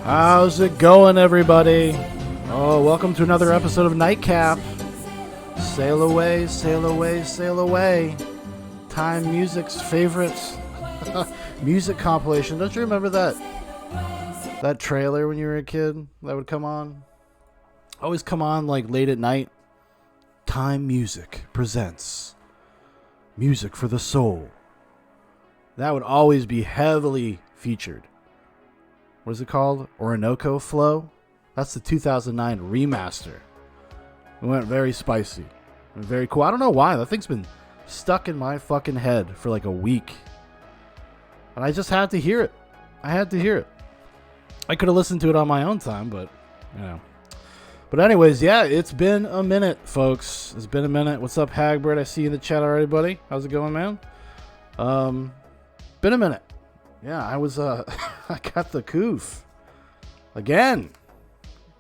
How's it going, everybody? Oh, welcome to another episode of Nightcap. Sail away, sail away, sail away. Time Music's favorite music compilation. Don't you remember that trailer when you were a kid that would come on? Always come on like late at night. Time Music presents Music for the Soul. That would always be heavily featured. What is it called? Orinoco Flow? That's the 2009 remaster. It went very spicy. And very cool. I don't know why. That thing's been stuck in my fucking head for like a week. And I just had to hear it. I had to hear it. I could have listened to it on my own time, but, you know. But anyways, yeah, it's been a minute, folks. It's been a minute. What's up, Hagbird? I see you in the chat already, buddy. How's it going, man? Been a minute. Yeah, I was, I got the coof. Again.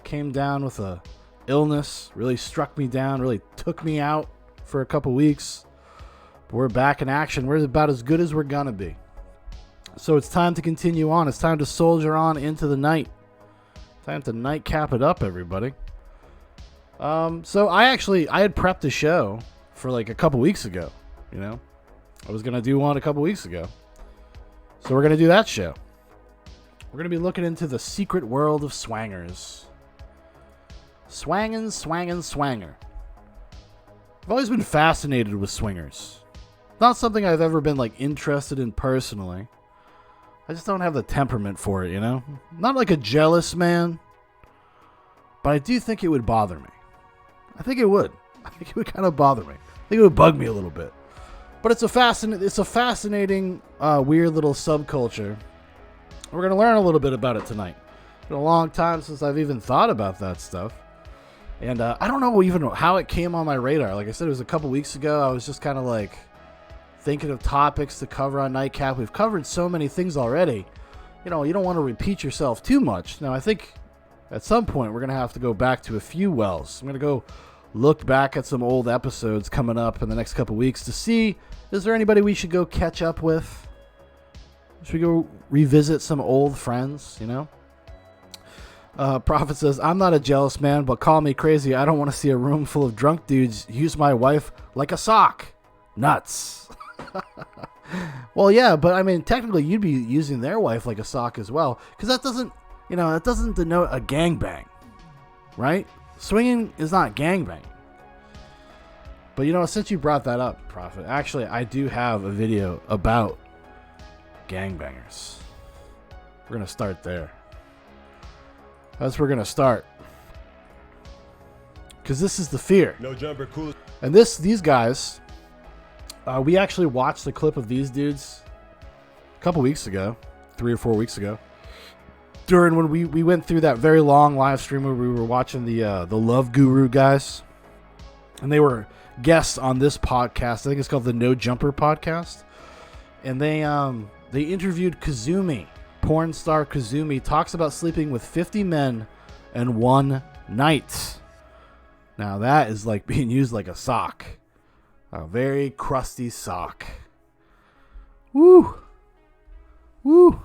Came down with a illness. Really struck me down. Really took me out for a couple weeks. But we're back in action. We're about as good as we're gonna be. So it's time to continue on. It's time to soldier on into the night. Time to nightcap it up, everybody. So I had prepped a show for like a couple weeks ago. You know? I was gonna do one a couple weeks ago. So we're going to do that show. We're going to be looking into the secret world of swangers. Swangin', swanger. I've always been fascinated with swingers. Not something I've ever been like interested in personally. I just don't have the temperament for it, you know? Not like a jealous man. But I do think it would bother me. I think it would. I think it would kind of bother me. I think it would bug me a little bit. But it's a fascinating, weird little subculture. We're going to learn a little bit about it tonight. It's been a long time since I've even thought about that stuff. And I don't know even how it came on my radar. Like I said, it was a couple weeks ago. I was just kind of like thinking of topics to cover on Nightcap. We've covered so many things already. You know, you don't want to repeat yourself too much. Now, I think at some point we're going to have to go back to a few wells. I'm going to go look back at some old episodes coming up in the next couple weeks to see, is there anybody we should go catch up with? Should we go revisit some old friends, you know? Prophet says, I'm not a jealous man, but call me crazy. I don't want to see a room full of drunk dudes use my wife like a sock. Nuts. Well, yeah, but I mean, technically you'd be using their wife like a sock as well, because that doesn't denote a gangbang, right? Swinging is not gangbang. But you know, since you brought that up, Prophet, actually I do have a video about gangbangers. We're going to start there. That's where we're going to start. Because this is the fear. No jumper, cool. And these guys, we actually watched the clip of these dudes a couple weeks ago, 3 or 4 weeks ago. During when we went through that very long live stream where we were watching the Love Guru guys, and they were guests on this podcast. I think it's called the No Jumper podcast, and they interviewed Kazumi, porn star Kazumi, talks about sleeping with 50 men in one night. Now that is like being used like a sock, a very crusty sock. Woo,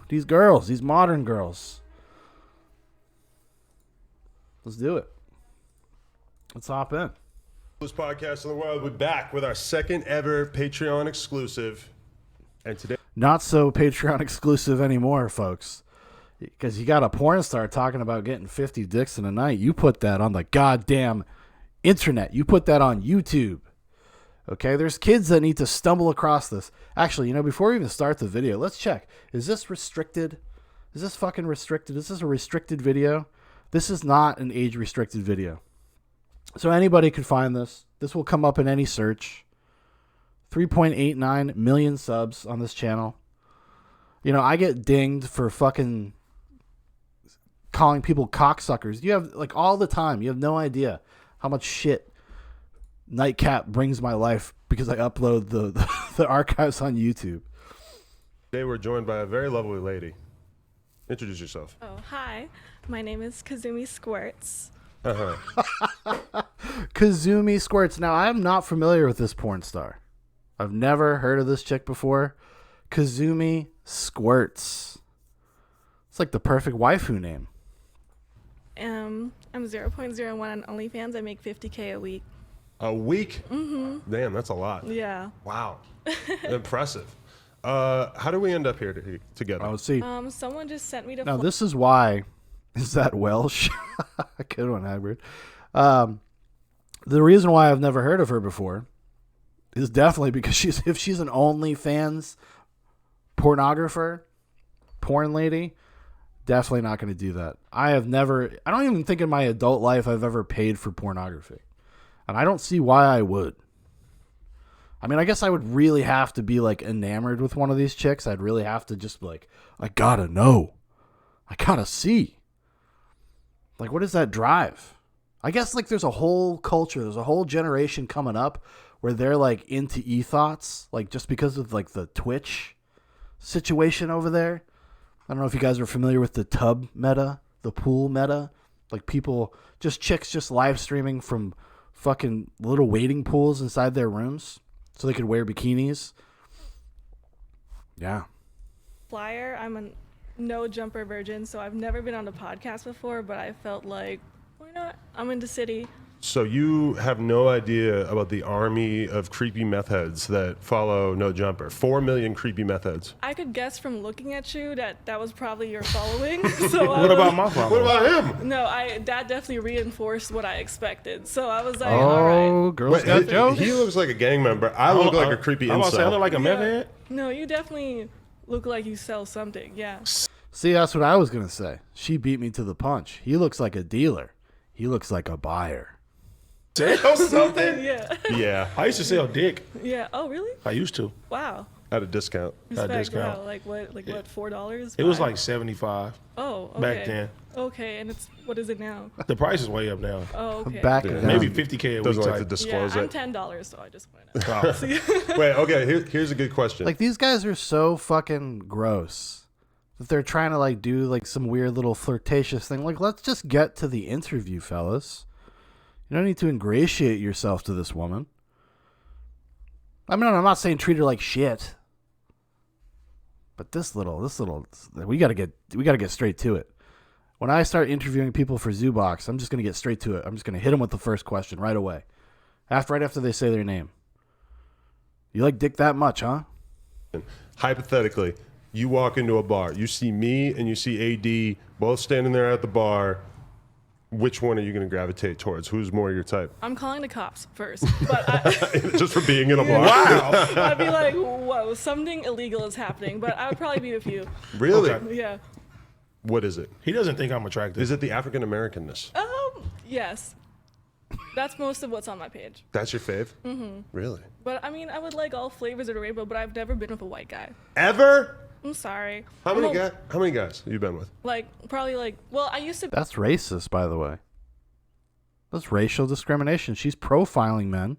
these girls, these modern girls. Let's do it. Let's hop in. Coolest podcast in the world. We're back with our second ever Patreon exclusive. And today, not so Patreon exclusive anymore, folks. Because you got a porn star talking about getting 50 dicks in a night. You put that on the goddamn internet. You put that on YouTube. Okay, there's kids that need to stumble across this. Actually, you know, before we even start the video, let's check. Is this restricted? Is this fucking restricted? Is this a restricted video? This is not an age-restricted video. So anybody could find this. This will come up in any search. 3.89 million subs on this channel. You know, I get dinged for fucking calling people cocksuckers. You have, like, all the time. You have no idea how much shit Nightcap brings my life because I upload the archives on YouTube. today we're joined by a very lovely lady. Introduce yourself. Oh, hi. My name is Kazumi Squirts. Kazumi Squirts. Now, I'm not familiar with this porn star. I've never heard of this chick before. Kazumi Squirts. It's like the perfect waifu name. I'm 0.01 on OnlyFans. I make $50K a week. A week? Mm-hmm. Damn, that's a lot. Yeah. Wow. Impressive. How do we end up here together? Oh, see. Someone just sent me to. Now, this is why. Is that Welsh? Good one, Hybrid. The reason why I've never heard of her before is definitely because if she's an OnlyFans pornographer, porn lady, definitely not going to do that. I don't even think in my adult life I've ever paid for pornography. And I don't see why I would. I mean, I guess I would really have to be like enamored with one of these chicks. I'd really have to just be like, I gotta know. I gotta see. Like, what does that drive? I guess like there's a whole culture, there's a whole generation coming up where they're like into e-thoughts, like just because of like the Twitch situation over there. I don't know if you guys are familiar with the tub meta, the pool meta, like chicks just live streaming from fucking little wading pools inside their rooms so they could wear bikinis. Yeah. Flyer. I'm a no jumper virgin, so I've never been on a podcast before, but I felt like, why not? I'm in the city. So you have no idea about the army of creepy meth heads that follow No Jumper. 4 million creepy meth heads. I could guess from looking at you that was probably your following. So What about my following? What about him? No, that definitely reinforced what I expected. So I was like, all right. Oh, girls got jokes. He looks like a gang member. I look like a creepy I'm about to say, I incel. look like a meth head. No, you definitely look like you sell something. Yeah. See, that's what I was going to say. She beat me to the punch. He looks like a dealer. He looks like a buyer. Sell something? Yeah. Yeah, I used to sell dick. Yeah. Oh, really? I used to. Wow. at a discount. Respect. discount. Wow. Like what? Like what? $4? It was like 75 Oh. Okay. back then. Okay, and what is it now? The price is way up now. Oh, okay. Back Yeah. then. Maybe 50K a week Doesn't like to type. disclose yeah, I'm it. $10, so I just want to know. Oh. Wait, okay. Here's a good question. Like, these guys are so fucking gross that they're trying to like do like some weird little flirtatious thing. Like, let's just get to the interview, fellas. You don't need to ingratiate yourself to this woman. I mean, I'm not saying treat her like shit, but this little, we gotta get straight to it. When I start interviewing people for Zoobox, I'm just gonna get straight to it. I'm just gonna hit them with the first question right away, right after they say their name. You like dick that much, huh? Hypothetically, you walk into a bar, you see me and you see AD both standing there at the bar. Which one are you going to gravitate towards? Who's more your type? I'm calling the cops first, but Just for being in a bar? Wow. I'd be like, whoa, something illegal is happening. But I would probably be with you. Really? Okay. Yeah. What is it? He doesn't think I'm attractive. Is it the African Americanness? Yes. That's most of what's on my page. That's your fave? Mm-hmm. Really? But I mean, I would like all flavors of the rainbow, but I've never been with a white guy. Ever? I'm sorry. How many guys have you been with? Well, I used to. That's racist, by the way. That's racial discrimination. She's profiling men.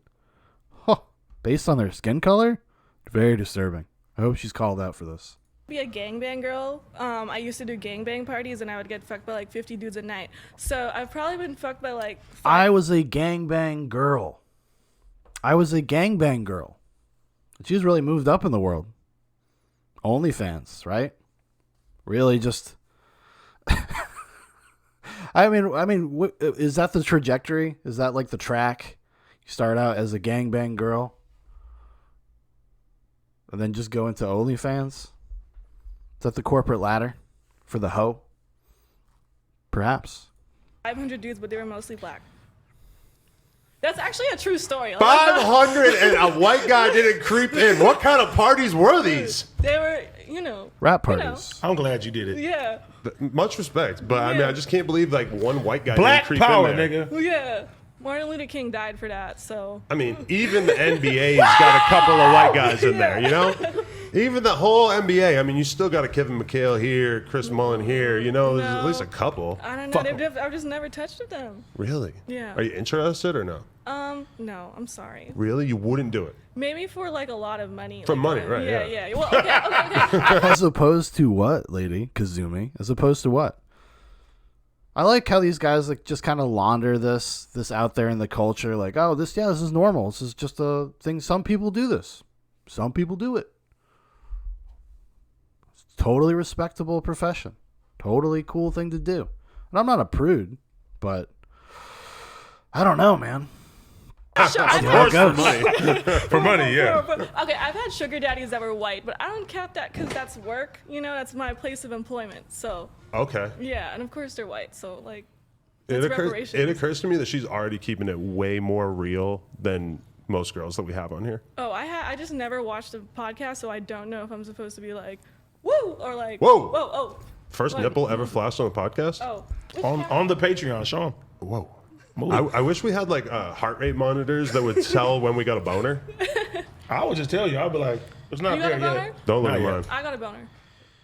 Huh. Based on their skin color? Very disturbing. I hope she's called out for this. Be a gangbang girl. I used to do gangbang parties, and I would get fucked by like 50 dudes a night. So I've probably been fucked by like. I was a gangbang girl. She's really moved up in the world. OnlyFans, right? Really just... I mean, is that the trajectory? Is that like the track? You start out as a gangbang girl and then just go into OnlyFans? Is that the corporate ladder for the hoe? Perhaps. 500 dudes, but they were mostly black. That's actually a true story. 500 and a white guy didn't creep in. What kind of parties were these? They were, Rap parties. I'm glad you did it. Yeah. Much respect, but I mean, Yeah. I just can't believe like one white guy Black didn't creep power, in there. nigga. Yeah. Martin Luther King died for that, so. I mean, even the NBA's got a couple of white guys in there, you know? Even the whole NBA. I mean, you still got a Kevin McHale here, Chris Mullen here, there's at least a couple. I don't Fuck know. I've just never touched them. Really? Yeah. Are you interested or no? No, I'm sorry. Really? You wouldn't do it? Maybe for like a lot of money. For like, money, right, yeah. Yeah. Well, okay. As opposed to what, lady? Kazumi? As opposed to what? I like how these guys like just kind of launder this out there in the culture. Like, oh, this is normal. This is just a thing. Some people do this. Some people do it. It's a totally respectable profession. Totally cool thing to do. And I'm not a prude. but I don't know, man. Sure, Of I've course, had, for money. For money, yeah. okay, I've had sugar daddies that were white, but I don't count that because that's work. You know, that's my place of employment. So Okay. yeah, and of course they're white. So like, It that's occurs, reparations. it occurs to me that she's already keeping it way more real than most girls that we have on here. Oh, I just never watched the podcast, so I don't know if I'm supposed to be like, woo, or like, Whoa. whoa, oh, First What? nipple ever flashed on the podcast? oh. On the Patreon, show them. Whoa. Move. I wish we had like heart rate monitors that would tell when we got a boner. I would just tell you. I'd be like, it's not You got there a boner? yet. Don't look Not at yet. mine. I got a boner.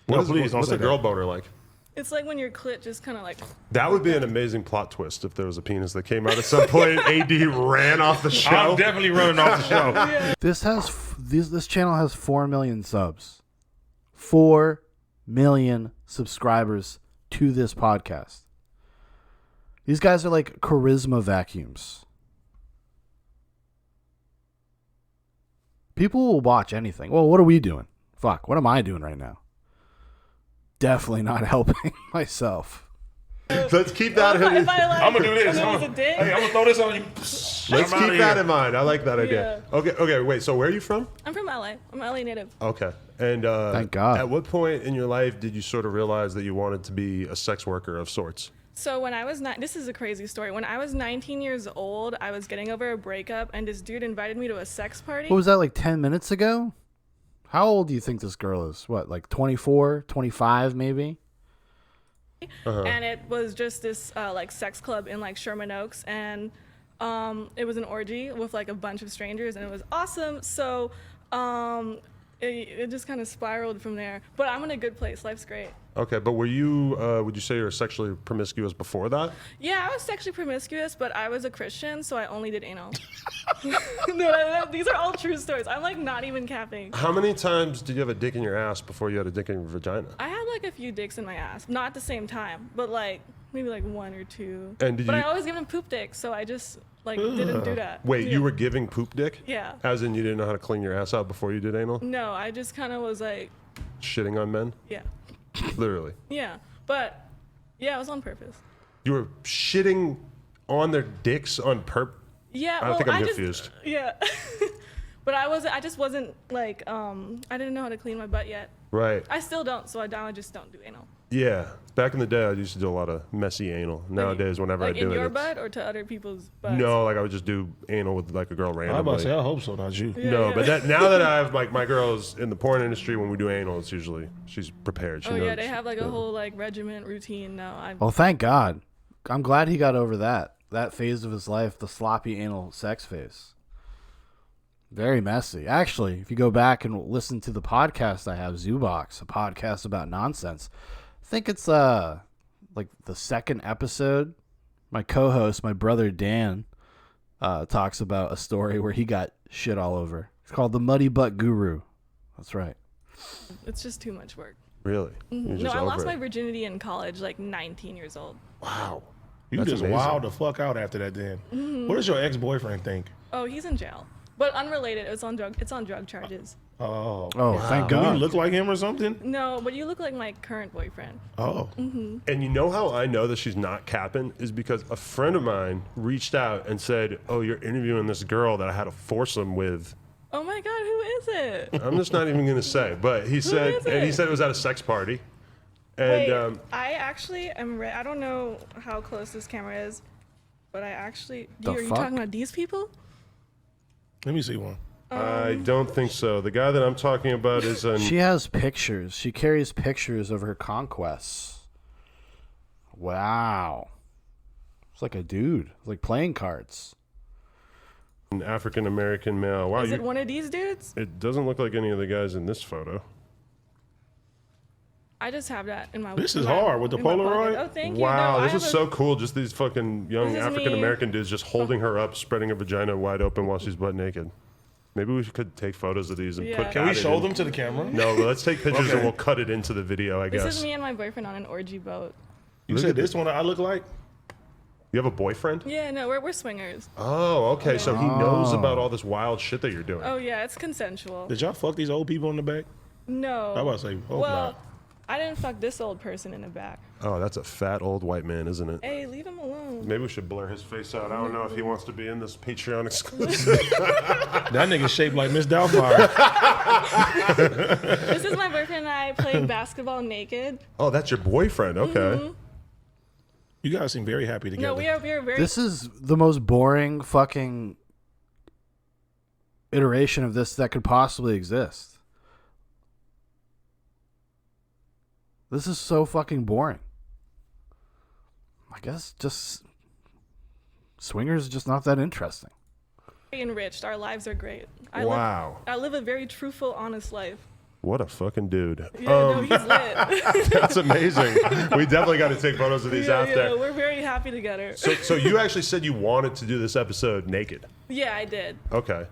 No, please don't What's say a girl that. boner like? It's like when your clit just kind of like. That would be an amazing plot twist if there was a penis that came out at some point. AD ran off the show. I'm definitely running off the show. This channel has 4 million subs. 4 million subscribers to this podcast. These guys are like charisma vacuums. People will watch anything. Well, what are we doing? Fuck, what am I doing right now? Definitely not helping myself. Let's keep that if in. I like, I'm gonna do this. and it I'm was a dick. gonna throw this on you. Let's keep that in mind. I like that idea. Okay, wait. So where are you from? I'm from LA. I'm an LA native. Okay. And Thank God. At what point in your life did you sort of realize that you wanted to be a sex worker of sorts? So when I was this is a crazy story. When I was 19 years old, I was getting over a breakup, and this dude invited me to a sex party. What was that, like 10 minutes ago? How old do you think this girl is? What, like 24, 25 maybe? And it was just this like sex club in like Sherman Oaks, and it was an orgy with like a bunch of strangers, and it was awesome. So it just kind of spiraled from there. But I'm in a good place. Life's great. Okay, but were you, would you say you were sexually promiscuous before that? Yeah, I was sexually promiscuous, but I was a Christian, so I only did anal. No, these are all true stories. I'm like not even capping. How many times did you have a dick in your ass before you had a dick in your vagina? I had like a few dicks in my ass, not at the same time, but like maybe like 1 or 2. And did but you- I always give him poop dicks, so I just like didn't do that. Wait, Yeah. you were giving poop dick? Yeah. As in you didn't know how to clean your ass out before you did anal? No, I just kind of was like, Shitting on men? yeah, Literally. yeah, but yeah, it was on purpose. You were shitting on their dicks on purpose? Yeah, I well, think I'm just, confused. Yeah, but I just wasn't like I didn't know how to clean my butt yet. Right. I still don't, so I just don't do anal. Yeah. Back in the day, I used to do a lot of messy anal. Nowadays, whenever Like I do in it, your it's- butt or to other people's butts? No, like I would just do anal with like a girl I'm randomly. about to say, I hope so, not you. Yeah, No, yeah. but now that I have like my girls in the porn industry, when we do anal, it's usually she's prepared. She Oh knows. yeah, they have like a whole like regiment routine now. Well, thank God. I'm glad he got over that phase of his life, the sloppy anal sex phase. Very messy. Actually, if you go back and listen to the podcast I have, Zoobox, a podcast about nonsense, I think it's like the second episode. My co-host, my brother Dan, talks about a story where he got shit all over. It's called The Muddy Butt Guru. That's right. It's just too much work. Really? You're No, just I over lost it. my virginity in college, like 19 years old. Wow. You That's just amazing. wild the fuck out after that. Then, what does your ex-boyfriend think? Oh, he's in jail, but unrelated. It's on drug charges. Oh, Oh, thank do we God. look like him or something? No, but you look like my current boyfriend. Oh, And you know how I know that she's not capping is because a friend of mine reached out and said, "Oh, you're interviewing this girl that I had a foursome with." Oh my God, who is it? I'm just not even gonna say, but he said, is and he it? said it was at a sex party. And Wait, I actually am. I don't know how close this camera is, but I actually. The Are you fuck? talking about these people? let me see one. I don't think so. The guy that I'm talking about is an She has pictures. She carries pictures of her conquests. Wow. It's like a dude. It's like playing cards. African American male. Wow, Is it one of these dudes? it doesn't look like any of the guys in this photo. I just have that in my. This in is my- hard with the in my pocket. Polaroid. Oh, thank you. Wow, No, I this is have so cool. Just these fucking young This is me. African American dudes just holding her up, spreading her vagina wide open while she's butt naked. Maybe we could take photos of these and Yeah. put. Can Can we cat it show in. them to the camera? No, but let's take pictures and Okay. we'll cut it into the video. I This guess. is me and my boyfriend on an orgy boat. You Look said at this one I look like? You have a boyfriend? Yeah, no, we're swingers. Oh, okay. So he knows about all this wild shit that you're doing. Oh yeah, it's consensual. Did y'all fuck these old people in the back? No. I was about to say, hope well, not. I didn't fuck this old person in the back. Oh, that's a fat old white man, isn't it? Hey, leave him alone. Maybe we should blur his face out. I don't know if he wants to be in this Patreon exclusive. That nigga shaped like Miss Doubtfire. This is my boyfriend and I playing basketball naked. Oh, that's your boyfriend. Okay. You guys seem very happy together. No, we are very. This is the most boring fucking iteration of this that could possibly exist. This is so fucking boring. I guess just Swingers is just not that interesting. enriched. Our lives are great. Wow. I live a very truthful, honest life. What a fucking dude. Yeah, no, he's lit. That's amazing. We definitely got to take photos of these after. Yeah, we're very happy together. So you actually said you wanted to do this episode naked. Yeah, I did. Okay.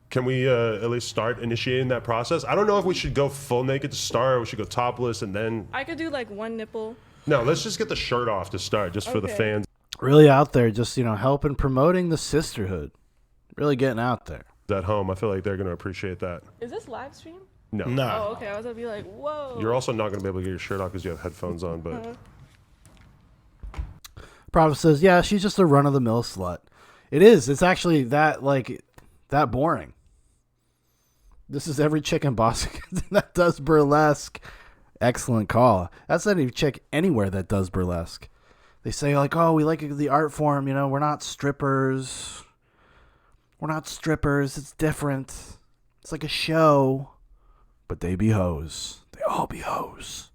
Can we at least start initiating that process? I don't know if we should go full naked to start or we should go topless and then... I could do like one nipple. No, let's just get the shirt off to start, just for the fans. Really out there, just, helping promoting the sisterhood. Really getting out there. At home, I feel like they're going to appreciate that. Is this live stream? No. Oh, okay. I was going to be like, whoa. You're also not going to be able to get your shirt off because you have headphones on, but... Prophet says, yeah, she's just a run-of-the-mill slut. It is. It's actually that boring. This is every chick in Boston that does burlesque. Excellent call. That's any chick anywhere that does burlesque. They say, like, oh, we like the art form. We're not strippers. We're not strippers. It's different. It's like a show. But they be hoes. They all be hoes.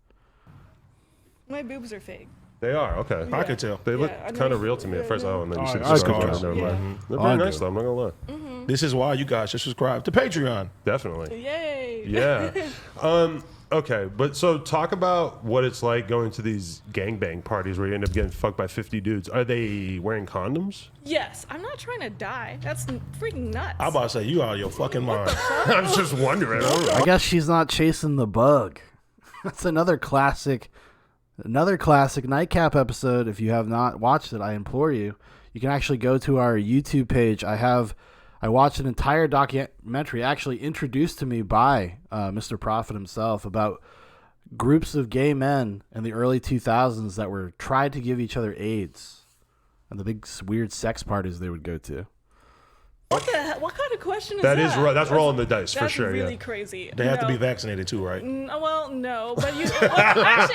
My boobs are fake. They are, okay. I could tell. They look kind of real to me at first. Oh, and then you said I the call scars. it. Never mind. They're very nice, though. I'm not going to lie. This is why you guys should subscribe to Patreon. Definitely. Yay. Yeah. Okay, but so talk about what it's like going to these gangbang parties where you end up getting fucked by 50 dudes. Are they wearing condoms? Yes. I'm not trying to die. That's freaking nuts. I'm about to say, you out of your fucking mind. I was just wondering. I guess she's not chasing the bug. That's another classic Nightcap episode. If you have not watched it, I implore you. You can actually go to our YouTube page. I watched an entire documentary actually introduced to me by Mr. Prophet himself about groups of gay men in the early 2000s that were tried to give each other AIDS and the big weird sex parties they would go to. What the hell? What kind of question is that? That's rolling the dice for sure. That's really Yeah. crazy. They have to be vaccinated too, right? Well, no, but actually,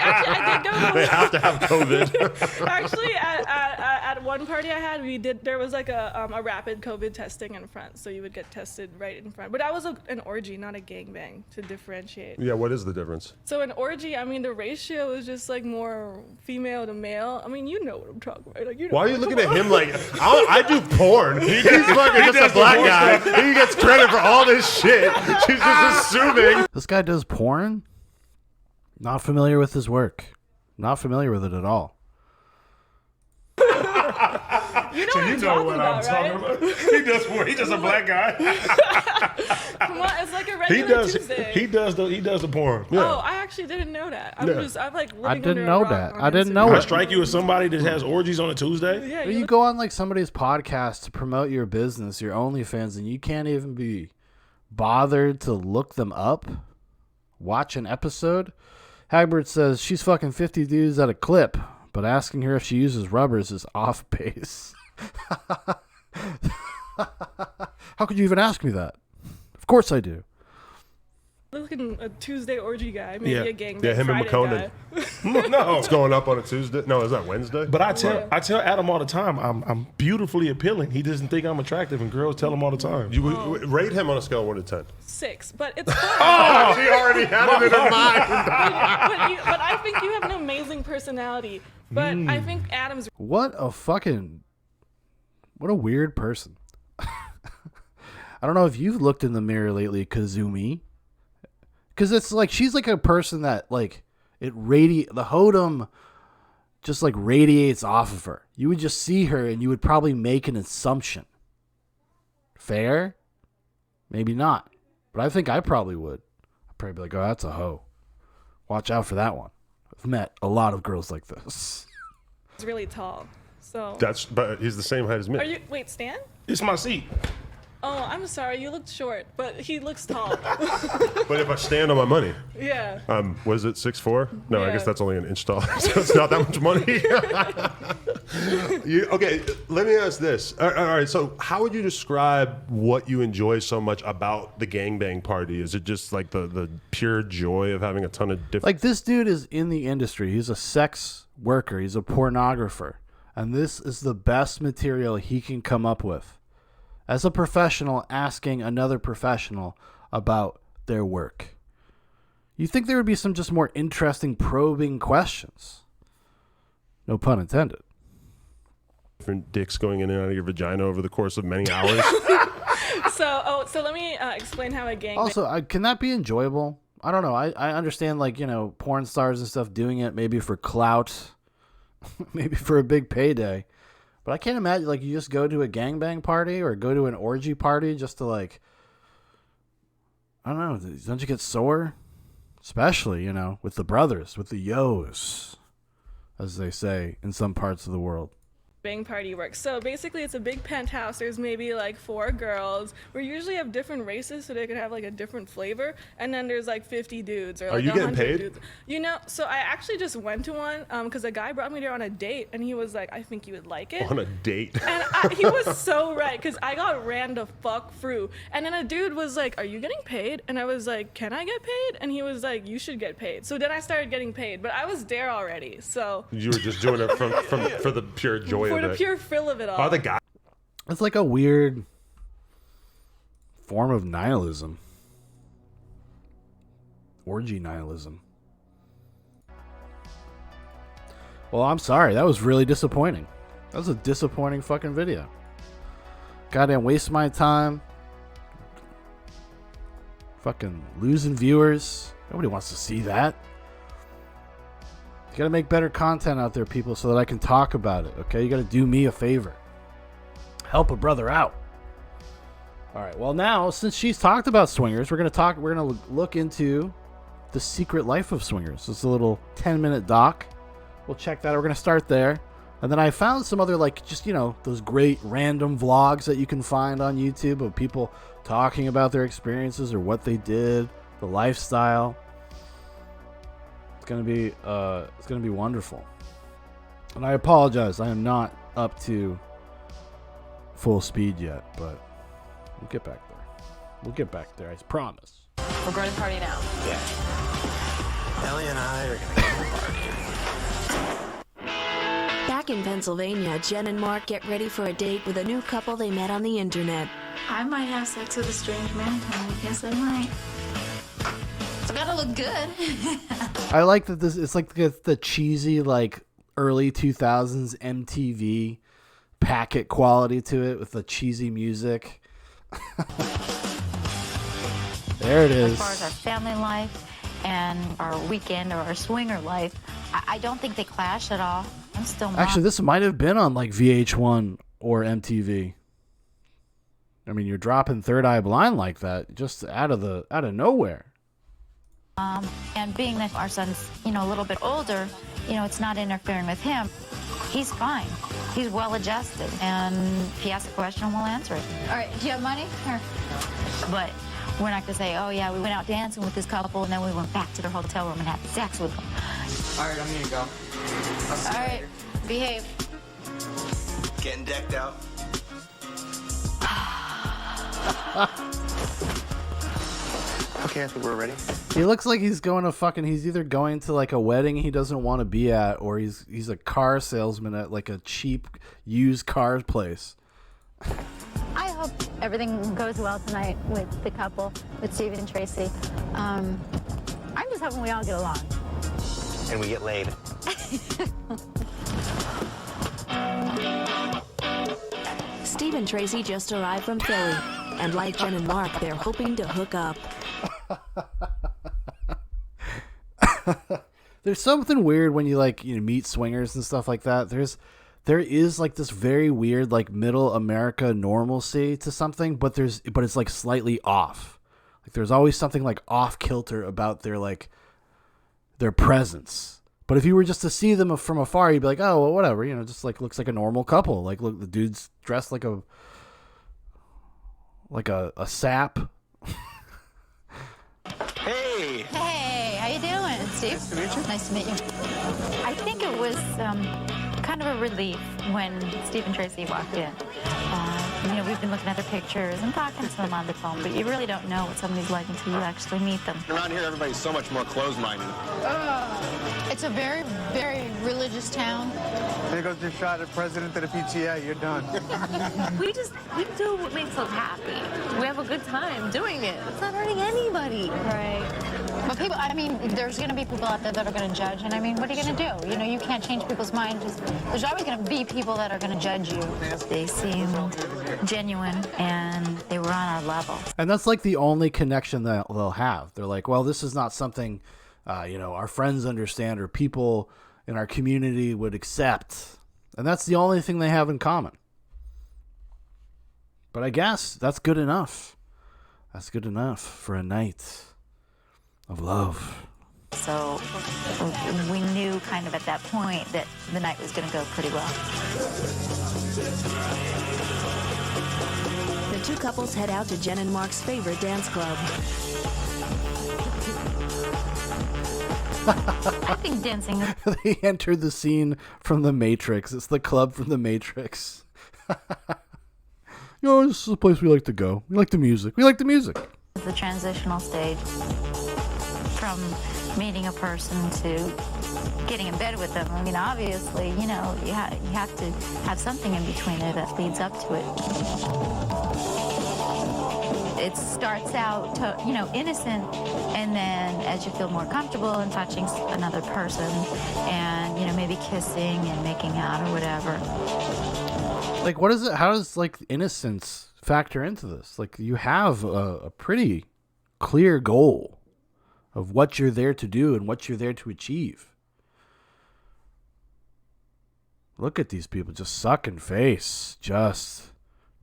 I did go. They have to have COVID. Actually, at one party I had, there was like a rapid COVID testing in front, so you would get tested right in front. But that was an orgy, not a gangbang, to differentiate. Yeah, what is the difference? So an orgy, the ratio is just like more female to male. You know what I'm talking about. Like, Why are you looking at him like I do porn? He's fucking just a black guy. He gets credit for all this shit. She's just assuming. This guy does porn? Not familiar with his work. Not familiar with it at all. You know what I'm talking about. He does porn. He's just a black guy. Come on, it's like a regular Tuesday. He does the porn. Yeah. Oh, I actually didn't know that. I'm like living I didn't under a know rock that. on I didn't Instagram. know I it. strike you as somebody that has orgies on a Tuesday. Yeah, You go on like somebody's podcast to promote your business, your OnlyFans, and you can't even be bothered to look them up, watch an episode. Hagbert says she's fucking 50 dudes at a clip, but asking her if she uses rubbers is off base. How could you even ask me that? Of course I do. looking a Tuesday orgy guy, maybe a gangbang him and Friday McConan. guy. No, It's going up on a Tuesday. No, is that Wednesday? but I tell Adam all the time, I'm beautifully appealing. He doesn't think I'm attractive, and girls tell him all the time. You rate him on a scale of 1 to 10. 6, but it's fun. Oh, she already had it in her mind. but I think you have an amazing personality. But I think Adam's What a weird person. I don't know if you've looked in the mirror lately, Kazumi. Because it's like, she's like a person that, like, the hodum just, like, radiates off of her. You would just see her and you would probably make an assumption. Fair? Maybe not. But I think I probably would. I'd probably be like, oh, that's a hoe. Watch out for that one. I've met a lot of girls like this. really tall. So But he's the same height as me. wait, Stan? It's my seat. Oh, I'm sorry. You looked short, but he looks tall. But if I stand on my money, Yeah. what is it, 6'4"? No, I Yeah. guess that's only an inch tall, so it's not that much money. Okay, let me ask this. All right, so how would you describe what you enjoy so much about the gangbang party? Is it just like the pure joy of having a ton of different... Like, this dude is in the industry. He's a sex worker. He's a pornographer. And this is the best material he can come up with as a professional asking another professional about their work. You think there would be some just more interesting probing questions? No pun intended. different dicks going in and out of your vagina over the course of many hours? So let me explain how a gangbang... Also, can that be enjoyable? I don't know. I understand, like, you know, porn stars and stuff doing it maybe for clout, maybe for a big payday. But I can't imagine, like, you just go to a gangbang party or go to an orgy party just to, like, I don't know, don't you get sore? Especially, you know, with the brothers, with the yos, as they say in some parts of the world. Bang party works. So basically it's a big penthouse. There's maybe like 4 girls. We usually have different races so they could have like a different flavor. And then there's like 50 dudes or like Are you getting 100 paid? dudes. You know, so I actually just went to one because a guy brought me there on a date and he was like, I think you would like it. On a date? And he was so right because I got ran the fuck through. And then a dude was like, are you getting paid? And I was like, can I get paid? And he was like, you should get paid. So then I started getting paid, but I was there already. So You were just doing it for the pure joy for of the it. pure thrill of it all. Are the guys? It's like a weird form of nihilism. Orgy nihilism. Well, I'm sorry. That was really disappointing. That was a disappointing fucking video. Goddamn waste my time. Fucking losing viewers. Nobody wants to see that. You gotta make better content out there, people, so that I can talk about it, okay? You gotta do me a favor. Help a brother out. All right, well, now, since she's talked about swingers, we're gonna look into the secret life of swingers. It's a little 10-minute doc. We'll check that. We're gonna start there. And then I found some other, like, just, you know, those great random vlogs that you can find on YouTube of people talking about their experiences or what they did, the lifestyle. It's gonna be wonderful. And I apologize, I am not up to full speed yet, but we'll get back there. We'll get back there, I promise. We're going to party now. Yeah. Ellie and I are gonna go to the party. Back in Pennsylvania, Jen and Mark get ready for a date with a new couple they met on the internet. I might have sex with a strange man tonight. Yes, I might. It's gotta look good. I like that it's like the cheesy, like, early 2000s MTV packet quality to it with the cheesy music. There it is. As far as our family life and our weekend or our swinger life, I don't think they clash at all. I'm still not. Actually, this might have been on like VH1 or MTV. I mean, you're dropping Third Eye Blind like that just out of nowhere. And being that our son's, you know, a little bit older, you know, it's not interfering with him. He's fine. He's well adjusted. And if he asks a question, we'll answer it. All right, do you have money? Here. But we're not going to say, oh, yeah, we went out dancing with this couple, and then we went back to their hotel room and had sex with them. All right, I'm gonna go. I'll see you All right, later. behave. Getting decked out. Okay, I think we're ready. He looks like he's either going to like a wedding he doesn't want to be at, or he's a car salesman at like a cheap used car place. I hope everything goes well tonight with the couple, with Steven and Tracy. I'm just hoping we all get along. And we get laid. Steve and Tracy just arrived from Philly, and like Jen and Mark, they're hoping to hook up. There's something weird when you meet swingers and stuff like that. There is like this very weird like middle America normalcy to something, but it's like slightly off. Like there's always something like off kilter about their presence. But if you were just to see them from afar, you'd be like, oh well, whatever, you know, just like looks like a normal couple. Like look, the dude's dressed like a like a sap. Hey! Hey, how you doing, Steve? Nice to meet you. Nice to meet you. I think it was kind of a relief when Steve and Tracy walked in. We've been looking at their pictures and talking to them on the phone, but you really don't know what somebody's like until you actually meet them. Around here, everybody's so much more closed-minded. It's a very, very religious town. There goes your shot at president of the PTA. You're done. We do what makes us happy. We have a good time doing it. It's not hurting anybody. Right. But people, there's going to be people out there that are going to judge. And what are you going to do? You can't change people's minds. There's always going to be people that are going to judge you. They seemed genuine and they were on our level. And that's like the only connection that they'll have. They're like, well, this is not something, our friends understand or people in our community would accept. And that's the only thing they have in common. But I guess that's good enough. That's good enough for a night of love. So we knew kind of at that point that the night was going to go pretty well. The two couples head out to Jen and Mark's favorite dance club. I think dancing. They entered the scene from The Matrix. It's the club from The Matrix. This is the place we like to go. We like the music. We like the music. The transitional stage from meeting a person to getting in bed with them. Obviously, you have to have something in between there that leads up to it. It starts out, innocent, and then as you feel more comfortable in touching another person and, maybe kissing and making out or whatever. Like, what is it? How does, innocence factor into this? Like, you have a pretty clear goal of what you're there to do and what you're there to achieve. Look at these people just sucking face. Just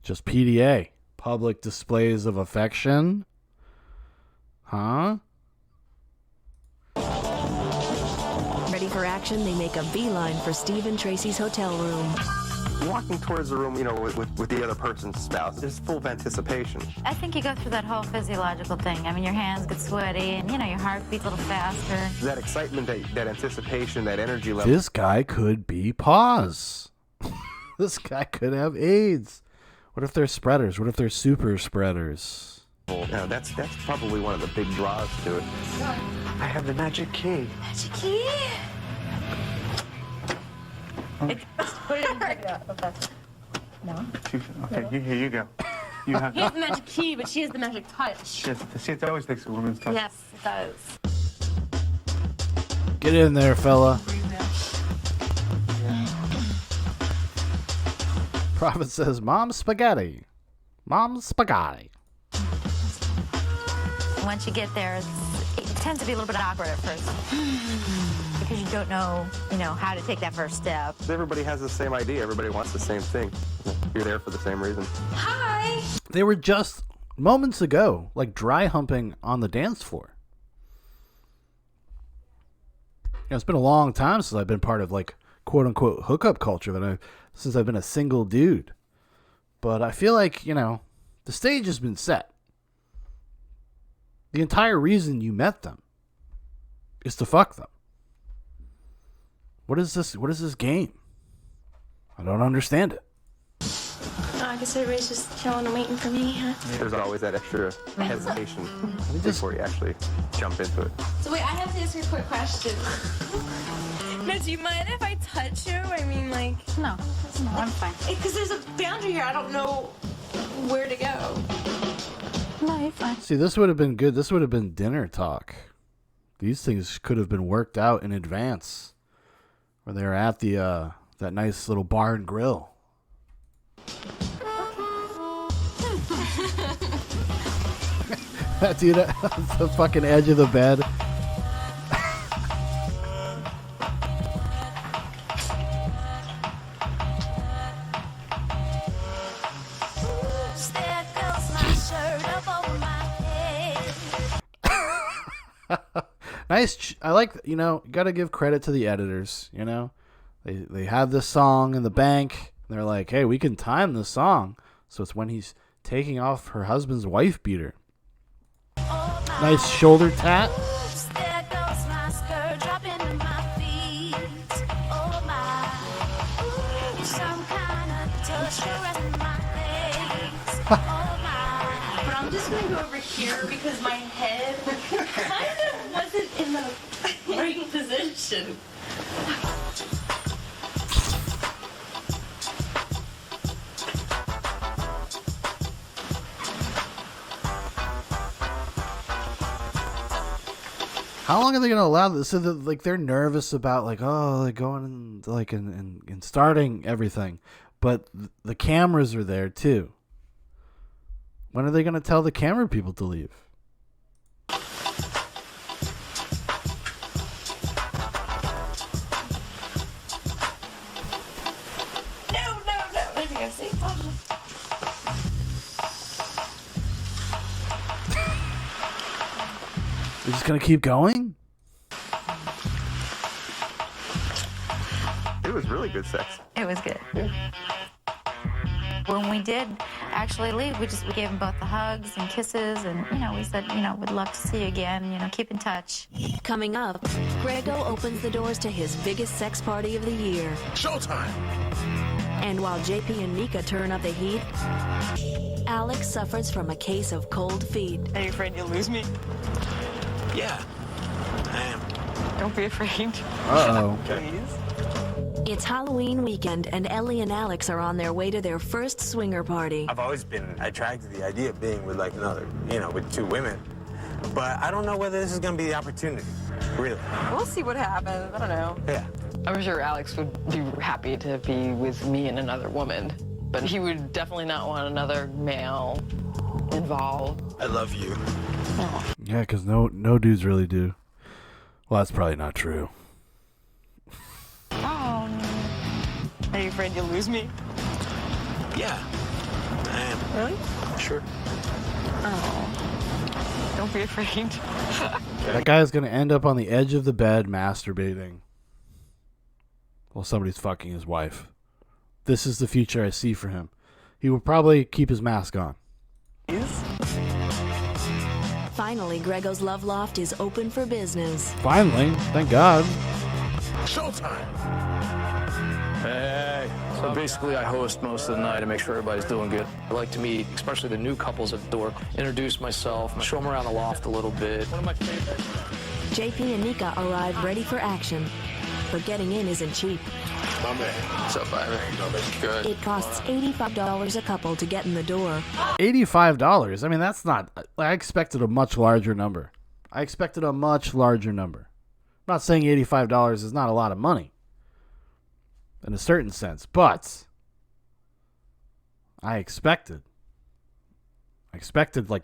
PDA. Public displays of affection. Huh? Ready for action, they make a beeline for Steve and Tracy's hotel room. Walking towards the room, with the other person's spouse, there's full of anticipation. I think you go through that whole physiological thing. Your hands get sweaty and, your heart beats a little faster. That excitement, that anticipation, that energy level. This guy could be pause. This guy could have AIDS. What if they're spreaders? What if they're super spreaders? That's probably one of the big draws to it. I have the magic key. Magic key? Put it in the okay. No? Okay, here you go. You have He has the magic key, but she has the magic touch. Yes, see, it always takes a woman's touch. Yes, it does. Get in there, fella. Prophet says, Mom's spaghetti. Mom's spaghetti. Once you get there, it tends to be a little bit awkward at first. Because you don't know, how to take that first step. Everybody has the same idea. Everybody wants the same thing. You're there for the same reason. Hi! They were just moments ago, dry humping on the dance floor. It's been a long time since I've been part of, quote unquote, hookup culture since I've been a single dude. But I feel like, the stage has been set. The entire reason you met them is to fuck them. What is this? What is this game? I don't understand it. I guess everybody's just chilling and waiting for me, huh? There's always that extra hesitation before you actually jump into it. So wait, I have to ask you a quick question. No, do you mind if I touch you? No, I'm fine. Because there's a boundary here. I don't know where to go. No, you're fine. See, this would have been good. This would have been dinner talk. These things could have been worked out in advance. When they were at the that nice little bar and grill. That dude at the fucking edge of the bed. Nice. I like, you got to give credit to the editors, They have this song in the bank. And they're like, hey, we can time the song. So it's when he's taking off her husband's wife beater. Nice shoulder tat. But I'm just gonna go over here because my head kind of wasn't in the right position. How long are they going to allow this? So that, like, they're nervous about, like, oh, they're going and, like, and starting everything. But the cameras are there, too. When are they going to tell the camera people to leave? No. Let me go see. They're just going to keep going? It was really good sex. It was good. When we did actually leave, we gave them both the hugs and kisses, and we said, we'd love to see you again. Keep in touch. Coming up, Grego opens the doors to his biggest sex party of the year. Showtime. And while JP and Mika turn up the heat, Alex suffers from a case of cold feet. Are you afraid you'll lose me? Yeah, I am. Don't be afraid. Uh-oh. Please. It's Halloween weekend, and Ellie and Alex are on their way to their first swinger party. I've always been attracted to the idea of being with like another, with two women. But I don't know whether this is going to be the opportunity, really. We'll see what happens. I don't know. Yeah. I'm sure Alex would be happy to be with me and another woman, but he would definitely not want another male involved. I love you. Oh. Yeah, because no dudes really do. Well, that's probably not true. Are you afraid you'll lose me? Yeah, I am. Really? Sure. Oh. Don't be afraid. That guy is going to end up on the edge of the bed masturbating while somebody's fucking his wife. This is the future I see for him. He will probably keep his mask on. Finally, Grego's Love Loft is open for business. Finally, thank God. Showtime. Hey. So basically, I host most of the night to make sure everybody's doing good. I like to meet, especially the new couples at the door, introduce myself, show them around the loft a little bit. One of my favorites. JP and Nika arrive ready for action, but getting in isn't cheap. My man. What's up, Ivan? Good. It costs $85 a couple to get in the door. $85? I mean, that's not... I expected a much larger number. I'm not saying $85 is not a lot of money in a certain sense, but I expected like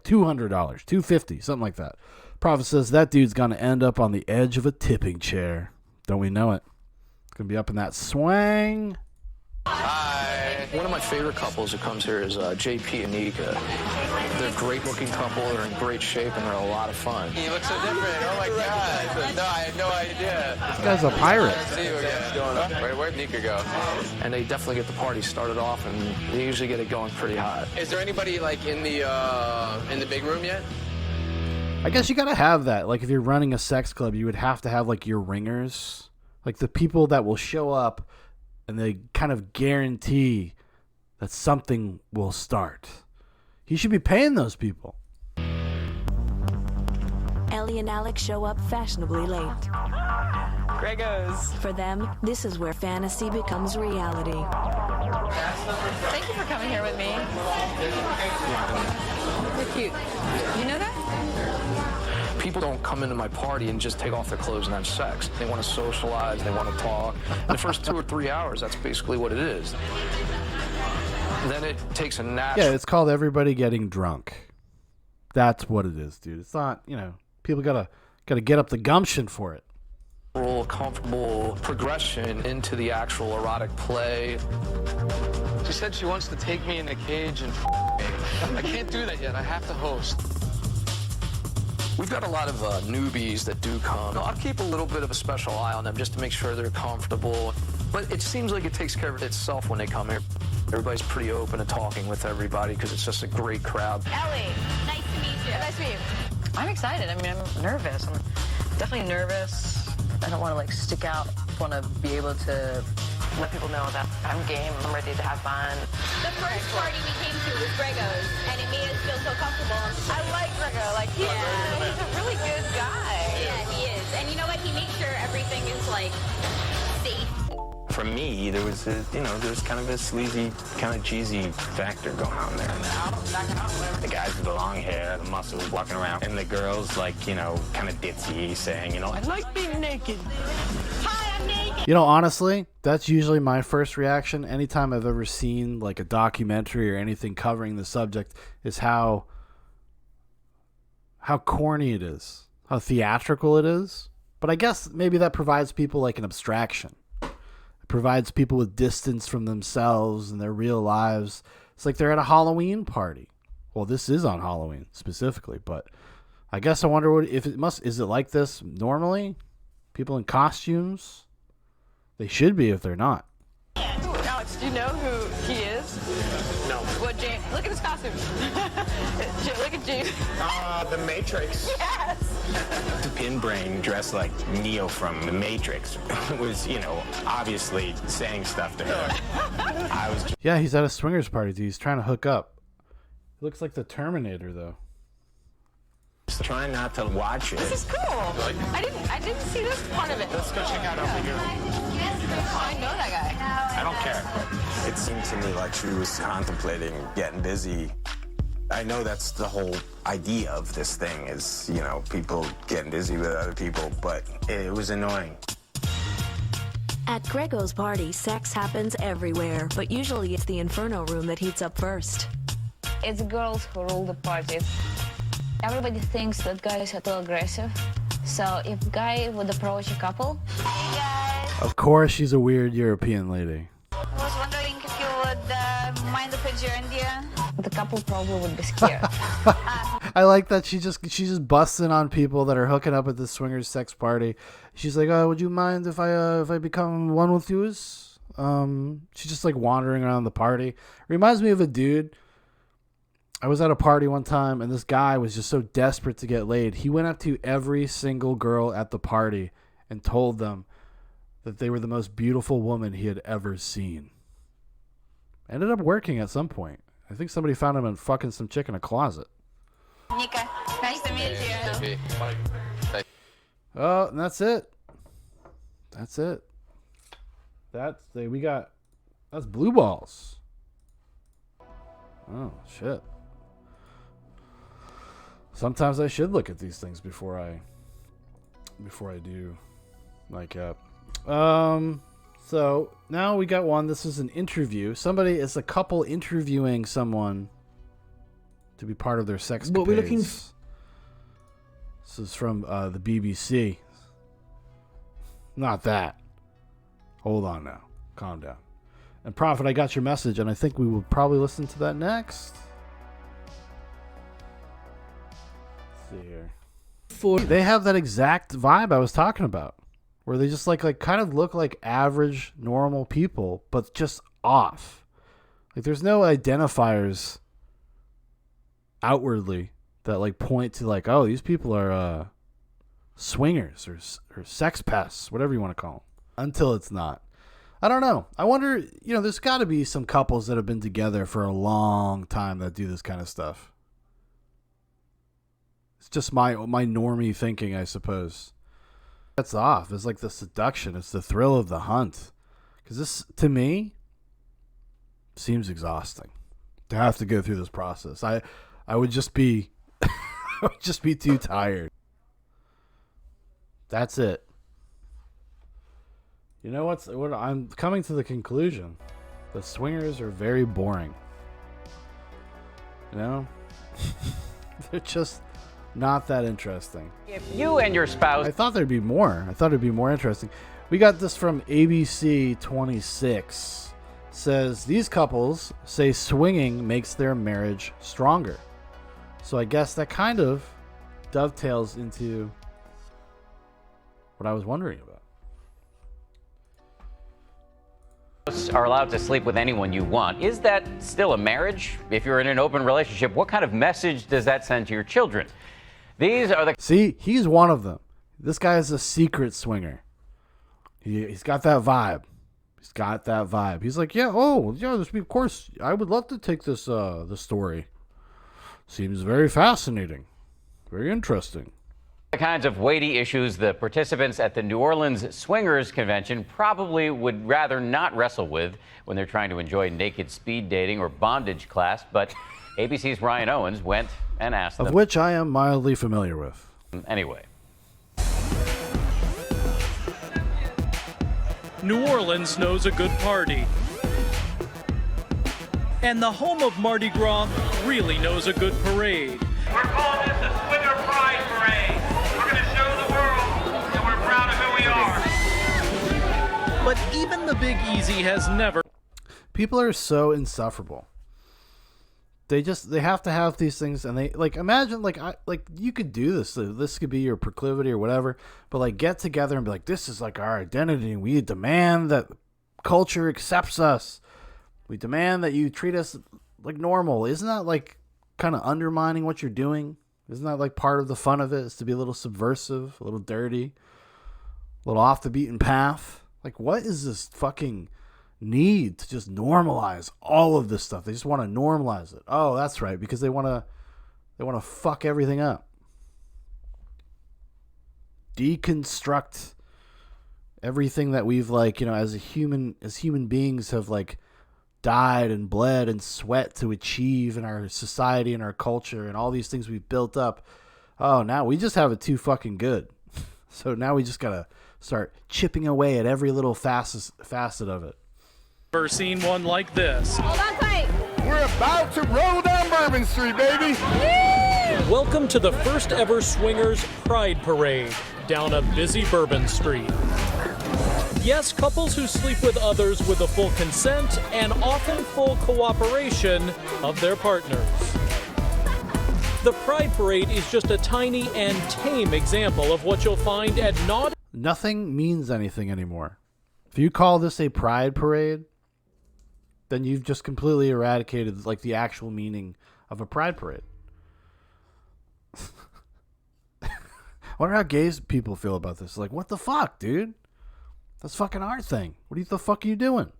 $200, $250, something like that. Prophet says that dude's going to end up on the edge of a tipping chair. Don't we know it? It's going to be up in that swang. Hi. One of my favorite couples who comes here is JP and Nika. They're a great-looking couple. They're in great shape, and they're a lot of fun. You look so different. Oh, my God. No, I had no idea. This guy's a pirate. See you again. Where'd Nika go? And they definitely get the party started off, and they usually get it going pretty hot. Is there anybody, like, in the big room yet? I guess you got to have that. Like, if you're running a sex club, you would have to have, like, your ringers. Like, the people that will show up and they kind of guarantee that something will start. He should be paying those people. Ellie and Alex show up fashionably late. Gregos. For them, this is where fantasy becomes reality. Thank you for coming here with me. You're cute. You know that? People don't come into my party and just take off their clothes and have sex. They want to socialize, they want to talk. In the first 2 or 3 hours, that's basically what it is. Then it takes a natural... Yeah, it's called everybody getting drunk. That's what it is, dude. It's not, people gotta get up the gumption for it. Comfortable progression into the actual erotic play. She said she wants to take me in a cage and me. I can't do that yet. I have to host. We've got a lot of newbies that do come. I'll keep a little bit of a special eye on them just to make sure they're comfortable. But it seems like it takes care of itself when they come here. Everybody's pretty open to talking with everybody because it's just a great crowd. Ellie, nice to meet you. Nice to meet you. I'm excited. I mean, I'm nervous. I'm definitely nervous. I don't want to like stick out. I want to be able to let people know that I'm game. I'm ready to have fun. The first party we came to was Grego's, and it made us feel so comfortable. I like Grego. Like, he's a really good guy. Yeah, he is. And you know what? He makes sure everything is like safe. For me, there was kind of a sleazy, kind of cheesy factor going on there. The guys with the long hair, the muscles walking around, and the girls like, kind of ditzy, saying, I like being naked. Hi, I'm naked. You know, honestly, that's usually my first reaction anytime I've ever seen like a documentary or anything covering the subject, is how corny it is, how theatrical it is. But I guess maybe that provides people like an abstraction. Provides people with distance from themselves and their real lives. It's like they're at a Halloween party. Well, this is on Halloween specifically, but I guess I wonder is it like this normally? People in costumes? They should be if they're not. Alex, do you know who he is? No. What, James? Look at his costume. Look at James. The Matrix. Yes. Pin Brain dressed like Neo from The Matrix was, obviously saying stuff to her. I was Yeah, he's at a swingers party, dude. He's trying to hook up. He looks like the Terminator, though. just trying not to watch it. This is cool. I didn't see this part of it. Let's go check out over here. I know that guy. I don't care. It seemed to me like she was contemplating getting busy. I know that's the whole idea of this thing is, people getting busy with other people, but it was annoying. At Grego's party, sex happens everywhere, but usually it's the Inferno room that heats up first. It's girls who rule the party. Everybody thinks that guy is a little aggressive. So if guy would approach a couple... Hey guys. Of course she's a weird European lady. I was wondering if you would mind if it's your idea. The couple probably would be scared. I like that she's just busting on people that are hooking up at this swingers sex party. She's like, would you mind if I become one with you? She's just like wandering around the party. Reminds me of a dude. I was at a party one time and this guy was just so desperate to get laid. He went up to every single girl at the party and told them that they were the most beautiful woman he had ever seen. Ended up working at some point. I think somebody found him and fucking some chick in a closet. Nika, nice to meet you. Oh, and that's it. That's it. That's blue balls. Oh shit. Sometimes I should look at these things before I do NIGHTCAP. So now we got one. This is an interview. It's a couple interviewing someone to be part of their sex What we're looking This is from the BBC. Not that. Hold on now. Calm down. And Prophet, I got your message, and I think we will probably listen to that next. Let's see here. They have that exact vibe I was talking about, where they just like kind of look like average, normal people, but just off. Like there's no identifiers outwardly that like point to like, oh, these people are swingers or sex pests, whatever you want to call them. Until it's not. I don't know. I wonder, there's got to be some couples that have been together for a long time that do this kind of stuff. It's just my normie thinking, I suppose. That's off. It's like the seduction. It's the thrill of the hunt. Because this, to me, seems exhausting. To have to go through this process. I would just be I would just be too tired. That's it. You know what I'm coming to the conclusion that swingers are very boring. They're just not that interesting. If you and your spouse... I thought there'd be more. I thought it'd be more interesting. We got this from ABC 26. Says, these couples say swinging makes their marriage stronger. So I guess that kind of dovetails into what I was wondering about. Are allowed to sleep with anyone you want. Is that still a marriage? If you're in an open relationship, what kind of message does that send to your children? These are the... See, he's one of them. This guy is a secret swinger. He's got that vibe. He's got that vibe. He's like, yeah, of course, I would love to take this story. Seems very fascinating. Very interesting. The kinds of weighty issues the participants at the New Orleans Swangers convention probably would rather not wrestle with when they're trying to enjoy naked speed dating or bondage class, but ABC's Ryan Owens went and asked them. Of which I am mildly familiar with. Anyway. New Orleans knows a good party. And the home of Mardi Gras really knows a good parade. We're calling this the Swinger Pride Parade. We're going to show the world that we're proud of who we are. But even the Big Easy has never... People are so insufferable. They have to have these things, and they imagine you could do this. This could be your proclivity or whatever, but get together and be like, this is our identity, and we demand that culture accepts us. We demand that you treat us like normal. Isn't that kind of undermining what you're doing? Isn't that part of the fun of it, is to be a little subversive, a little dirty, a little off the beaten path? What is this fucking need to just normalize all of this stuff? They just want to normalize it. Oh, that's right, because they want to fuck everything up. Deconstruct everything that we've as human beings have died and bled and sweat to achieve in our society and our culture and all these things we've built up. Oh, now we just have it too fucking good. So now we just gotta start chipping away at every little facet of it. Never seen one like this. Hold on tight. We're about to roll down Bourbon Street, baby. Woo! Welcome to the first ever Swingers Pride Parade down a busy Bourbon Street. Yes, couples who sleep with others with the full consent and often full cooperation of their partners. The Pride Parade is just a tiny and tame example of what you'll find at Nothing means anything anymore. If you call this a Pride Parade, then you've just completely eradicated the actual meaning of a Pride Parade. I wonder how gay people feel about this. What the fuck, dude? That's fucking our thing. What the fuck are you doing?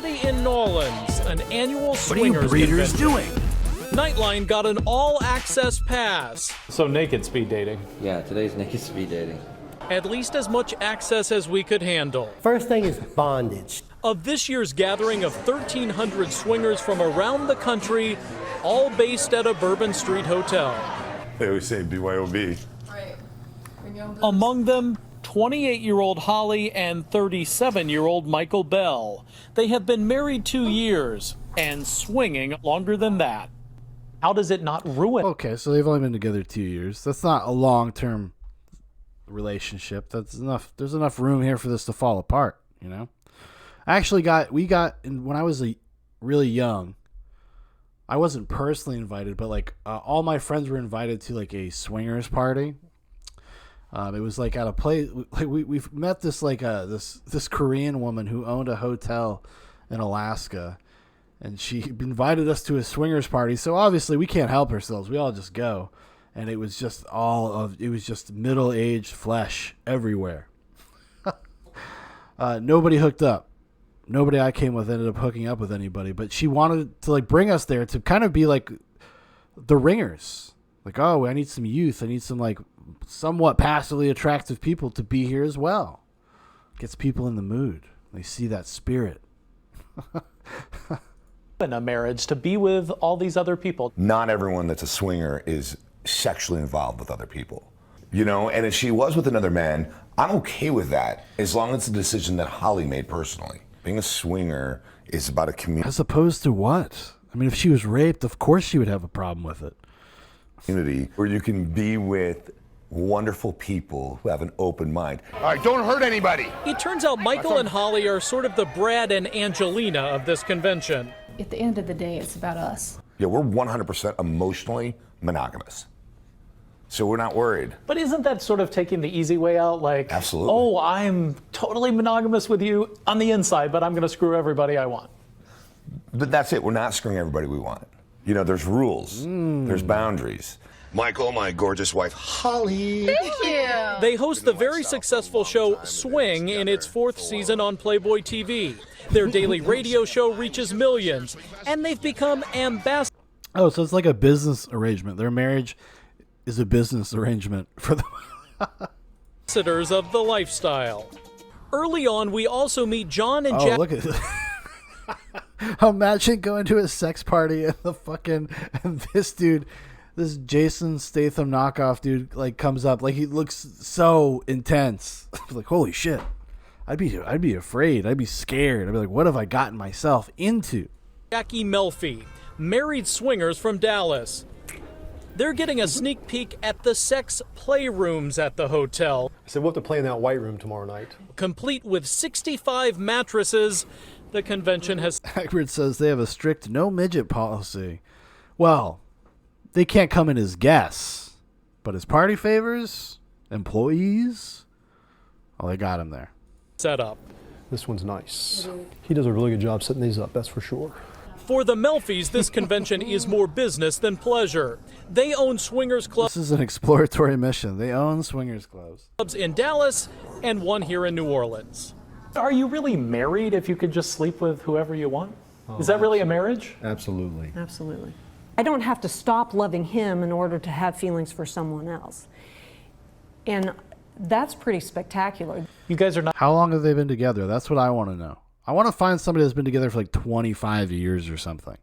In New Orleans, an annual Swingers What are you breeders convention. doing? Nightline got an all-access pass. So naked speed dating. Yeah, today's naked speed dating. At least as much access as we could handle. First thing is bondage. Of this year's gathering of 1,300 swingers from around the country, all based at a Bourbon Street hotel. They always say BYOB. Right. Among them, 28-year-old Holly and 37-year-old Michael Bell. They have been married 2 years and swinging longer than that. How does it not ruin? Okay, so they've only been together 2 years. That's not a long-term relationship. That's enough. There's enough room here for this to fall apart, I actually when I was really young, I wasn't personally invited, but all my friends were invited to a swingers party. It was at a place we met this this Korean woman who owned a hotel in Alaska, and she invited us to a swingers party. So obviously we can't help ourselves. We all just go, and it was just middle-aged flesh everywhere. Nobody hooked up. Nobody I came with ended up hooking up with anybody, but she wanted to bring us there to kind of be the ringers. I need some youth. I need some somewhat passively attractive people to be here as well. Gets people in the mood. They see that spirit. In a marriage to be with all these other people. Not everyone that's a swinger is sexually involved with other people. And if she was with another man, I'm okay with that as long as it's a decision that Holly made personally. Being a swinger is about a community. As opposed to what? I mean, if she was raped, of course she would have a problem with it. Community where you can be with wonderful people who have an open mind. All right, don't hurt anybody. It turns out Michael and Holly are sort of the Brad and Angelina of this convention. At the end of the day, it's about us. Yeah, we're 100% emotionally monogamous. So we're not worried. But isn't that sort of taking the easy way out? Like, absolutely. Oh, I'm totally monogamous with you on the inside, but I'm going to screw everybody I want. But that's it. We're not screwing everybody we want. You know, there's rules. There's boundaries. Michael, my gorgeous wife, Holly. Thank you. They host the very successful show Swing in its 4th season on Playboy TV. Their daily radio show reaches millions, and they've become ambassadors. Oh, so it's like a business arrangement. Their marriage is a business arrangement for the ambassadors of the lifestyle. Early on, we also meet John and Jack. Look at imagine going to a sex party and this dude, this Jason Statham knockoff dude, like comes up, like he looks so intense. Like, holy shit. I'd be afraid. I'd be scared. I'd be like, what have I gotten myself into? Jackie Melfi, married swingers from Dallas. They're getting a sneak peek at the sex playrooms at the hotel. I said, we'll have to play in that white room tomorrow night. Complete with 65 mattresses. The convention has... Hagbard says they have a strict no midget policy. Well, they can't come in as guests, but as party favors, employees, oh, they got him there. Set up. This one's nice. He does a really good job setting these up, that's for sure. For the Melfis, this convention is more business than pleasure. They own swingers clubs. This is an exploratory mission. They own swingers clubs In Dallas and one here in New Orleans. Are you really married if you could just sleep with whoever you want? Is that really a marriage? Absolutely. Absolutely. I don't have to stop loving him in order to have feelings for someone else. And that's pretty spectacular. You guys are not... How long have they been together? That's what I want to know. I want to find somebody that's been together for like 25 years or something.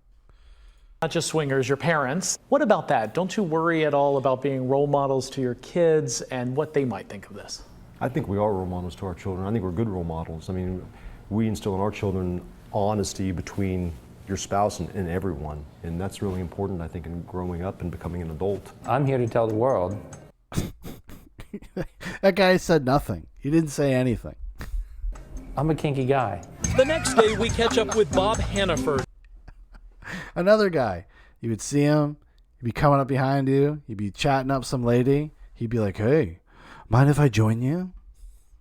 Not just swingers, your parents. What about that? Don't you worry at all about being role models to your kids and what they might think of this? I think we are role models to our children. I think we're good role models. I mean, we instill in our children honesty between your spouse and everyone. And that's really important, I think, in growing up and becoming an adult. I'm here to tell the world. That guy said nothing. He didn't say anything. I'm a kinky guy. The next day, we catch up with Bob Hannaford. Another guy. You would see him. He'd be coming up behind you. He'd be chatting up some lady. He'd be like, hey, mind if I join you?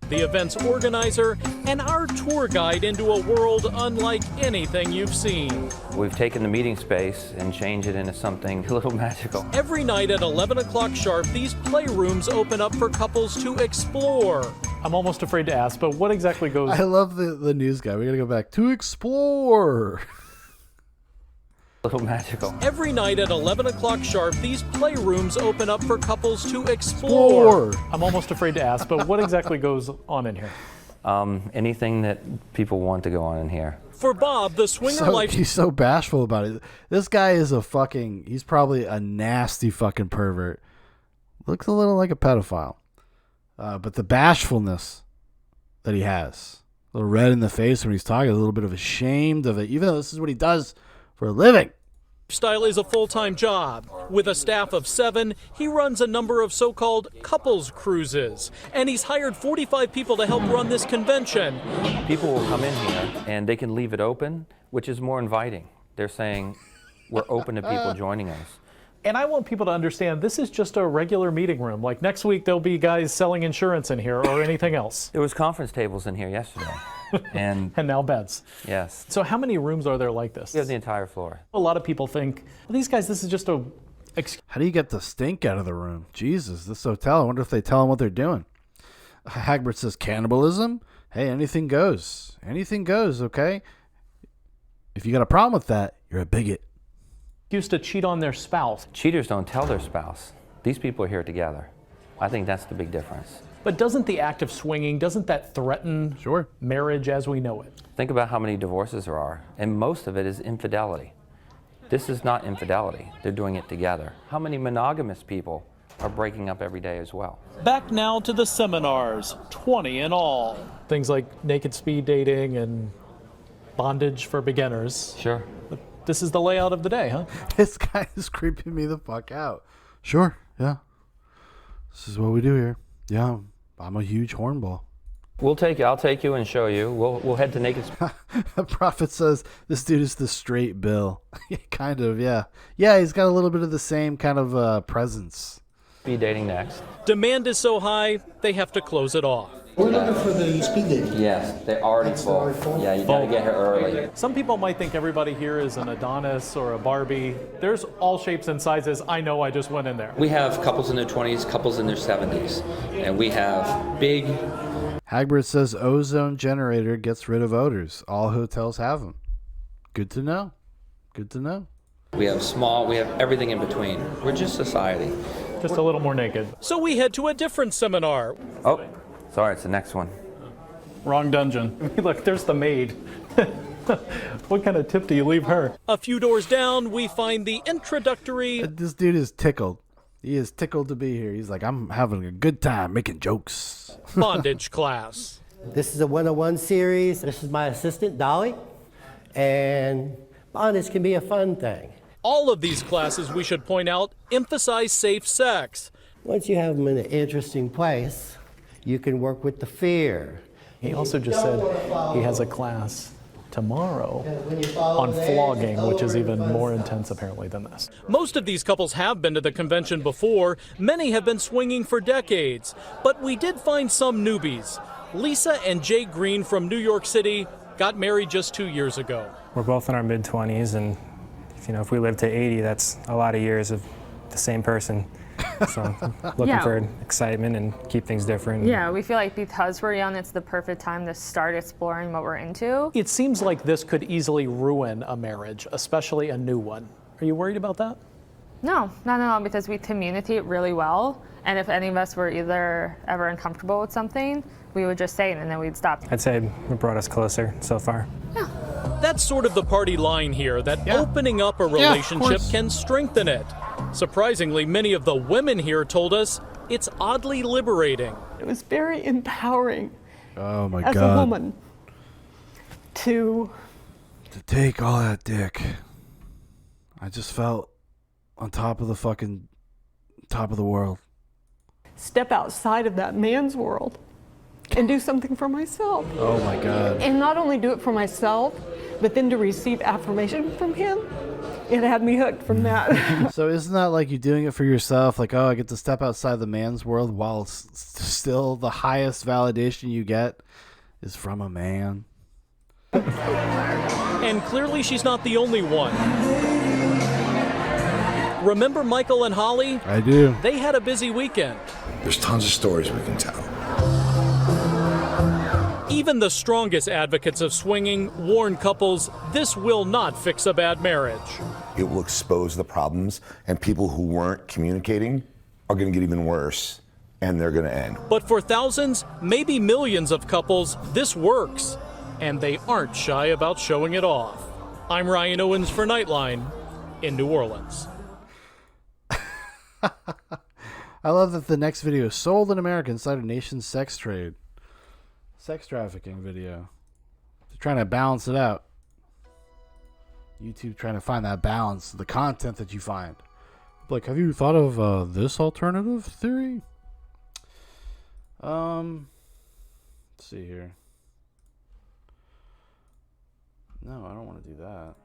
The event's organizer and our tour guide into a world unlike anything you've seen. We've taken the meeting space and changed it into something a little magical. Every night at 11 o'clock sharp, these playrooms open up for couples to explore. I'm almost afraid to ask, but what exactly goes... I love the news guy. We got to go back to explore. A little magical. Every night at 11 o'clock sharp, these playrooms open up for couples to explore. I'm almost afraid to ask, but what exactly goes on in here? Anything that people want to go on in here. For Bob, the swinger life... He's so bashful about it. This guy is he's probably a nasty fucking pervert. Looks a little like a pedophile. But the bashfulness that he has, a little red in the face when he's talking, a little bit of ashamed of it, even though this is what he does for a living. Lifestyle is a full-time job. With a staff of 7, he runs a number of so-called couples cruises, and he's hired 45 people to help run this convention. People will come in here and they can leave it open, which is more inviting. They're saying, we're open to people joining us. And I want people to understand this is just a regular meeting room. Like next week, there'll be guys selling insurance in here or anything else. There was conference tables in here yesterday. And now beds. Yes. So how many rooms are there like this? We have the entire floor. A lot of people think, well, these guys, this is just a... How do you get the stink out of the room? Jesus, this hotel. I wonder if they tell them what they're doing. Hagbert says cannibalism? Hey, anything goes. Anything goes, okay? If you got a problem with that, you're a bigot. Used to cheat on their spouse. Cheaters don't tell their spouse. These people are here together. I think that's the big difference. But doesn't the act of swinging, doesn't that threaten marriage as we know it? Think about how many divorces there are, and most of it is infidelity. This is not infidelity. They're doing it together. How many monogamous people are breaking up every day as well? Back now to the seminars, 20 in all. Things like naked speed dating and bondage for beginners. Sure. But this is the layout of the day, huh? This guy is creeping me the fuck out. Sure, yeah. This is what we do here. Yeah, I'm a huge hornball. I'll take you and show you. We'll head to Naked Speed. The prophet says this dude is the straight Bill. Kind of, yeah. Yeah, he's got a little bit of the same kind of presence. Speed dating next. Demand is so high, they have to close it off. We're looking for the speed dating. Yes, they're already full. Yeah, you gotta get here early. Some people might think everybody here is an Adonis or a Barbie. There's all shapes and sizes. I know, I just went in there. We have couples in their 20s, couples in their 70s, and we have big. Hagbert says ozone generator gets rid of odors. All hotels have them. Good to know. Good to know. We have small, we have everything in between. We're just society. Just a little more naked. So we head to a different seminar. Oh, sorry, it's the next one. Wrong dungeon. Look, there's the maid. What kind of tip do you leave her? A few doors down, we find the introductory. This dude is tickled. He is tickled to be here. He's like, I'm having a good time making jokes. Bondage class. This is a 101 series. This is my assistant, Dolly. And bondage can be a fun thing. All of these classes, we should point out, emphasize safe sex. Once you have them in an interesting place, you can work with the fear. He also just said he has a class tomorrow on flogging, which is even more intense apparently than this. Most of these couples have been to the convention before. Many have been swinging for decades. But we did find some newbies. Lisa and Jay Green from New York City got married just 2 years ago. We're both in our mid-20s, and if we live to 80, that's a lot of years of the same person. So looking for excitement and keep things different. Yeah, we feel like because we're young, it's the perfect time to start exploring what we're into. It seems like this could easily ruin a marriage, especially a new one. Are you worried about that? No, not at all, because we communicate really well. And if any of us were either ever uncomfortable with something, we would just say it and then we'd stop. I'd say it brought us closer so far. That's sort of the party line here, that opening up a relationship can strengthen it. Surprisingly, many of the women here told us it's oddly liberating. It was very empowering Oh my as God. a woman to take all that dick. I just felt on top of the world. step outside of that man's world and do something for myself. Oh my God. And not only do it for myself, but then to receive affirmation from him. It had me hooked from that. So isn't that like you doing it for yourself? Like, oh, I get to step outside the man's world while still the highest validation you get is from a man. And clearly she's not the only one. Remember Michael and Holly? I do. They had a busy weekend. There's tons of stories we can tell. Even the strongest advocates of swinging warn couples this will not fix a bad marriage. It will expose the problems, and people who weren't communicating are going to get even worse, and they're going to end. But for thousands, maybe millions of couples, this works. And they aren't shy about showing it off. I'm Ryan Owens for Nightline in New Orleans. I love that the next video is sold in America inside a nation's sex trade. Sex trafficking video. They're trying to balance it out. YouTube trying to find that balance, the content that you find. Like, have you thought of this alternative theory? Let's see here. No, I don't want to do that.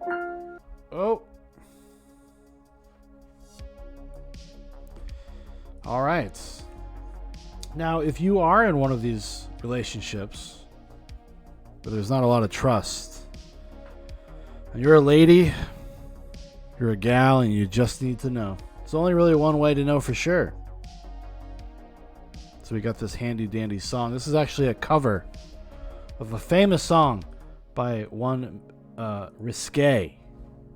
Alright. Oh. Alright. Now, if you are in one of these relationships where there's not a lot of trust, and you're a lady, you're a gal, and you just need to know. There's only really one way to know for sure. So we got this handy dandy song. This is actually a cover of a famous song by one Risque,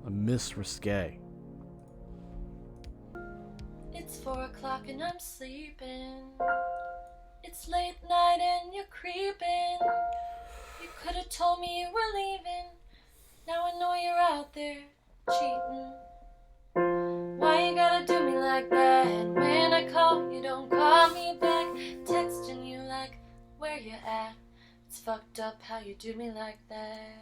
a Miss Risque. It's 4 o'clock and I'm sleeping. It's late night and you're creeping. You could have told me you were leaving. Now I know you're out there cheating. Why you gotta do me like that? When I call, you don't call me back. Texting you like, where you at? It's fucked up how you do me like that.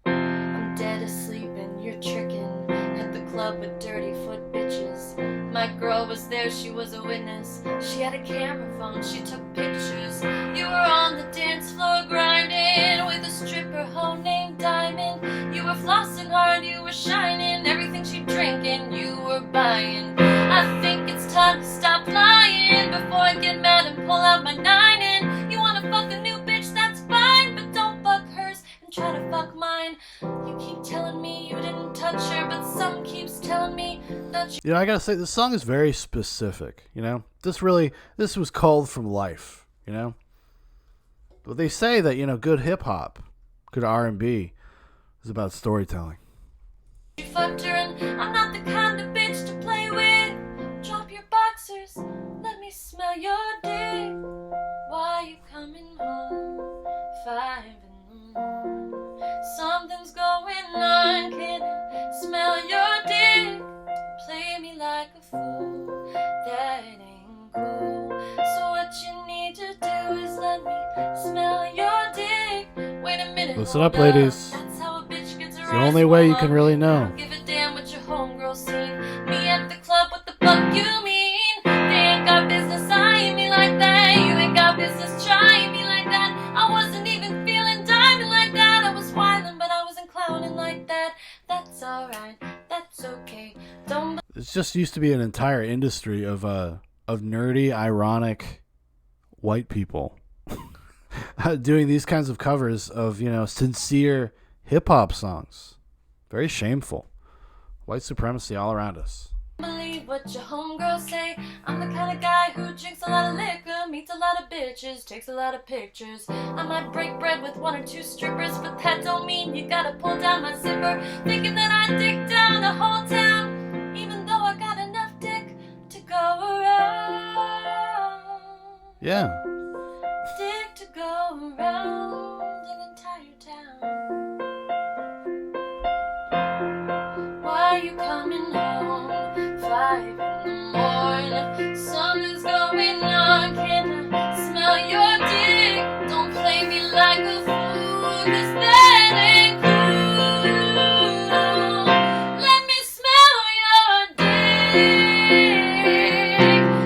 I'm dead asleep and you're tricking. At the club with dirty foot bitches. My girl was there, she was a witness. She had a camera phone, she took pictures. You were on the dance floor grinding. stripper hoe named Diamond. You were flossing hard, you were shining. Everything she drinking, you were buying. I think it's time to stop lying before I get mad and pull out my 9 and you wanna fuck a new bitch, that's fine, but don't fuck hers and try to fuck mine. You keep telling me you didn't touch her, but something keeps telling me that you... You know, I gotta say, this song is very specific, you know? This was culled from life, you know? But they say that, you know, good hip-hop, good R&B is about storytelling. You fucked her and I'm not the kind of bitch to play with. Drop your boxers, let me smell your dick. Why you coming home 5 in the morning? Something's going on, can I smell your dick? Play me like a fool, that ain't cool. So what you need to do is let me smell your dick. Wait a minute, Listen up, ladies. That's how a bitch gets her It's the eyes only way you full can up. really know. Give a damn what your homegirl seen. Me at the club, what the fuck you mean? They ain't got business eyeing me like that. You ain't got business trying me like that. I wasn't even feeling diamond like that. I was wildin', but I wasn't clowning like that. That's alright, that's okay. Don't... It's just used to be an entire industry of nerdy, ironic white people doing these kinds of covers of, you know, sincere hip-hop songs. Very shameful. White supremacy all around us. Believe what your homegirls say. I'm the kind of guy who drinks a lot of liquor, meets a lot of bitches, takes a lot of pictures. I might break bread with 1 or 2 strippers, but that don't mean you gotta pull down my zipper. Thinking that I dick down the whole town, even though I got enough dick to go around. Yeah. Dick to go around an entire town. Why you coming home 5 in the morning? Something's going on, can I smell your dick? Don't play me like a fool, 'cause that ain't cool. Let me smell your dick.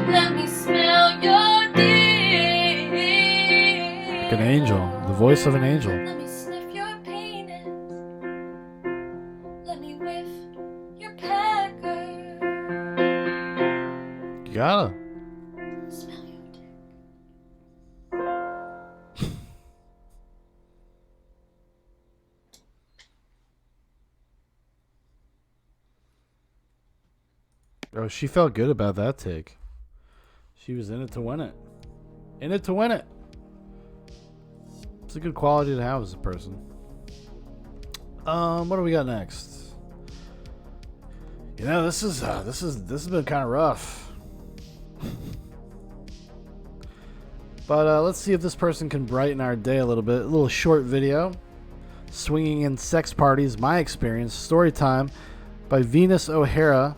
Let me smell your dick. Like an angel. The voice of an angel. Let me sniff your penis. Let me whiff your pecker. You gotta. Smell your dick. Oh, she felt good about that take. She was in it to win it. In it to win it. It's a good quality to have as a person. What do we got next? You know, this has been kind of rough. But let's see if this person can brighten our day a little bit. A little short video. Swinging in Sex Parties, My Experience. Story time by Venus O'Hara,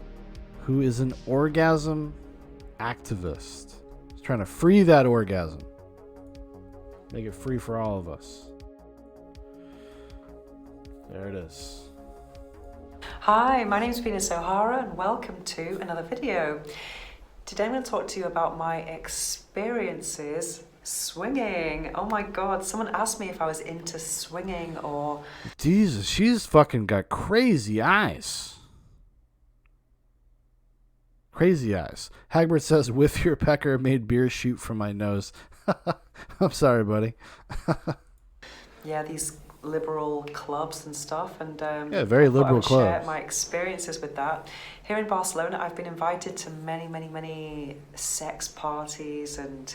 who is an orgasm activist. She's trying to free that orgasm. Make it free for all of us. There it is. Hi, my name is Venus O'Hara and welcome to another video. Today I'm going to talk to you about my experiences swinging. Oh my god, someone asked me if I was into swinging or... Jesus, she's fucking got crazy eyes. Crazy eyes. Hagbert says, with your pecker made beer shoot from my nose. I'm sorry, buddy. Yeah, these liberal clubs and stuff, and yeah, very liberal I would clubs. share my experiences with that. Here in Barcelona, I've been invited to many sex parties and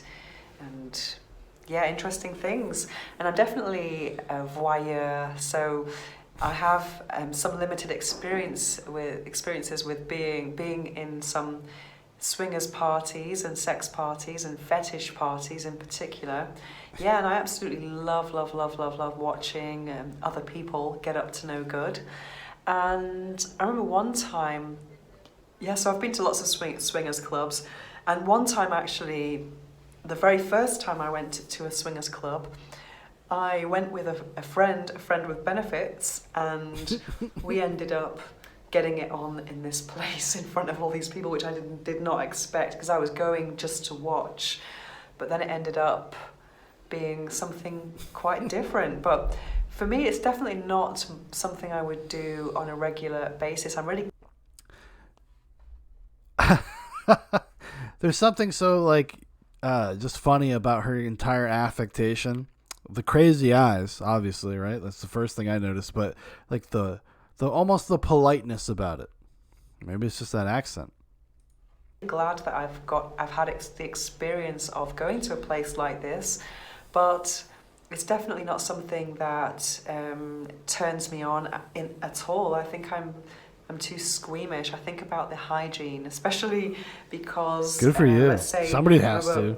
yeah, interesting things. And I'm definitely a voyeur, so I have some limited experiences with being in some swingers parties and sex parties and fetish parties in particular. Yeah, and I absolutely love watching other people get up to no good. And I remember one time, yeah, so I've been to lots of swingers clubs, and one time actually, the very first time I went to a swingers club, I went with a friend with benefits, and we ended up getting it on in this place in front of all these people, which I did not expect, because I was going just to watch. But then it ended up being something quite different. But For me, it's definitely not something I would do on a regular basis. I'm really... There's something so like just funny about her entire affectation. The crazy eyes, obviously, right? That's the first thing I noticed, but like the almost the politeness about it. Maybe it's just that accent. Glad that I've had the experience of going to a place like this, but it's definitely not something that turns me on at all. I think I'm too squeamish. I think about the hygiene, especially because Good for you. let's say, Somebody has to.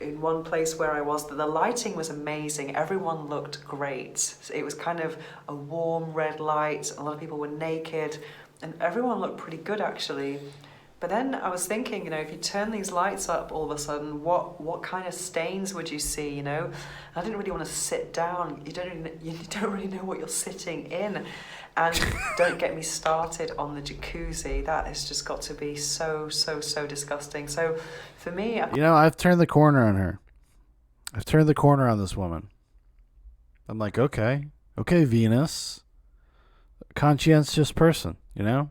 In one place where I was, the lighting was amazing. Everyone looked great. It was kind of a warm red light. A lot of people were naked, and everyone looked pretty good actually. But then I was thinking, you know, if you turn these lights up all of a sudden, what kind of stains would you see, you know? I didn't really want to sit down. You don't really know what you're sitting in. And don't get me started on the jacuzzi. That has just got to be so disgusting. So for me... You know, I've turned the corner on her. I've turned the corner on this woman. I'm like, okay, Venus. Conscientious person, you know?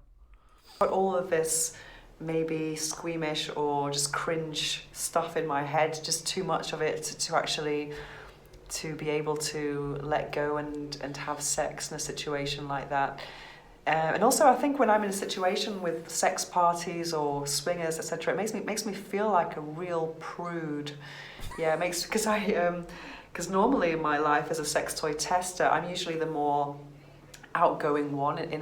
But all of this maybe squeamish or just cringe stuff in my head, just too much of it to actually to be able to let go and have sex in a situation like that. And also I think when I'm in a situation with sex parties or swingers, etc., it makes me feel like a real prude. Yeah, it makes, because normally in my life as a sex toy tester, I'm usually the more outgoing one in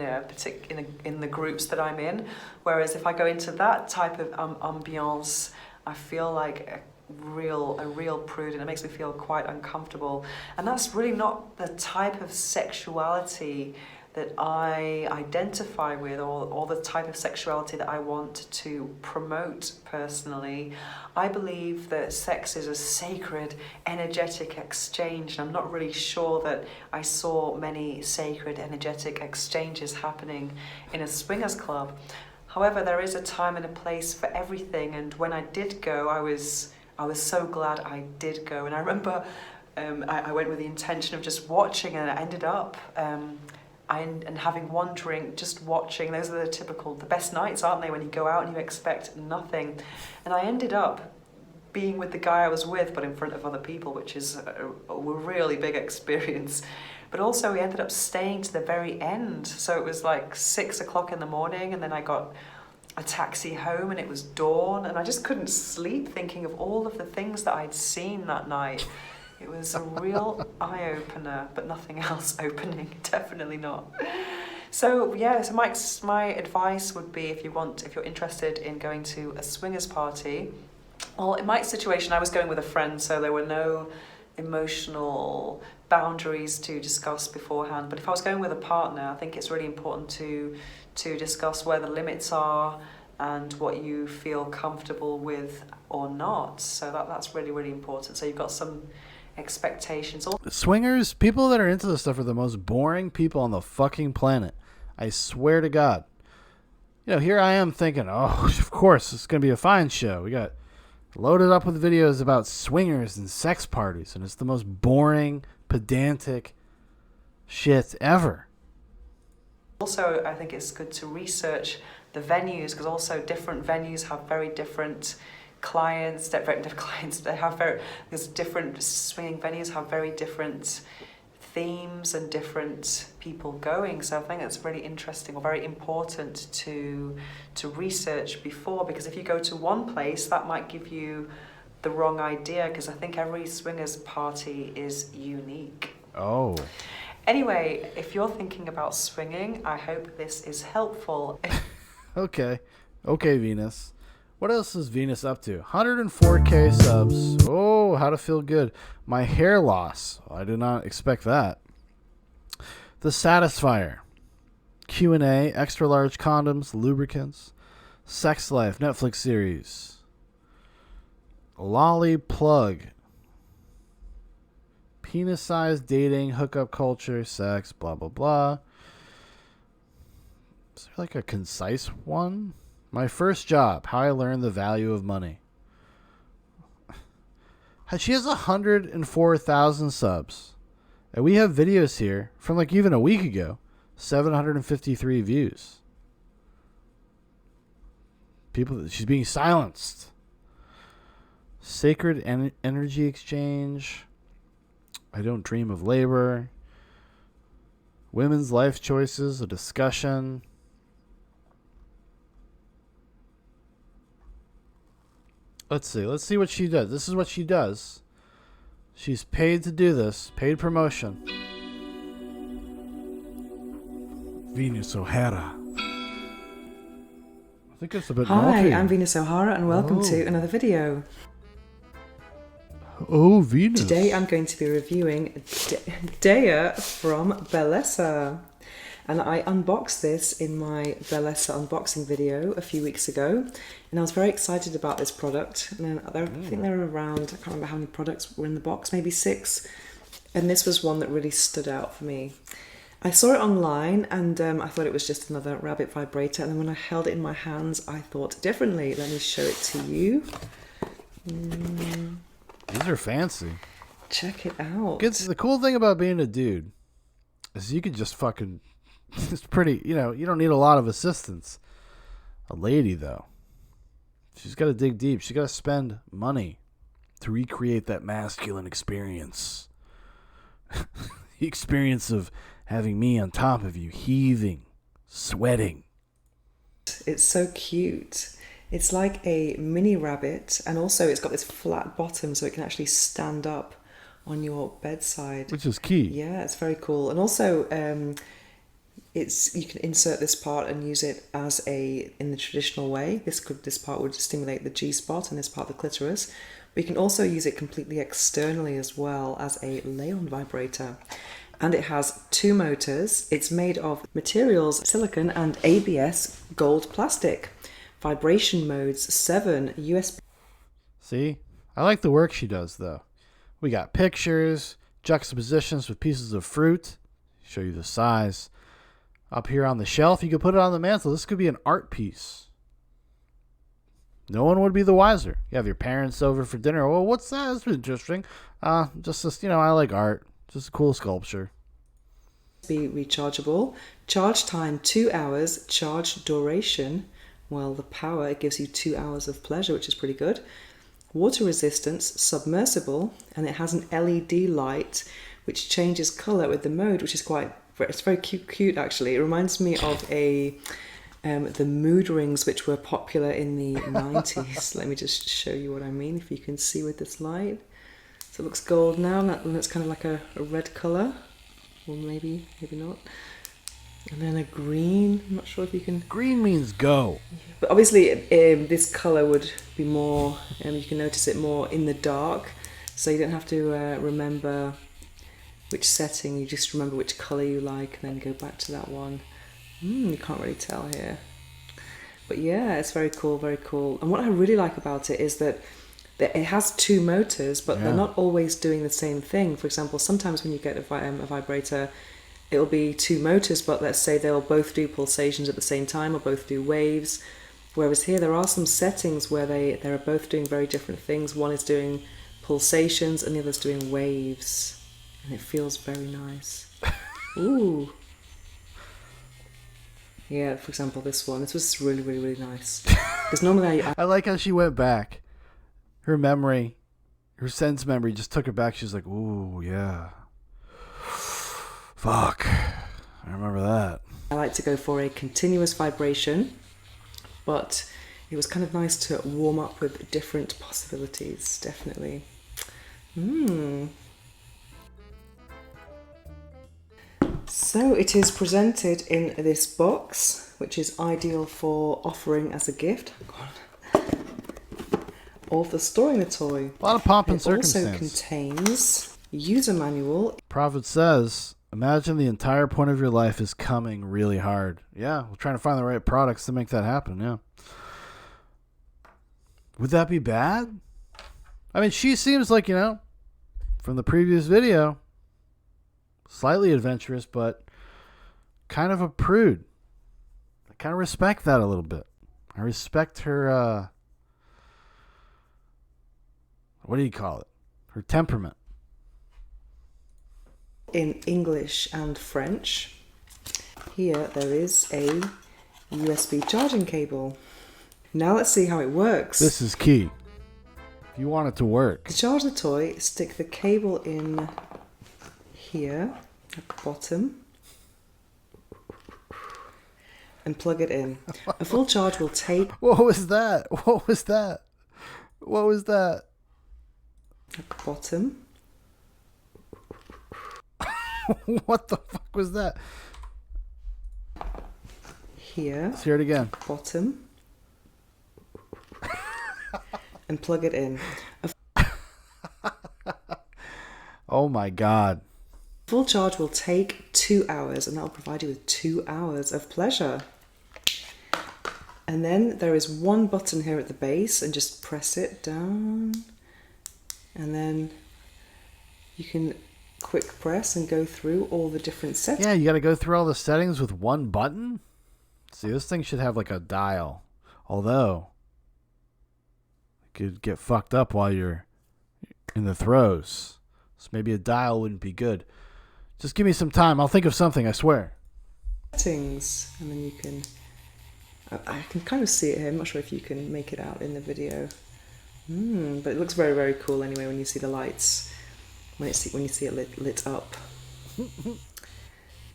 the groups that I'm in, whereas if I go into that type of ambiance, I feel like a real prude, and it makes me feel quite uncomfortable. And that's really not the type of sexuality that I identify with, or the type of sexuality that I want to promote personally. I believe that sex is a sacred, energetic exchange, and I'm not really sure that I saw many sacred, energetic exchanges happening in a swingers club. However, there is a time and a place for everything, and when I did go, I was so glad I did go. And I remember I went with the intention of just watching, and I ended up and having one drink, just watching. Those are the best nights, aren't they, when you go out and you expect nothing. And I ended up being with the guy I was with, but in front of other people, which is a really big experience. But also we ended up staying to the very end. So it was like 6 o'clock in the morning, and then I got a taxi home, and it was dawn, and I just couldn't sleep thinking of all of the things that I'd seen that night. It was a real eye-opener, but nothing else opening, definitely not. So yeah, so my advice would be, if you're interested in going to a swingers party, well, in my situation, I was going with a friend, so there were no emotional boundaries to discuss beforehand. But if I was going with a partner, I think it's really important to discuss where the limits are and what you feel comfortable with or not. So that's really important. So you've got some expectations. Swingers, people that are into this stuff are the most boring people on the fucking planet. I swear to God. You know, here I am thinking, oh, of course, it's going to be a fine show. We got loaded up with videos about swingers and sex parties, and it's the most boring, pedantic shit ever. Also, I think it's good to research the venues, because also different venues have very different clients, because different swinging venues have very different themes and different people going. So I think that's really interesting, or very important to research before, because if you go to one place, that might give you the wrong idea, because I think every swingers party is unique. Oh. Anyway, if you're thinking about swinging, I hope this is helpful. Okay, Venus. What else is Venus up to? 104K subs. Oh, how to feel good. My hair loss. I did not expect that. The Satisfier. Q&A. Extra large condoms. Lubricants. Sex Life. Netflix series. Lolly Plug. Penis-sized dating. Hookup culture. Sex. Blah, blah, blah. Is there like a concise one? My first job, how I learned the value of money. She has 104,000 subs, And we have videos here from like even a week ago, 753 views. She's being silenced. Sacred energy exchange. I don't dream of labor. Women's life choices, a discussion. Let's see what she does. This is what she does. She's paid to do this. Paid promotion. Venus O'Hara. I think it's a bit Hi, naughty. I'm Venus O'Hara and welcome to another video. Oh, Venus. Today I'm going to be reviewing Dea from Bellesa. And I unboxed this in my Bellesa unboxing video a few weeks ago. And I was very excited about this product. And I think there were around, I can't remember how many products were in the box, maybe 6. And this was one that really stood out for me. I saw it online and I thought it was just another rabbit vibrator. And then when I held it in my hands, I thought differently. Let me show it to you. These are fancy. Check it out. The cool thing about being a dude is you could just fucking... It's pretty, you don't need a lot of assistance. A lady, though, she's got to dig deep. She's got to spend money to recreate that masculine experience. The experience of having me on top of you, heaving, sweating. It's so cute. It's like a mini rabbit, and also it's got this flat bottom so it can actually stand up on your bedside. Which is key. Yeah, it's very cool. And also, you can insert this part and use it in the traditional way. This part would stimulate the G-spot and this part the clitoris. But you can also use it completely externally as well as a lay-on vibrator. And it has 2 motors. It's made of materials, silicone and ABS gold plastic. Vibration modes, 7 USB. See? I like the work she does, though. We got pictures, juxtapositions with pieces of fruit. Show you the size. Up here on the shelf, you could put it on the mantle. This could be an art piece. No one would be the wiser. You have your parents over for dinner. Well, what's that? That's interesting. Just this, I like art. Just a cool sculpture. Be rechargeable. Charge time 2 hours. Charge duration, well, the power, it gives you 2 hours of pleasure, which is pretty good. Water resistance, submersible, and it has an LED light which changes color with the mode, which is it's very cute actually. It reminds me of the mood rings which were popular in the 90s. Let me just show you what I mean, if you can see with this light. So it looks gold now, and it's kind of like a red color, or maybe not. And then a green, I'm not sure if you can... Green means go. But obviously this color would be more, you can notice it more in the dark, so you don't have to remember which setting, you just remember which color you like and then go back to that one. You can't really tell here. But yeah, it's very cool, very cool. And what I really like about it is that it has 2 motors, but they're not always doing the same thing. For example, sometimes when you get a vibrator, it'll be 2 motors, but let's say they'll both do pulsations at the same time or both do waves. Whereas here there are some settings where they're both doing very different things. One is doing pulsations and the other's doing waves. And it feels very nice. Ooh. Yeah, for example, this was really, really, really nice. Because normally I like how she went back. Her sense memory just took her back. She's like, ooh, yeah. Fuck. I remember that. I like to go for a continuous vibration, but it was kind of nice to warm up with different possibilities, definitely. So it is presented in this box, which is ideal for offering as a gift. Or for storing a toy. A lot of pomp and it also circumstance. Contains user manual. Prophet says, imagine the entire point of your life is coming really hard. Yeah, we're trying to find the right products to make that happen, yeah. Would that be bad? I mean, she seems like, from the previous video, slightly adventurous, but kind of a prude. I kind of respect that a little bit. I respect her, what do you call it? Her temperament. in English and French. Here there is a USB charging cable. Now let's see how it works. This is key. If you want it to work. To charge the toy, stick the cable in here at the bottom and plug it in. A full charge will take... What was that? What was that? What was that? At the bottom. What the fuck was that? Here. Let's hear it again. Bottom. And plug it in. Oh my god. Full charge will take 2 hours, and that will provide you with 2 hours of pleasure. And then there is one button here at the base, and just press it down. And then you can quick press and go through all the different settings. Yeah, you got to go through all the settings with one button? See, this thing should have like a dial. Although, it could get fucked up while you're in the throes. So maybe a dial wouldn't be good. Just give me some time. I'll think of something, I swear. Settings, and then you can... I can kind of see it here. I'm not sure if you can make it out in the video. But it looks very, very cool anyway when you see the lights, when you see it lit up.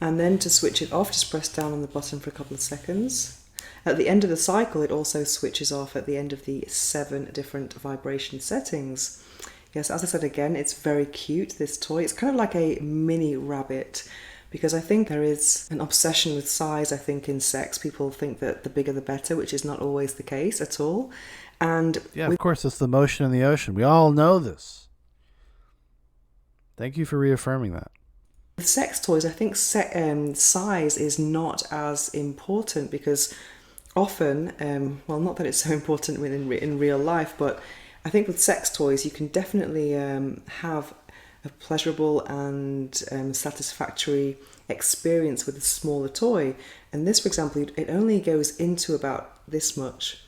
And then to switch it off, just press down on the button for a couple of seconds. At the end of the cycle, it also switches off at the end of the 7 different vibration settings. Yes, as I said again, it's very cute, this toy. It's kind of like a mini rabbit, because I think there is an obsession with size, I think, in sex. People think that the bigger the better, which is not always the case at all. And yeah, of course, it's the motion in the ocean. We all know this. Thank you for reaffirming that. With sex toys, I think size is not as important, because often, well, not that it's so important in real life, but I think with sex toys, you can definitely have a pleasurable and satisfactory experience with a smaller toy. And this, for example, it only goes into about this much.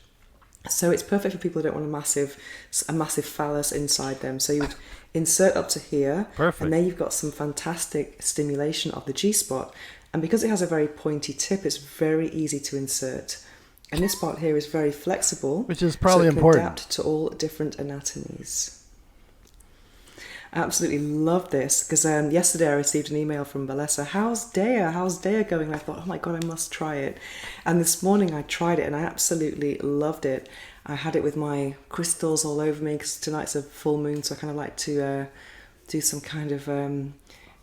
So it's perfect for people who don't want a massive phallus inside them. So you would insert up to here. Perfect. And then you've got some fantastic stimulation of the G-spot. And because it has a very pointy tip, it's very easy to insert. And this part here is very flexible. Which is probably so it can important. adapt to all different anatomies. I absolutely love this, because yesterday I received an email from Valessa. How's Dea going? And I thought, oh my god, I must try it. And this morning I tried it and I absolutely loved it. I had it with my crystals all over me, because tonight's a full moon, so I kind of like to do some kind of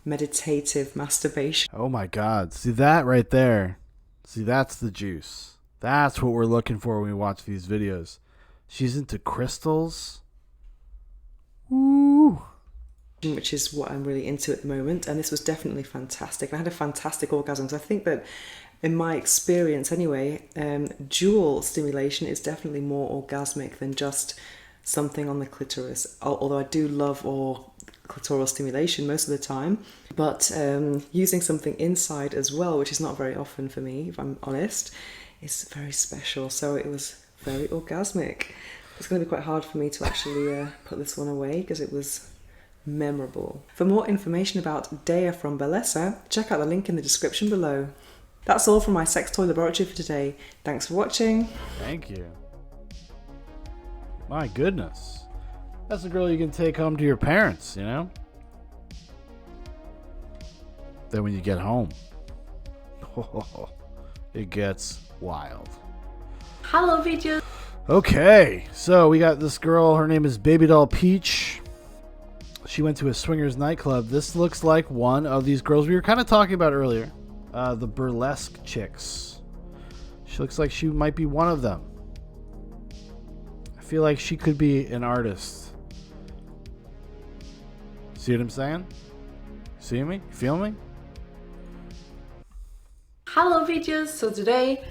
meditative masturbation. Oh my god. See that right there? See, that's the juice. That's what we're looking for when we watch these videos. She's into crystals. Woo! Which is what I'm really into at the moment, and this was definitely fantastic. I had a fantastic orgasm. So I think that, in my experience anyway, dual stimulation is definitely more orgasmic than just something on the clitoris. Although I do love clitoral stimulation most of the time, but using something inside as well, which is not very often for me, if I'm honest, is very special. So it was very orgasmic. It's going to be quite hard for me to actually put this one away, because it was memorable. For more information about Dea from Valessa, check out the link in the description below. That's all from my sex toy laboratory for today. Thanks for watching. Thank you. My goodness. That's a girl you can take home to your parents, you know? Then when you get home, it gets wild. Hello, video. Okay, so we got this girl. Her name is Baby Doll Peach. She went to a swingers nightclub. This looks like one of these girls we were kind of talking about earlier. The burlesque chicks. She looks like she might be one of them. I feel like she could be an artist. See what I'm saying? See me? Feel me? Hello, videos. So today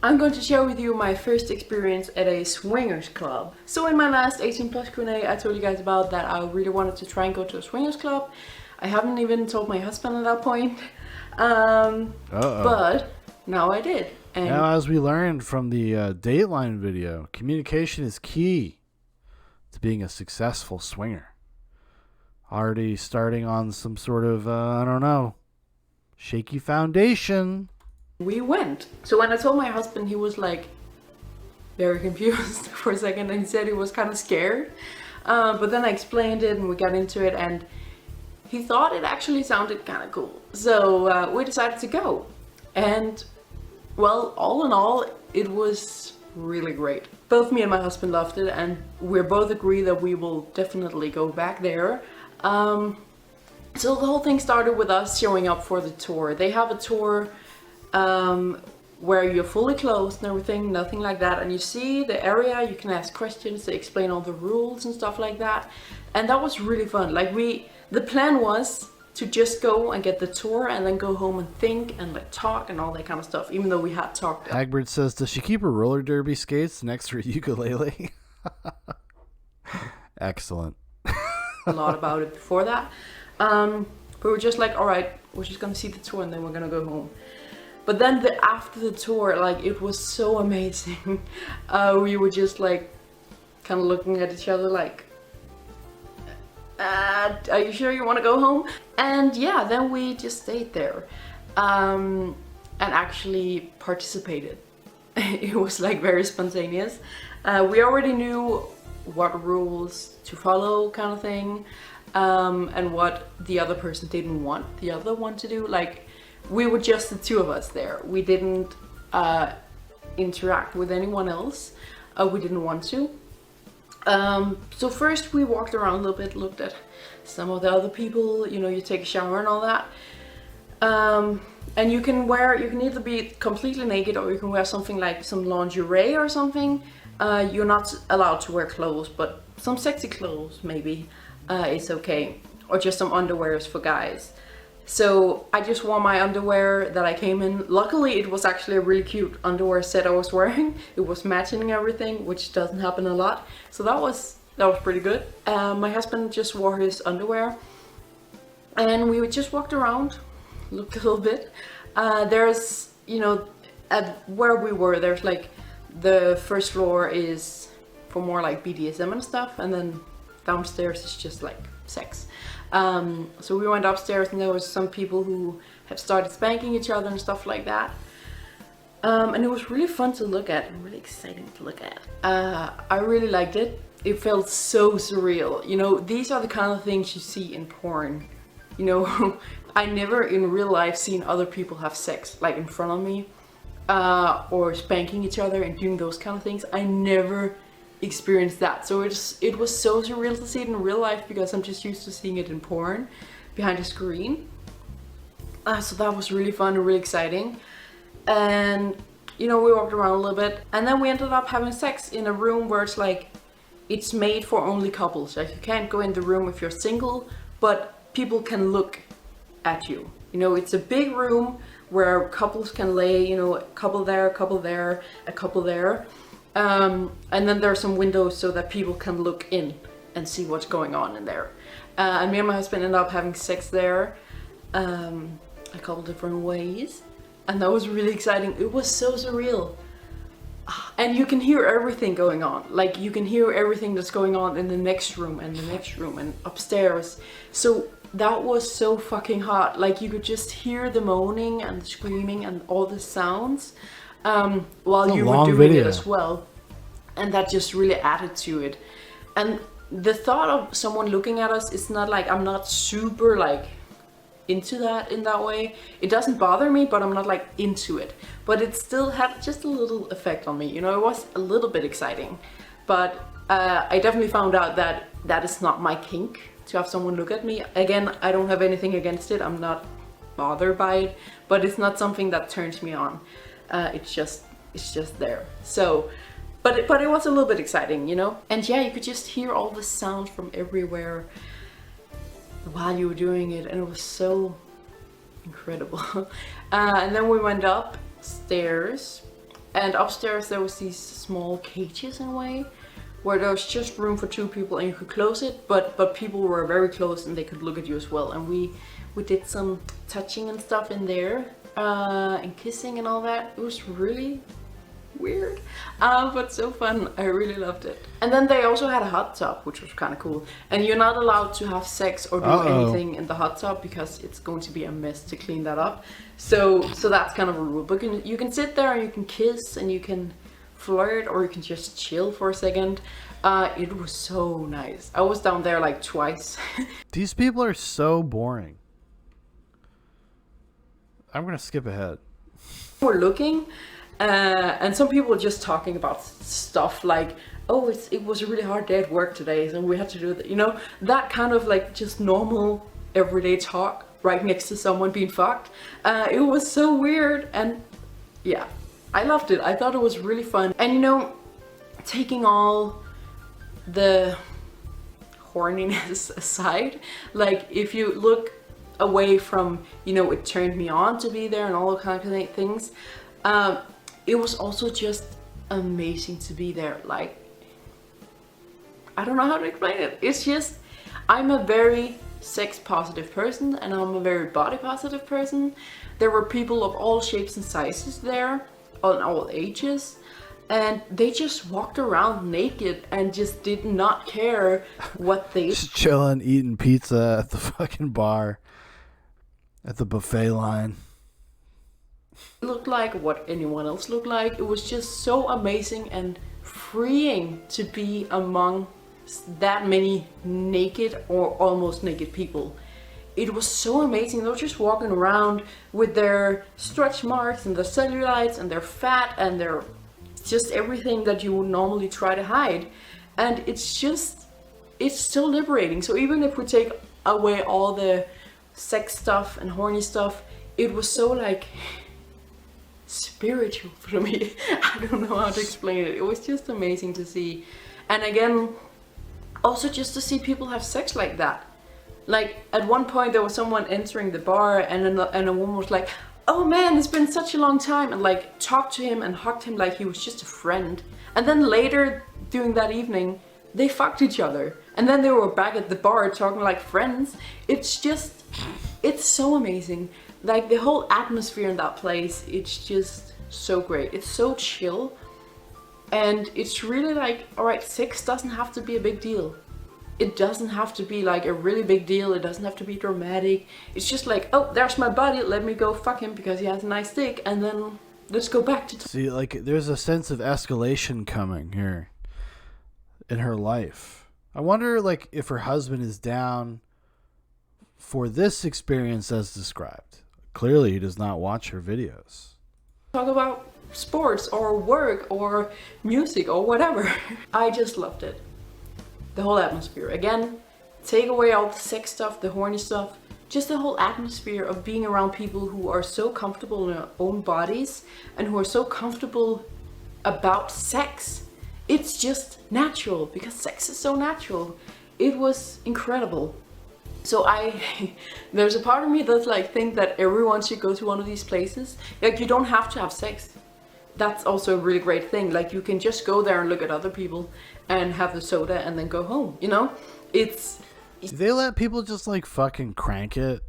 I'm going to share with you my first experience at a swingers club. So in my last 18 plus Q&A I told you guys about that I really wanted to try and go to a swingers club. I haven't even told my husband at that point. But now I did. And now, as we learned from the Dateline video, communication is key to being a successful swinger. Already starting on some sort of, I don't know, shaky foundation. We went. So when I told my husband, he was like very confused for a second, and he said he was kind of scared. But then I explained it and we got into it, and he thought it actually sounded kind of cool. So we decided to go. And well, all in all, it was really great. Both me and my husband loved it, and we both agree that we will definitely go back there. So the whole thing started with us showing up for the tour. They have a tour where you're fully clothed and everything, nothing like that, and you see the area, you can ask questions, they explain all the rules and stuff like that, and that was really fun. Like the plan was to just go and get the tour and then go home and think and like talk and all that kind of stuff, even though we had talked. Hagbert says, does she keep her roller derby skates next to her ukulele? Excellent. A lot about it before that. We were just like, all right, we're just gonna see the tour and then we're gonna go home. But then after the tour, like, it was so amazing. We were just like kind of looking at each other like, are you sure you want to go home? And yeah, then we just stayed there and actually participated. It was like very spontaneous. We already knew what rules to follow, kind of thing, and what the other person didn't want the other one to do. Like, we were just the two of us there. We didn't interact with anyone else. We didn't want to. So first we walked around a little bit, looked at some of the other people, you know, you take a shower and all that. And you can either be completely naked or you can wear something like some lingerie or something. You're not allowed to wear clothes, but some sexy clothes maybe it's okay. Or just some underwears for guys. So I just wore my underwear that I came in. Luckily, it was actually a really cute underwear set I was wearing. It was matching everything, which doesn't happen a lot. So that was pretty good. My husband just wore his underwear, and we just walked around, looked a little bit. There's, you know, at where we were, there's like the first floor is for more like BDSM and stuff, and then downstairs is just like sex. So we went upstairs and there was some people who have started spanking each other and stuff like that. And it was really fun to look at and really exciting to look at. I really liked it. It felt so surreal. You know, these are the kind of things you see in porn. You know, I never in real life seen other people have sex like in front of me, or spanking each other and doing those kind of things. I never experienced that, so it was so surreal to see it in real life because I'm just used to seeing it in porn behind a screen. So that was really fun and really exciting. And you know, we walked around a little bit and then we ended up having sex in a room where it's like it's made for only couples. Like, you can't go in the room if you're single, but people can look at you. You know, it's a big room where couples can lay, you know, a couple there, a couple there, a couple there. And then there are some windows so that people can look in and see what's going on in there. And me and my husband ended up having sex there a couple different ways. And that was really exciting. It was so surreal. And you can hear everything going on. Like, you can hear everything that's going on in the next room and the next room and upstairs. So that was so fucking hot. Like, you could just hear the moaning and the screaming and all the sounds. While you were doing it as well, and that just really added to it. And the thought of someone looking at us, it's not like I'm not super like into that in that way. It doesn't bother me, but I'm not like into it. But it still had just a little effect on me, you know. It was a little bit exciting, but I definitely found out that that is not my kink, to have someone look at me. Again, I don't have anything against it, I'm not bothered by it, but it's not something that turns me on. It's just there. So, but it was a little bit exciting, you know. And yeah, you could just hear all the sounds from everywhere while you were doing it, and it was so incredible. And then we went upstairs, and upstairs there was these small cages in a way, where there was just room for two people, and you could close it, but people were very close and they could look at you as well. And we did some touching and stuff in there. And kissing and all that. It was really weird, but so fun. I really loved it. And then they also had a hot tub, which was kind of cool. And you're not allowed to have sex or do anything in the hot tub because it's going to be a mess to clean that up. So that's kind of a rule. But you can sit there and you can kiss and you can flirt, or you can just chill for a second. It was so nice. I was down there like twice. These people are so boring. I'm gonna skip ahead. We're looking, and some people were just talking about stuff like, oh, it was a really hard day at work today, so we had to do that. You know, that kind of like just normal everyday talk right next to someone being fucked. It was so weird, and yeah, I loved it. I thought it was really fun. And you know, taking all the horniness aside, like if you look away from, you know, it turned me on to be there and all the kind of things, it was also just amazing to be there. Like, I don't know how to explain it. It's just, I'm a very sex positive person and I'm a very body positive person. There were people of all shapes and sizes there, on all ages, and they just walked around naked and just did not care what they Just chilling, eating pizza at the fucking bar, at the buffet line. looked like, what anyone else looked like. It was just so amazing and freeing to be among that many naked or almost naked people. It was so amazing. They were just walking around with their stretch marks and their cellulites and their fat and their just everything that you would normally try to hide. And it's still liberating. So even if we take away all the sex stuff and horny stuff, it was so like spiritual for me. I don't know how to explain it. It was just amazing to see. And again, also just to see people have sex like that. Like at one point there was someone entering the bar and a woman was like, oh man, it's been such a long time, and like talked to him and hugged him like he was just a friend. And then later during that evening they fucked each other, and then they were back at the bar talking like friends. It's so amazing. Like the whole atmosphere in that place, it's just so great. It's so chill, and it's really like, alright, sex doesn't have to be a big deal. It doesn't have to be like a really big deal. It doesn't have to be dramatic. It's just like, oh, there's my buddy, let me go fuck him because he has a nice dick, and then let's go back to... See, like, there's a sense of escalation coming here in her life. I wonder, like, if her husband is down for this experience as described. Clearly, he does not watch her videos. Talk about sports or work or music or whatever. I just loved it. The whole atmosphere. Again, take away all the sex stuff, the horny stuff, just the whole atmosphere of being around people who are so comfortable in their own bodies and who are so comfortable about sex. It's just natural because sex is so natural. It was incredible. So there's a part of me that's like think that everyone should go to one of these places. Like, you don't have to have sex. That's also a really great thing. Like, you can just go there and look at other people and have the soda and then go home, you know? Do they let people just like fucking crank it?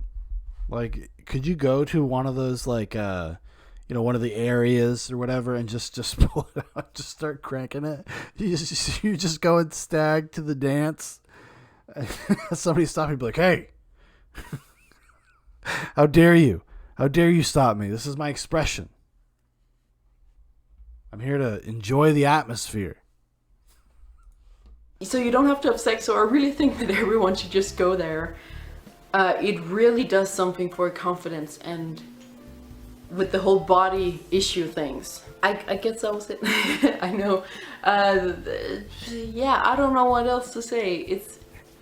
Like, could you go to one of those like one of the areas or whatever and just pull it out, just start cranking it? You just go and stag to the dance. Somebody stop me and be like, hey, how dare you? How dare you stop me? This is my expression. I'm here to enjoy the atmosphere. So you don't have to have sex, so I really think that everyone should just go there. It really does something for confidence and with the whole body issue things. I guess that was it. I know. Yeah, I don't know what else to say. It's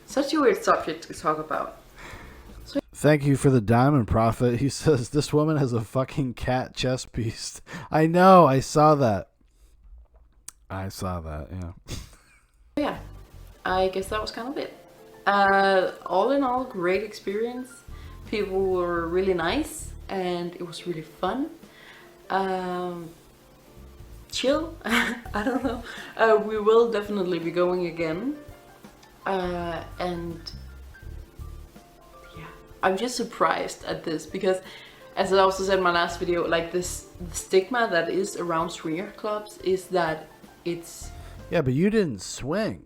such a weird subject to talk about. Thank you for the Diamond Prophet. He says, this woman has a fucking cat chest piece. I know, I saw that. Yeah. Yeah, I guess that was kind of it. All in all, great experience. People were really nice and it was really fun. Chill. I don't know. We will definitely be going again. And yeah, I'm just surprised at this because as I also said in my last video, like this stigma that is around swinger clubs is that it's... Yeah, but you didn't swing.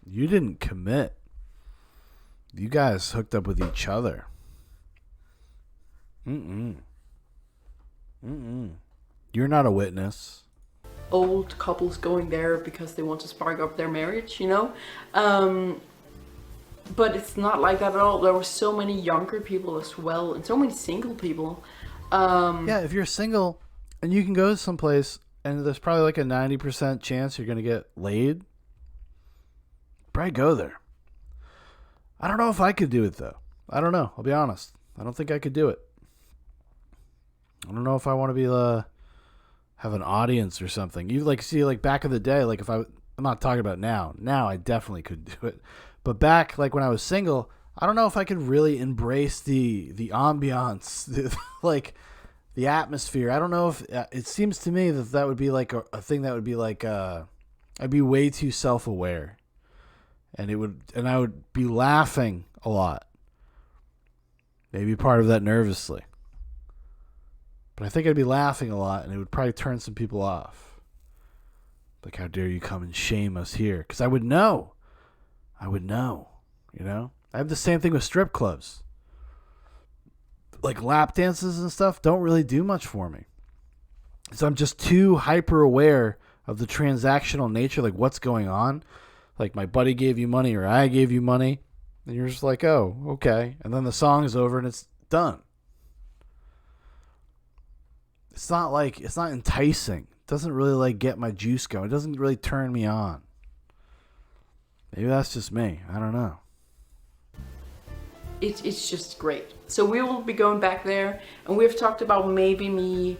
You didn't commit. You guys hooked up with each other. You're not a witness. Old couples going there because they want to spark up their marriage, you know? But it's not like that at all. There were so many younger people as well, and so many single people. Yeah, if you're single and you can go someplace and there's probably like a 90% chance you're going to get laid, probably go there. I don't know if I could do it, though. I don't know. I'll be honest. I don't think I could do it. I don't know if I want to be have an audience or something. You like see like back in the day, like if I'm not talking about now. Now I definitely could do it. But back like when I was single, I don't know if I could really embrace the ambiance, like the atmosphere. I don't know if it seems to me that would be like a thing that would be like I'd be way too self-aware. And I would be laughing a lot. Maybe part of that nervously. But I think I'd be laughing a lot, and it would probably turn some people off. Like, how dare you come and shame us here? Because I would know. You know? I have the same thing with strip clubs. Like, lap dances and stuff don't really do much for me. So I'm just too hyper aware of the transactional nature, like what's going on. Like, my buddy gave you money or I gave you money, and you're just like, oh, okay. And then the song is over and it's done. It's not enticing. It doesn't really like get my juice going. It doesn't really turn me on. Maybe that's just me. I don't know. It's just great. So we will be going back there, and we've talked about maybe me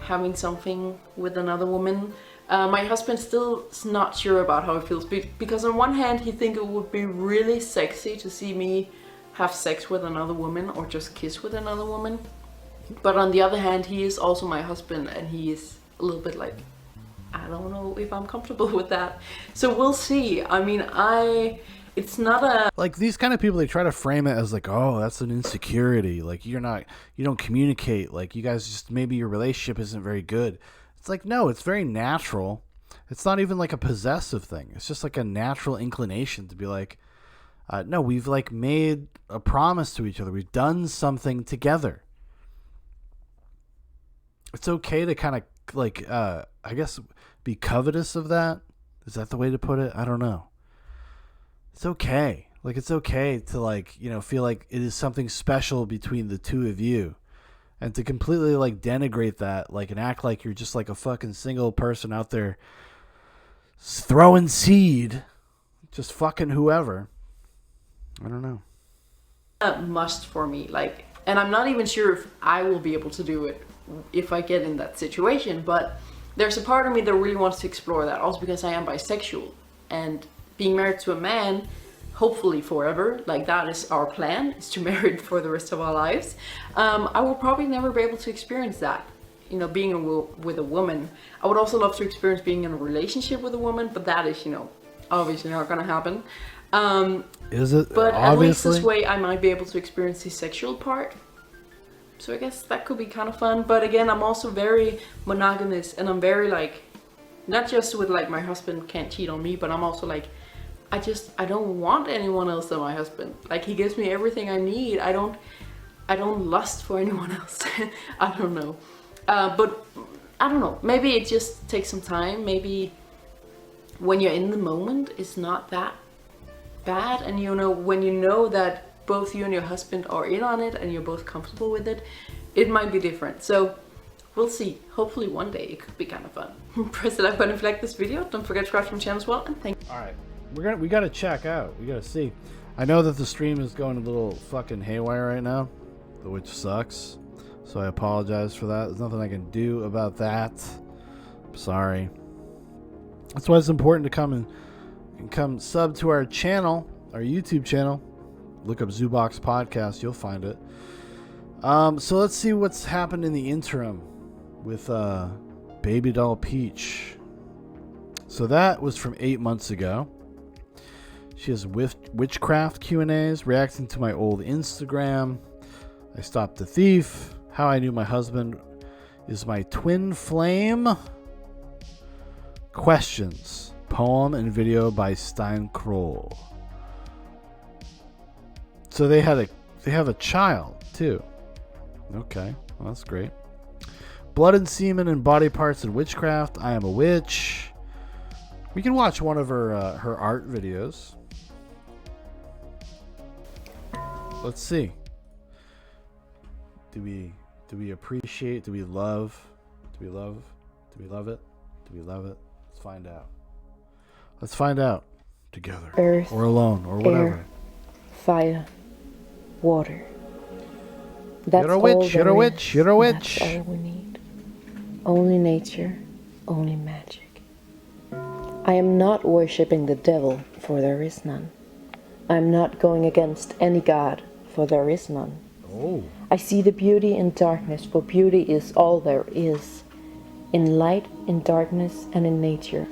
having something with another woman. My husband still is not sure about how it feels, because on one hand he thinks it would be really sexy to see me have sex with another woman or just kiss with another woman. But on the other hand, he is also my husband, and he is a little bit like, I don't know if I'm comfortable with that. So we'll see. I mean, it's not a... Like, these kind of people, they try to frame it as like, oh, that's an insecurity. Like, you don't communicate. Like, you guys just, maybe your relationship isn't very good. It's like, no, it's very natural. It's not even like a possessive thing. It's just like a natural inclination to be like, no, we've like made a promise to each other. We've done something together. It's okay to kind of like, I guess, be covetous of that. Is that the way to put it? I don't know. It's okay. Like, it's okay to like, you know, feel like it is something special between the two of you. And to completely like denigrate that, like, and act like you're just like a fucking single person out there throwing seed, just fucking whoever. I don't know. A must for me, like, and I'm not even sure if I will be able to do it if I get in that situation, but there's a part of me that really wants to explore that, also because I am bisexual, and being married to a man, hopefully forever, like that is our plan, is to marry for the rest of our lives. I will probably never be able to experience that, you know, being with a woman. I would also love to experience being in a relationship with a woman, but that is, you know, obviously not gonna happen. Is it? But obviously? at least this way I might be able to experience the sexual part. So I guess that could be kind of fun. But again, I'm also very monogamous, and I'm very like, not just with like my husband can't cheat on me, but I'm also like, I don't want anyone else than my husband. Like, he gives me everything I need. I don't lust for anyone else. I don't know. But I don't know. Maybe it just takes some time. Maybe when you're in the moment, it's not that bad. And you know, when you know that both you and your husband are in on it and you're both comfortable with it, it might be different. So we'll see. Hopefully one day it could be kind of fun. Press the like button if you like this video. Don't forget to subscribe to my channel as well. And thank you. All right. We gotta check out. We gotta see. I know that the stream is going a little fucking haywire right now, which sucks. So I apologize for that. There's nothing I can do about that. I'm sorry. That's why it's important to come sub to our channel, our YouTube channel. Look up Zoobox Podcast. You'll find it. So let's see what's happened in the interim with Baby Doll Peach. So that was from 8 months ago. She has witchcraft Q&As, reacting to my old Instagram. I stopped the thief. How I Knew My Husband Is My Twin Flame. Questions. Poem and video by Stein Kroll. So they have a child too. Okay, well, that's great. Blood and Semen and Body Parts and Witchcraft. I Am a Witch. We can watch one of her art videos. Let's see. Do we appreciate? Do we love? Do we love? Do we love it? Do we love it? Let's find out. Let's find out together, Earth, or alone, or whatever. Air, fire, water. That's You're a witch. all You're a there witch. is. You're a witch. That's all we need. Only nature, only magic. I am not worshipping the devil, for there is none. I am not going against any god, for there is none. Oh. I see the beauty in darkness, for beauty is all there is. In light, in darkness, and in nature.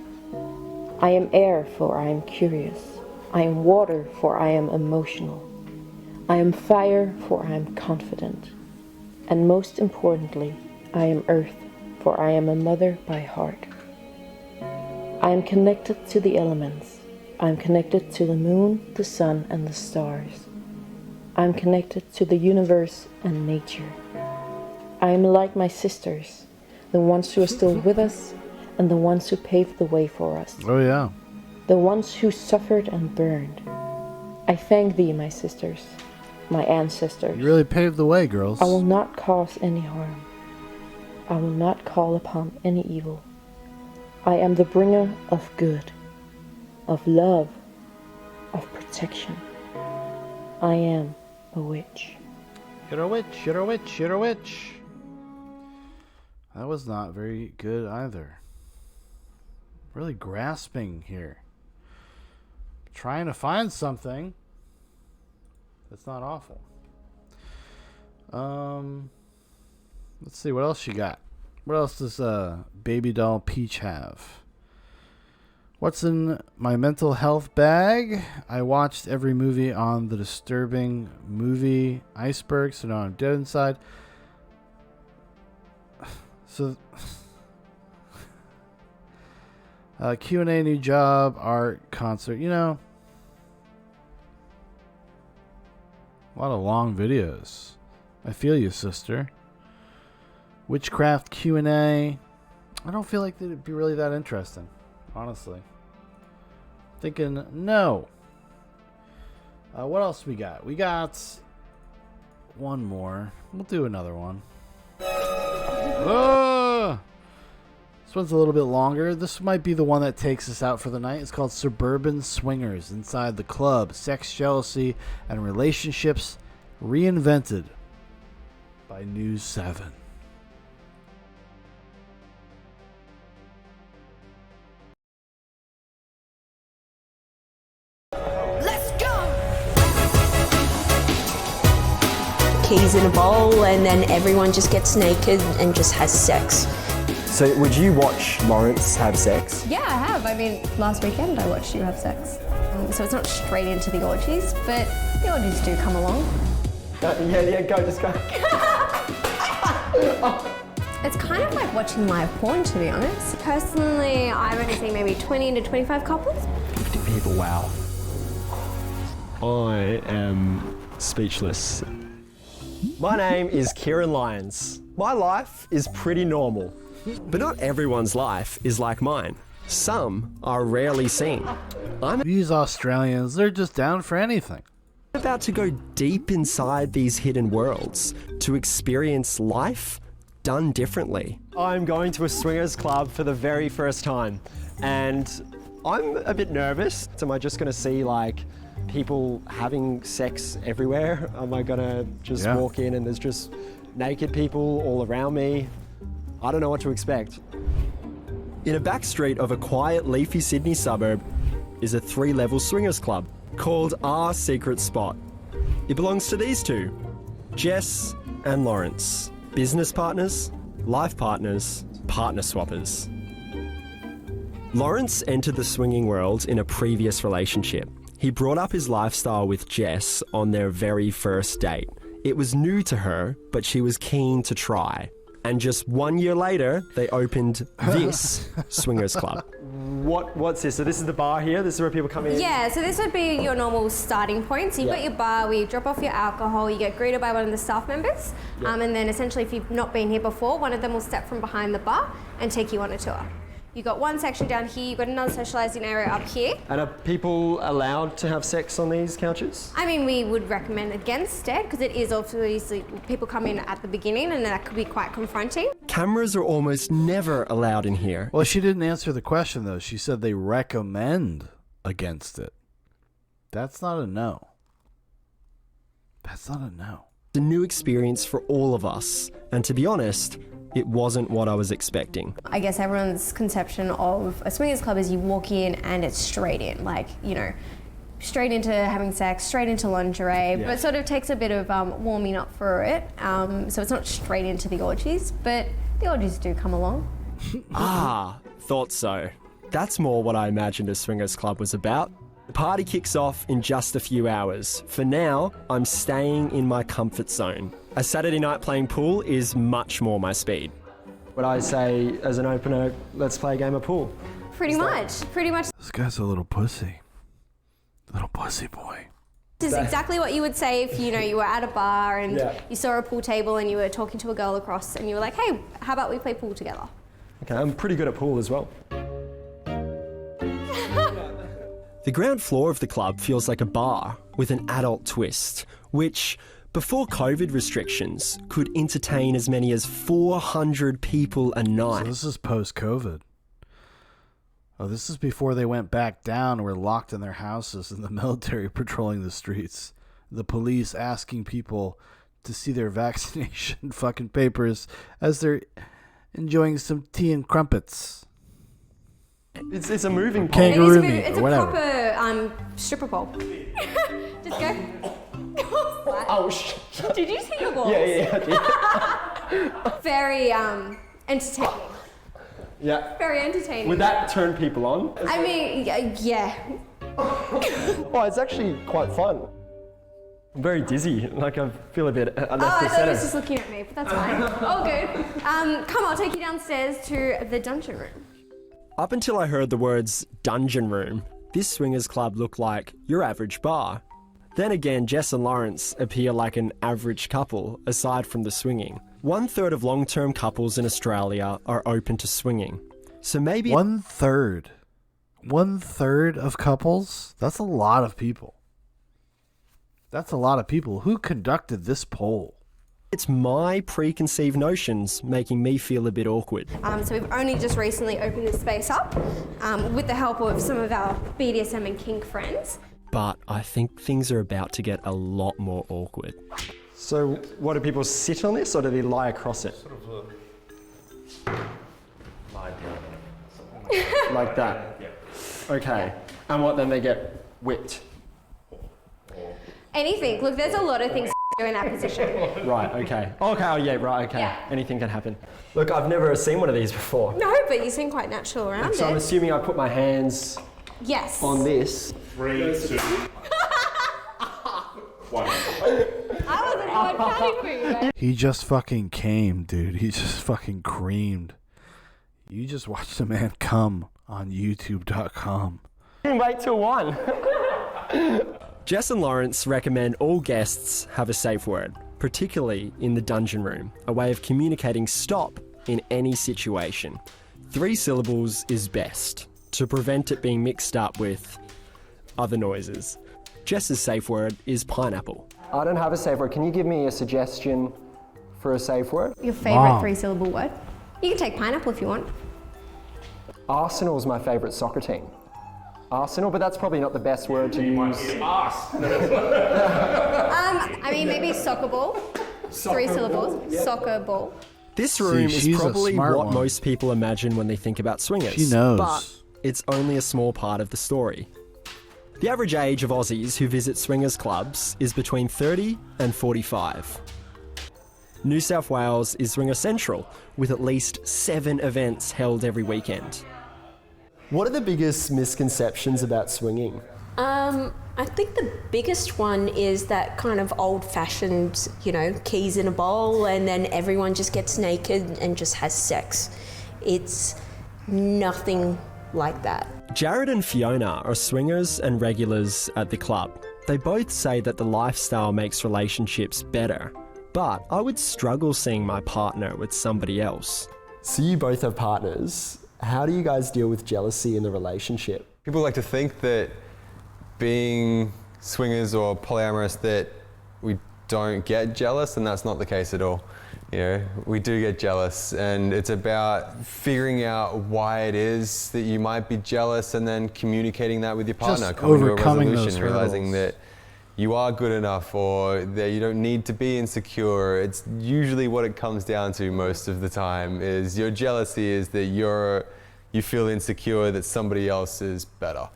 I am air, for I am curious. I am water, for I am emotional. I am fire, for I am confident. And most importantly, I am earth, for I am a mother by heart. I am connected to the elements. I am connected to the moon, the sun, and the stars. I am connected to the universe and nature. I am like my sisters, the ones who are still with us, and the ones who paved the way for us. Oh, yeah. The ones who suffered and burned. I thank thee, my sisters, my ancestors. You really paved the way, girls. I will not cause any harm. I will not call upon any evil. I am the bringer of good, of love, of protection. I am a witch. You're a witch. You're a witch. You're a witch. That was not very good either. Really grasping here. Trying to find something that's not awful. Let's see what else you got. What else does Baby Doll Peach have? What's in my mental health bag? I watched every movie on the disturbing movie Iceberg, so now I'm dead inside. So Q&A, new job, art, concert. You know, a lot of long videos. I feel you, sister. Witchcraft Q&A. I don't feel like they'd be really that interesting, honestly. Thinking no. What else we got? We got one more. We'll do another one. This one's a little bit longer. This might be the one that takes us out for the night. It's called Suburban Swingers. Inside the club, sex, jealousy, and relationships reinvented by News 7. Keys in a bowl, and then everyone just gets naked and just has sex. So would you watch Lawrence have sex? Yeah, I have. I mean, last weekend I watched you have sex. So it's not straight into the orgies, but the orgies do come along. Yeah, go, just go. It's kind of like watching live porn, to be honest. Personally, I've only seen maybe 20 to 25 couples. 50 people, wow. I am speechless. My name is Kieran Lyons. My life is pretty normal, but not everyone's life is like mine. Some are rarely seen. These Australians, they're just down for anything. I'm about to go deep inside these hidden worlds to experience life done differently. I'm going to a swingers club for the very first time, and I'm a bit nervous. Am I just going to see like people having sex everywhere? Am I going to just walk in and there's just naked people all around me? I don't know what to expect. In a back street of a quiet, leafy Sydney suburb is a 3-level swingers club called Our Secret Spot. It belongs to these two, Jess and Lawrence. Business partners, life partners, partner swappers. Lawrence entered the swinging world in a previous relationship. He brought up his lifestyle with Jess on their very first date It was new to her, but she was keen to try. And just 1 year later, they opened this Swingers Club. What's this? So this is the bar here? This is where people come in? Yeah, so this would be your normal starting point. So you've got your bar where you drop off your alcohol, you get greeted by one of the staff members, and then essentially if you've not been here before, one of them will step from behind the bar and take you on a tour. You've got one section down here, you've got another socialising area up here. And are people allowed to have sex on these couches? I mean, we would recommend against it because it is obviously people come in at the beginning and that could be quite confronting. Cameras are almost never allowed in here. Well, she didn't answer the question, though. She said they recommend against it. That's not a no. That's not a no. It's a new experience for all of us. And to be honest, it wasn't what I was expecting. I guess everyone's conception of a swingers club is you walk in and it's straight in, like, you know, straight into having sex, straight into lingerie, but it sort of takes a bit of warming up for it. So it's not straight into the orgies, but the orgies do come along. Thought so. That's more what I imagined a swingers club was about. The party kicks off in just a few hours. For now, I'm staying in my comfort zone. A Saturday night playing pool is much more my speed. Would I say, as an opener, let's play a game of pool? Pretty much. This guy's a little pussy. Little pussy boy. This is exactly what you would say if, you know, you were at a bar and you saw a pool table and you were talking to a girl across and you were like, hey, how about we play pool together? Okay, I'm pretty good at pool as well. The ground floor of the club feels like a bar with an adult twist, which, before COVID restrictions, could entertain as many as 400 people a night. So this is post-COVID. Oh, this is before they went back down and were locked in their houses and the military patrolling the streets. The police asking people to see their vaccination fucking papers as they're enjoying some tea and crumpets. It's a moving pole. Kangaroo meat It's or a whatever. proper stripper pole. Just go. Oh, shit. Did you see your balls? Yeah. Very entertaining. Yeah. Very entertaining. Would that turn people on? I mean, yeah. Oh, it's actually quite fun. I'm very dizzy. Like I feel a bit left I of thought he center. was just looking at me, but that's fine. All good. Come on, I'll take you downstairs to the dungeon room. Up until I heard the words dungeon room, this swingers club looked like your average bar. Then again, Jess and Lawrence appear like an average couple, aside from the swinging. 1/3 of long-term couples in Australia are open to swinging. So maybe... 1/3. 1/3 of couples? That's a lot of people. That's a lot of people. Who conducted this poll? It's my preconceived notions making me feel a bit awkward. So we've only just recently opened this space up with the help of some of our BDSM and kink friends. But I think things are about to get a lot more awkward. So what, do people sit on this or do they lie across it? Sort of lie down. Like that? Yeah. Okay. And what, then they get whipped? Anything. Look, there's a lot of things to do in that position. Right, okay. Okay, oh yeah, right, okay. Yeah. Anything can happen. Look, I've never seen one of these before. No, but you seem quite natural around So it. I'm assuming I put my hands Yes. on this. 3, 2, 1. I wasn't even counting for you, man. He just fucking came, dude. He just fucking creamed. You just watched a man come on YouTube.com. Wait till 1. Jess and Lawrence recommend all guests have a safe word, particularly in the dungeon room, a way of communicating stop in any situation. 3 syllables is best, to prevent it being mixed up with other noises. Jess's safe word is pineapple. I don't have a safe word. Can you give me a suggestion for a safe word? Your favourite 3-syllable word? You can take pineapple if you want. Arsenal's my favourite soccer team. Arsenal, but that's probably not the best word to use. I mean, maybe soccer ball. 3 syllables. Yep. Soccer ball. This room she's is a probably smart what one. most people imagine when they think about swingers. She knows. But it's only a small part of the story. The average age of Aussies who visit swingers clubs is between 30 and 45. New South Wales is swinger central, with at least 7 events held every weekend. What are the biggest misconceptions about swinging? I I think the biggest one is that kind of old-fashioned, you know, keys in a bowl and then everyone just gets naked and just has sex. It's nothing like that. Jared and Fiona are swingers and regulars at the club. They both say that the lifestyle makes relationships better, but I would struggle seeing my partner with somebody else. So you both have partners. How do you guys deal with jealousy in the relationship? People like to think that being swingers or polyamorous that we don't get jealous, and that's not the case at all. You know, we do get jealous, and it's about figuring out why it is that you might be jealous and then communicating that with your partner, coming to a resolution, realizing that you are good enough or that you don't need to be insecure. It's usually what it comes down to most of the time is your jealousy is that you feel insecure that somebody else is better.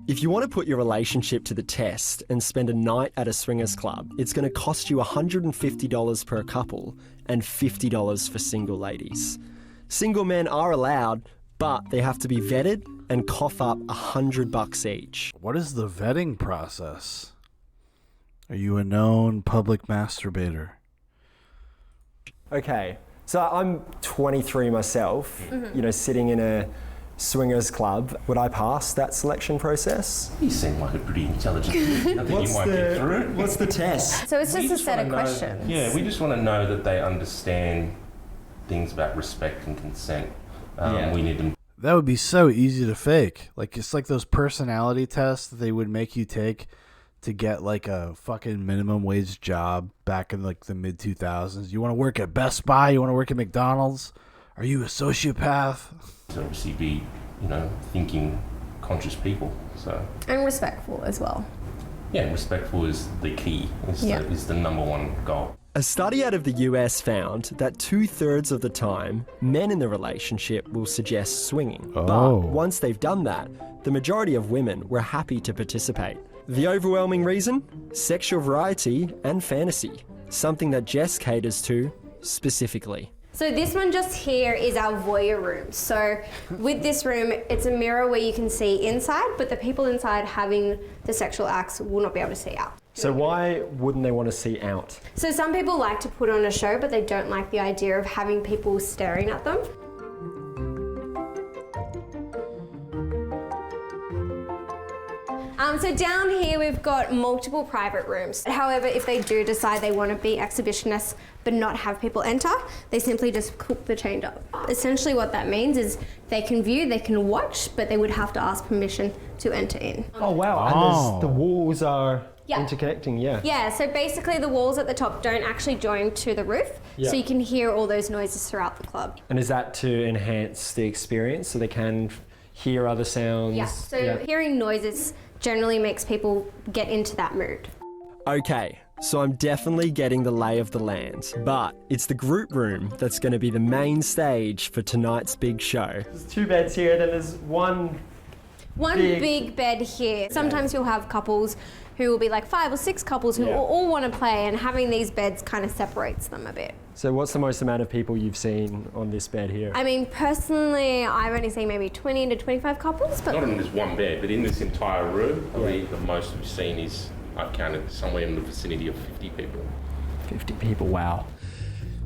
If you want to put your relationship to the test and spend a night at a swingers club, it's going to cost you $150 per couple and $50 for single ladies. Single men are allowed, but they have to be vetted and cough up $100 each. What is the vetting process? Are you a known public masturbator? Okay, so I'm 23 myself, you know, sitting in a swingers club. Would I pass that selection process? You seem like a pretty intelligent kid. I think you might get through. What's the test? So it's We just a set of wanna know- questions. Yeah, we just want to know that they understand things about respect and consent. We need them. That would be so easy to fake. Like, it's like those personality tests that they would make you take to get like a fucking minimum wage job back in like the mid 2000s. You want to work at Best Buy? You want to work at McDonald's? Are you a sociopath? To obviously be, you know, thinking, conscious people. So And respectful as well. yeah, respectful is the key. Is the number one goal. A study out of the US found that 2/3 of the time, men in the relationship will suggest swinging. Oh. But once they've done that, the majority of women were happy to participate. The overwhelming reason? Sexual variety and fantasy. Something that Jess caters to specifically. So this one just here is our voyeur room. So with this room, it's a mirror where you can see inside, but the people inside having the sexual acts will not be able to see out. So why wouldn't they want to see out? So some people like to put on a show, but they don't like the idea of having people staring at them. So down here we've got multiple private rooms. However, if they do decide they want to be exhibitionists but not have people enter, they simply just cook the change up. Essentially what that means is they can view, they can watch, but they would have to ask permission to enter in. Oh wow, and the walls are interconnecting, Yeah, so basically the walls at the top don't actually join to the roof, so you can hear all those noises throughout the club. And is that to enhance the experience so they can hear other sounds? Yeah, so hearing noises generally makes people get into that mood. Okay, so I'm definitely getting the lay of the land, but it's the group room that's going to be the main stage for tonight's big show. There's 2 beds here, and then there's one big bed here. Sometimes you'll have couples who will be like 5 or 6 couples who all want to play, and having these beds kind of separates them a bit. So what's the most amount of people you've seen on this bed here? I mean, personally, I've only seen maybe 20 to 25 couples. But Not in this one bed, but in this entire room, I think the most we've seen is, I've counted somewhere in the vicinity of 50 people. 50 people, wow.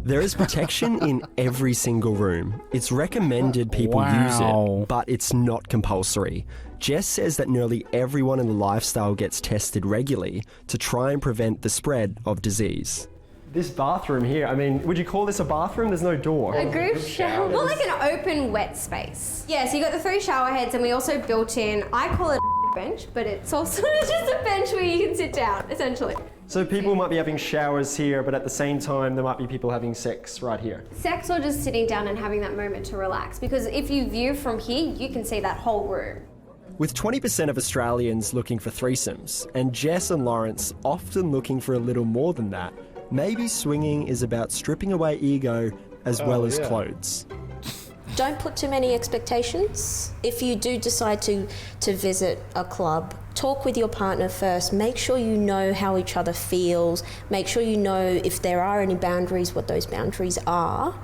There is protection in every single room. It's recommended people use it, but it's not compulsory. Jess says that nearly everyone in the lifestyle gets tested regularly to try and prevent the spread of disease. This bathroom here, I mean, would you call this a bathroom? There's no door. A group shower. More like an open, wet space. Yeah, so you got the 3 shower heads, and we also built in, I call it a bench, but it's also just a bench where you can sit down, essentially. So people might be having showers here, but at the same time, there might be people having sex right here. Sex or just sitting down and having that moment to relax. Because if you view from here, you can see that whole room. With 20% of Australians looking for threesomes, and Jess and Lawrence often looking for a little more than that, maybe swinging is about stripping away ego as well as clothes. Don't put too many expectations. If you do decide to visit a club, talk with your partner first. Make sure you know how each other feels. Make sure you know if there are any boundaries, what those boundaries are.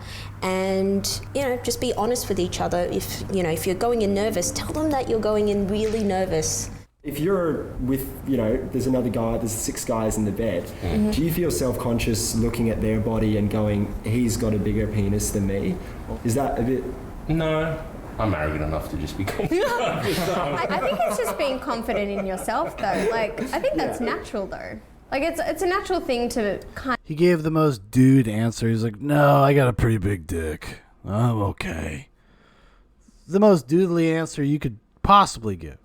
And, you know, just be honest with each other. If you're going in nervous, tell them that you're going in really nervous. If you're with, there's another guy, there's 6 guys in the bed, do you feel self-conscious looking at their body and going, he's got a bigger penis than me? Is that a bit... No. I'm arrogant enough to just be confident. I think it's just being confident in yourself, though. Like, I think that's natural, though. Like, it's a natural thing to kind He gave the most dude answer. He's like, no, I got a pretty big dick. I'm okay. The most doodly answer you could possibly give.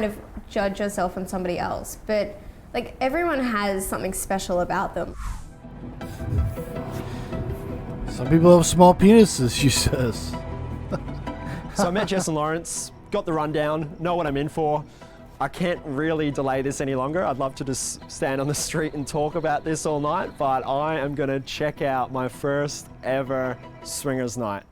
of judge yourself on somebody else. But, like, everyone has something special about them. Some people have small penises, she says. So I met Jess and Lawrence, got the rundown, know what I'm in for. I can't really delay this any longer. I'd love to just stand on the street and talk about this all night, but I am gonna check out my first ever swingers night.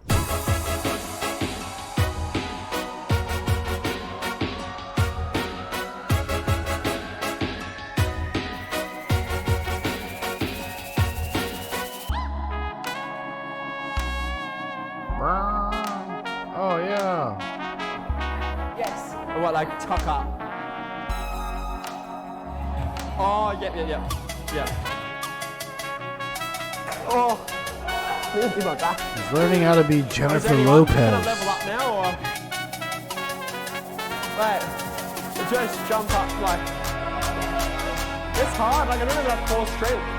Oh, yeah. Yes. Or what, like tuck up? Oh, yeah. Oh, this is my back. He's learning how to be Jennifer Lopez. Can I level up now, or? Wait, just jump up, like. It's hard, like I don't even have 4 strength.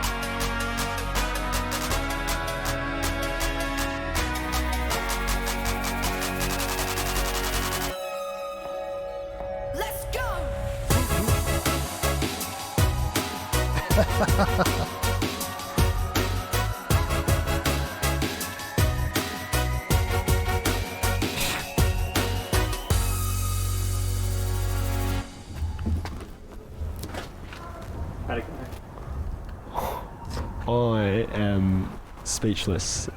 I am speechless.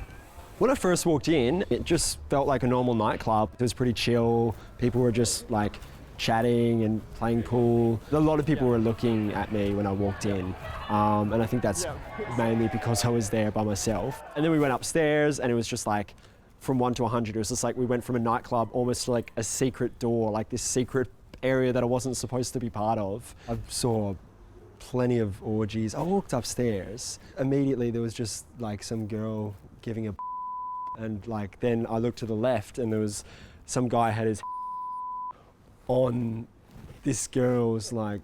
When I first walked in, it just felt like a normal nightclub. It was pretty chill. People were just like chatting and playing pool. A lot of people were looking at me when I walked in. And I think that's mainly because I was there by myself. And then we went upstairs and it was just like, from 1 to 100, it was just like we went from a nightclub almost to like a secret door, like this secret area that I wasn't supposed to be part of. I saw plenty of orgies. I walked upstairs. Immediately there was just like some girl giving a and like then I looked to the left and there was some guy had his on this girl's like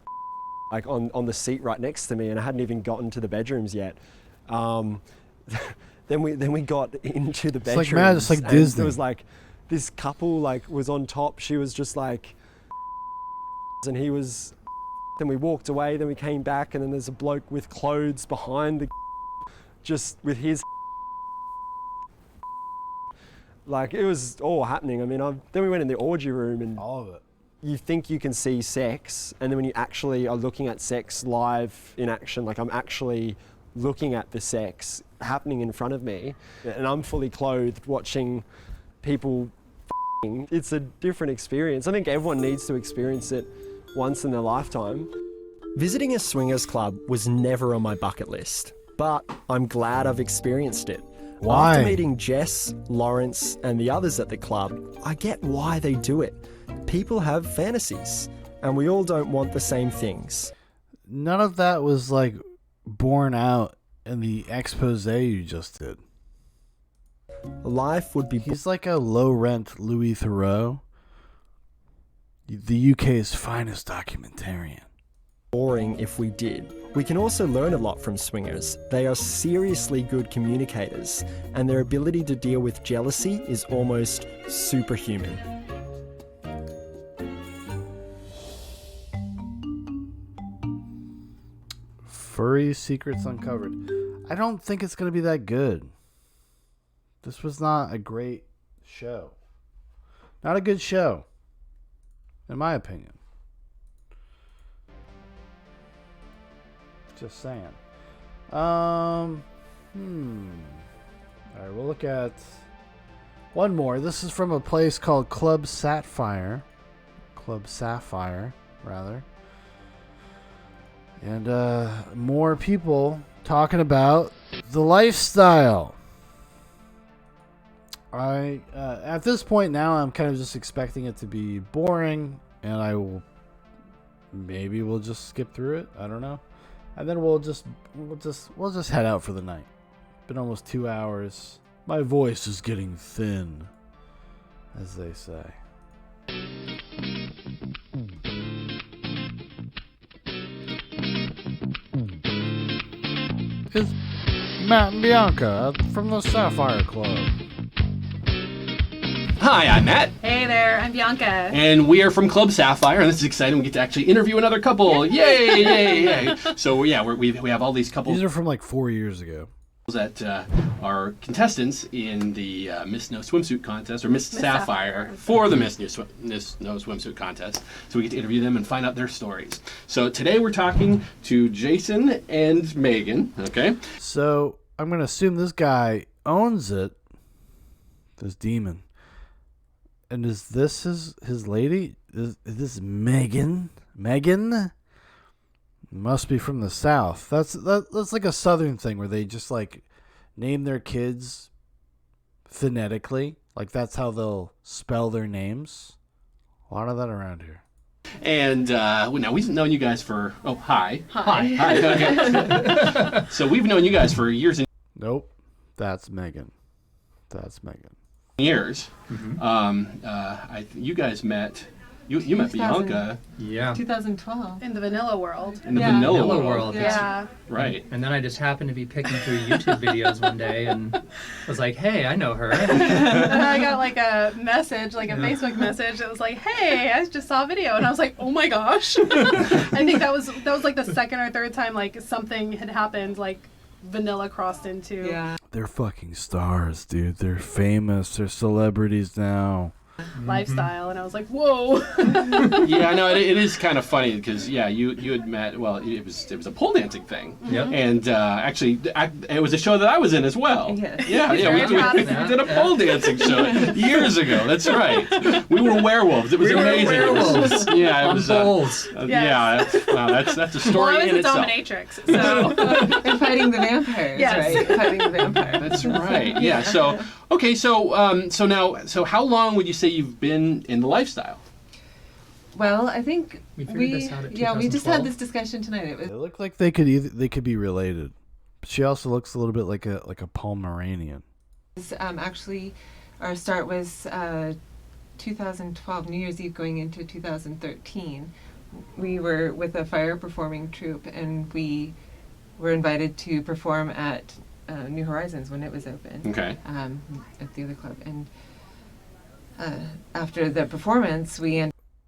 on the seat right next to me, and I hadn't even gotten to the bedrooms yet. Then we got into the bedrooms. It's like mad, it's like Disney. There was like this couple like was on top. She was just like, and he was. Then we walked away. Then we came back, and then there's a bloke with clothes behind the, just with his. Like it was all happening. I mean, then we went in the orgy room and all of it. You think you can see sex, and then when you actually are looking at sex live in action, like I'm actually looking at the sex happening in front of me, and I'm fully clothed watching people f***ing. It's a different experience. I think everyone needs to experience it once in their lifetime. Visiting a swingers club was never on my bucket list, but I'm glad I've experienced it. Why? After meeting Jess, Lawrence, and the others at the club, I get why they do it. People have fantasies, and we all don't want the same things. None of that was like borne out in the expose you just did. Life would be... He's like a low-rent Louis Theroux, the UK's finest documentarian. Boring if we did. We can also learn a lot from swingers. They are seriously good communicators, and their ability to deal with jealousy is almost superhuman. Furry Secrets Uncovered. I don't think it's going to be that good. This was not a great show. Not a good show, in my opinion. Just saying. All right, we'll look at one more. This is from a place called Club Sapphire. Club Sapphire, rather. And more people talking about the lifestyle. At this point now, I'm kind of just expecting it to be boring, and I will maybe we'll just skip through it. I don't know. And then we'll just head out for the night. Been almost 2 hours. My voice is getting thin, as they say. It's Matt and Bianca from the Sapphire Club. Hi, I'm Matt. Hey there, I'm Bianca. And we are from Club Sapphire, and this is exciting. We get to actually interview another couple. Yay, yay, yay. So, yeah, we have all these couples. These are from like 4 years ago. That are contestants in the Miss No Swimsuit contest, or Miss Sapphire for the Miss No Swimsuit contest. So we get to interview them and find out their stories. So today we're talking to Jason and Megan, okay? So I'm going to assume this guy owns it, this demon. And is this his lady? Is this Megan? Megan? Must be from the South. That's like a Southern thing where they just like name their kids phonetically. Like that's how they'll spell their names. A lot of that around here. And now we've known you guys for hi. Okay. So we've known you guys for years and nope, that's Megan. years. Mm-hmm. You guys met. You met Bianca. Yeah. 2012. In the vanilla world. In the vanilla world. Yeah. Right. And then I just happened to be picking through YouTube videos one day and was like, hey, I know her. And then I got like a message, like a Facebook message that was like, hey, I just saw a video. And I was like, oh my gosh. I think that was like the second or third time like something had happened, like vanilla crossed into. Yeah. They're fucking stars, dude. They're famous. They're celebrities now. Lifestyle, and I was like, whoa. Yeah, no, it is kind of funny because you had met. Well, it was a pole dancing thing. Yep. And actually, it was a show that I was in as well. Yes. Yeah, we did a pole dancing show years ago. That's right. We were werewolves. It was amazing. Werewolves. Yeah, it was. Poles. Yeah, wow, that's a story well, I was in a itself. dominatrix, so. And fighting the vampires, Yes. right? Fighting the vampires. That's right. Yeah. So okay. So how long would you say you've been in the lifestyle? Well, I think we figured this out at we just had 2012. this discussion tonight. It was They look like they could be related. But she also looks a little bit like a Pomeranian. actually our start was 2012, New Year's Eve going into 2013. We were with a fire performing troupe, and we were invited to perform at New Horizons when it was open. Okay. At the other club, and after the performance,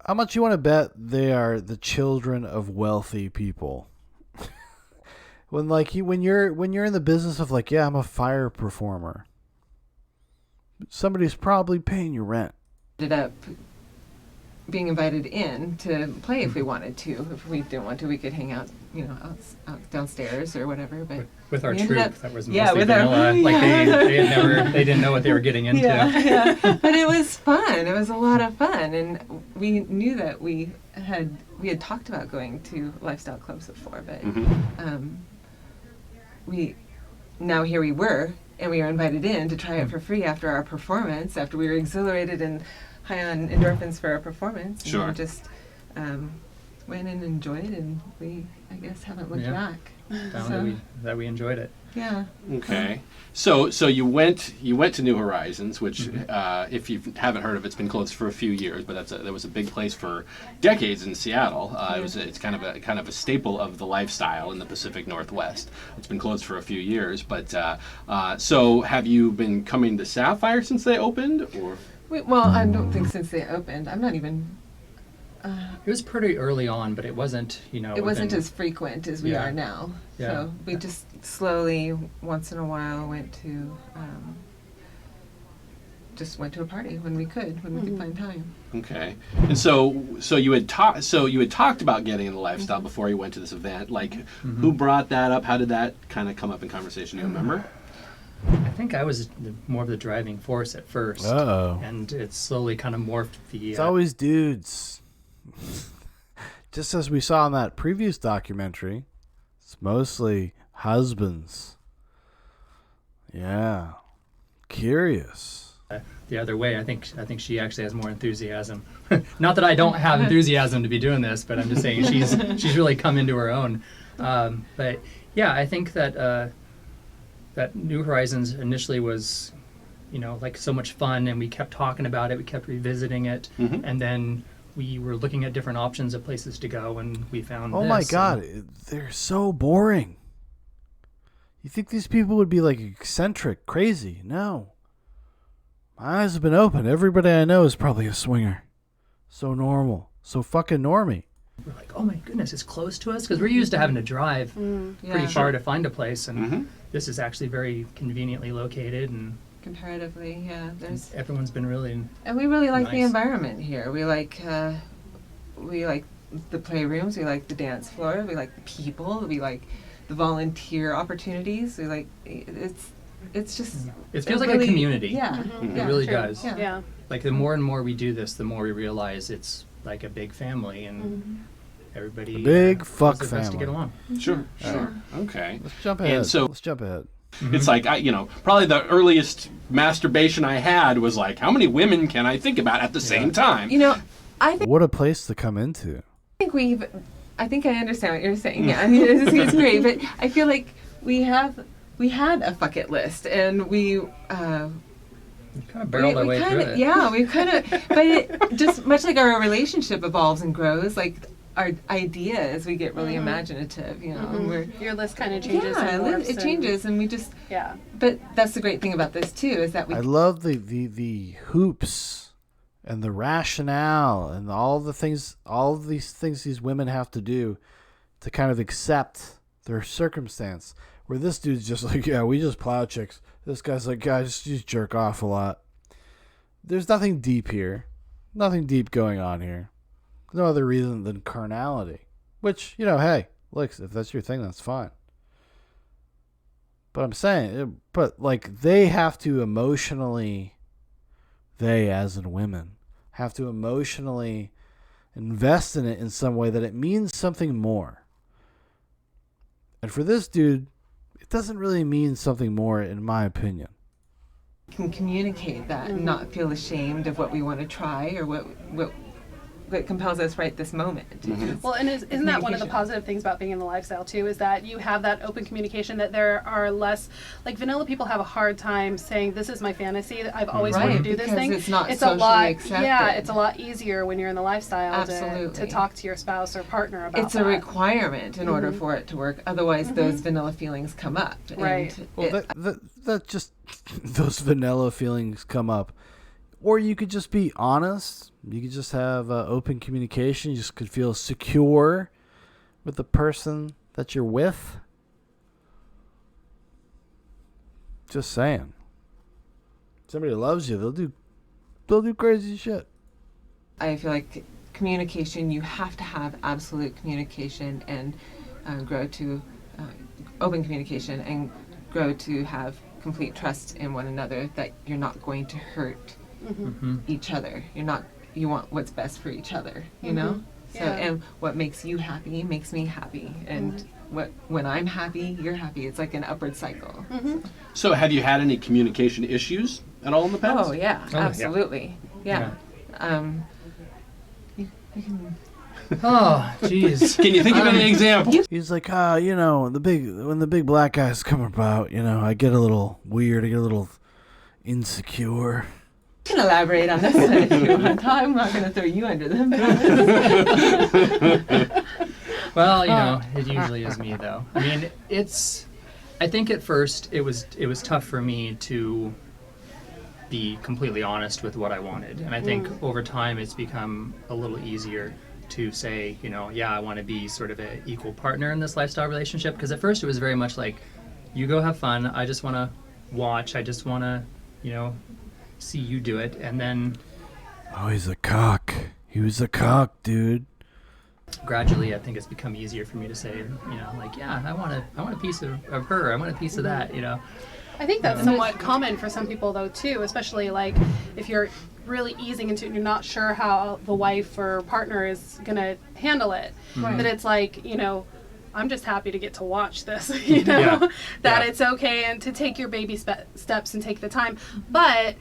How much you want to bet they are the children of wealthy people? when you're in the business of like, yeah, I'm a fire performer. Somebody's probably paying your rent. ended up being invited in to play if we wanted to. If we didn't want to, we could hang out, out downstairs or whatever. But with our we ended troupe, up- that was yeah, mostly with vanilla. Our, They didn't know what they were getting into. Yeah. But it was fun. It was a lot of fun, and we knew that we had talked about going to lifestyle clubs before, but here we were, and we were invited in to try it for free after our performance, after we were exhilarated and high on endorphins for our performance. And Sure. we just went and enjoyed, and we, I guess, haven't looked back. Found that we enjoyed it. Yeah. Okay. So you went to New Horizons, which if you haven't heard of, it's been closed for a few years, but that was a big place for decades in Seattle. It's kind of a staple of the lifestyle in the Pacific Northwest. It's been closed for a few years, but so have you been coming to Sapphire since they opened, or? Well, I don't think since they opened. I'm not even. It was pretty early on, but it wasn't, It wasn't as frequent as we are now. Yeah. So we just slowly, once in a while, went to a party when we could find time. Okay. And so you had talked about getting in the lifestyle before you went to this event. Like, who brought that up? How did that kind of come up in conversation? Do you remember? I think I was more of the driving force at first. Uh-oh. And it slowly kind of morphed the... It's always dudes. Just as we saw in that previous documentary, it's mostly husbands. Yeah. Curious. the other way. I think she actually has more enthusiasm. Not that I don't have enthusiasm to be doing this, but I'm just saying she's really come into her own. But yeah, I think that that New Horizons initially was, like so much fun, and we kept talking about it, we kept revisiting it, and then we were looking at different options of places to go, and we found Oh this. my God, they're so boring. You think these people would be like eccentric, crazy? No. My eyes have been open. Everybody I know is probably a swinger. So normal. So fucking normie. We're like, oh my goodness, it's close to us, because we're used to having to drive pretty far to find a place, and this is actually very conveniently located, and comparatively, yeah. Everyone's been really and we really like the nice. environment here. We like the playrooms. We like the dance floor. We like the people. We like the volunteer opportunities. We like it's just It feels a like really, a community. Yeah, It really does. Yeah. Like the more and more we do this, the more we realize it's like a big family, and everybody A big fuck does their best to family. get along. Sure. Okay. Let's jump ahead. And so Let's jump ahead. it's like, probably the earliest masturbation I had was like, how many women can I think about at the same time? I think What a place to come into. I think I understand what you're saying. Yeah, I mean it's great, but I feel like we had a bucket list, and we kind of barreled our way through it. Yeah, we kind of, but it, just much like our relationship evolves and grows, like our ideas, we get really imaginative, and your list kind of changes. Yeah, and morphs it changes, and we just yeah. But that's the great thing about this too, is that we. I love the hoops and the rationale and all of these things these women have to do to kind of accept their circumstance. Where this dude's just like, yeah, we just plow chicks. This guy's like, guys, just jerk off a lot. There's nothing deep here. Nothing deep going on here. No other reason than carnality. Which, hey, look, if that's your thing, that's fine. But I'm saying, they have to emotionally, they as in women, have to emotionally invest in it in some way that it means something more. And for this dude, it doesn't really mean something more, in my opinion. Can communicate that and not feel ashamed of what we want to try or what compels us right this moment. Well, and isn't that one of the positive things about being in the lifestyle too, is that you have that open communication, that there are less, like vanilla people have a hard time saying, this is my fantasy, I've always wanted to do this thing. It's not a socially lot, accepted. yeah, it's a lot easier when you're in the lifestyle to talk to your spouse or partner about it's a requirement in order for it to work. Otherwise, those vanilla feelings come up. Right. And Well, that just, those vanilla feelings come up. Or you could just be honest. You could just have open communication. You just could feel secure with the person that you're with. Just saying. Somebody loves you, they'll do crazy shit. I feel like communication, you have to have absolute communication and grow to open communication and grow to have complete trust in one another, that you're not going to hurt each other. You want what's best for each other, you know? So, and what makes you happy makes me happy. And when I'm happy, you're happy. It's like an upward cycle. So have you had any communication issues at all in the past? Oh, yeah, absolutely. Yeah. You can... Oh, jeez. Can you think of any examples? He's like, when the big black guys come about, I get a little weird, I get a little insecure. You can elaborate on this if you want. I'm not going to throw you under the bus. Well, it usually is me though. I mean, I think at first it was tough for me to be completely honest with what I wanted. And I think over time it's become a little easier to say, I want to be sort of an equal partner in this lifestyle relationship. Because at first it was very much like, you go have fun, I just want to watch, I just want to, see you do it. And then... Oh, he's a cock. He was a cock, dude. Gradually, I think it's become easier for me to say, I want a piece of her, I want a piece of that, I think that's somewhat common for some people though too, especially like if you're really easing into it and you're not sure how the wife or partner is going to handle it. That it's like, I'm just happy to get to watch this, that it's okay and to take your baby steps and take the time. But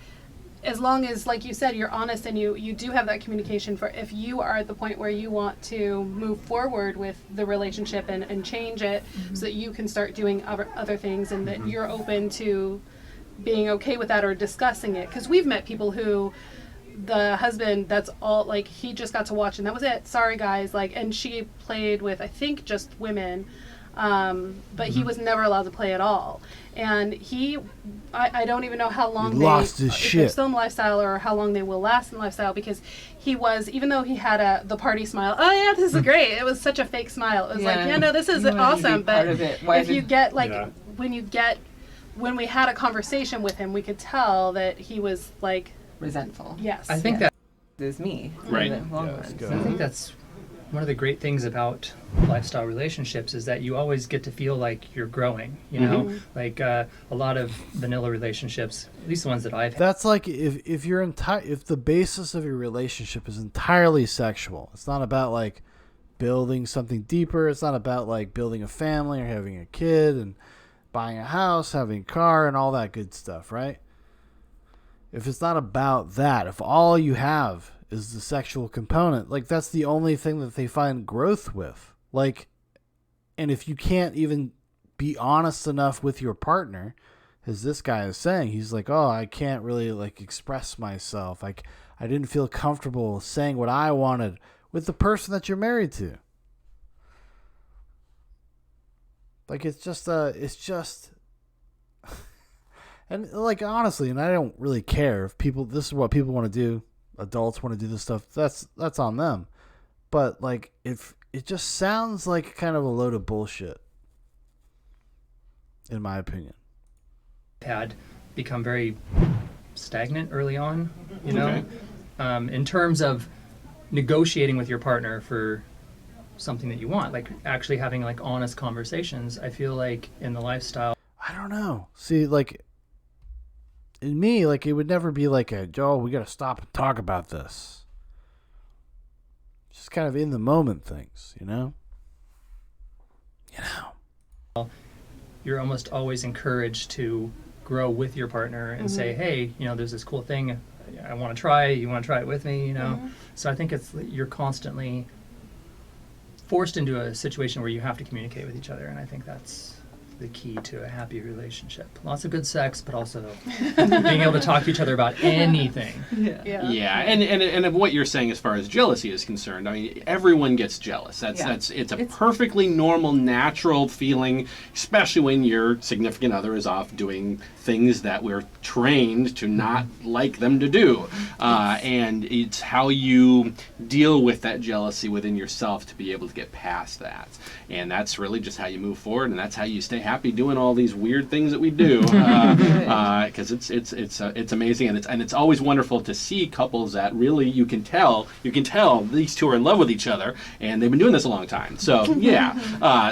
as long as, like you said, you're honest and you do have that communication for if you are at the point where you want to move forward with the relationship and change it so that you can start doing other things, and that you're open to being okay with that or discussing it. Because we've met people who the husband, that's all, like, he just got to watch and that was it. Sorry guys, like, and she played with, I think, just women. But he was never allowed to play at all. And I don't even know how long He lost his if shit. they're still in lifestyle or how long they will last in lifestyle, because he was, even though he had the party smile, oh yeah, this is great. It was such a fake smile. It was like, yeah, no, this is awesome. But if you get like, when we had a conversation with him, we could tell that he was like resentful. Yes. I think that is me. Right. In the long run. I think that's one of the great things about lifestyle relationships is that you always get to feel like you're growing, you know? Like a lot of vanilla relationships, at least the ones that I've had. That's like if the basis of your relationship is entirely sexual. It's not about like building something deeper. It's not about like building a family or having a kid and buying a house, having a car, and all that good stuff, right? If it's not about that, if all you have is the sexual component, like that's the only thing that they find growth with. Like, and if you can't even be honest enough with your partner, as this guy is saying, he's like, oh, I can't really like express myself. Like, I didn't feel comfortable saying what I wanted with the person that you're married to. Like, it's just and like, honestly, and I don't really care if this is what people want to do. Adults want to do this stuff. That's on them. But like, if it just sounds like kind of a load of bullshit, in my opinion. Had become very stagnant early on, you know, in terms of negotiating with your partner for something that you want, like actually having like honest conversations. I feel like in the lifestyle, I don't know. See, like, in me, like, it would never be like we got to stop and talk about this. Just kind of in the moment things, you know? you're almost always encouraged to grow with your partner and say, hey, you know, there's this cool thing I want to try. You want to try it with me, you know? So I think you're constantly forced into a situation where you have to communicate with each other, and I think that's the key to a happy relationship. Lots of good sex, but also being able to talk to each other about anything. Yeah, and what you're saying as far as jealousy is concerned, I mean, everyone gets jealous. It's a perfectly normal, natural feeling, especially when your significant other is off doing things that we're trained to not like them to do. And it's how you deal with that jealousy within yourself to be able to get past that. And that's really just how you move forward, and that's how you stay happy doing all these weird things that we do. Because it's amazing, and it's always wonderful to see couples that really you can tell these two are in love with each other, and they've been doing this a long time. So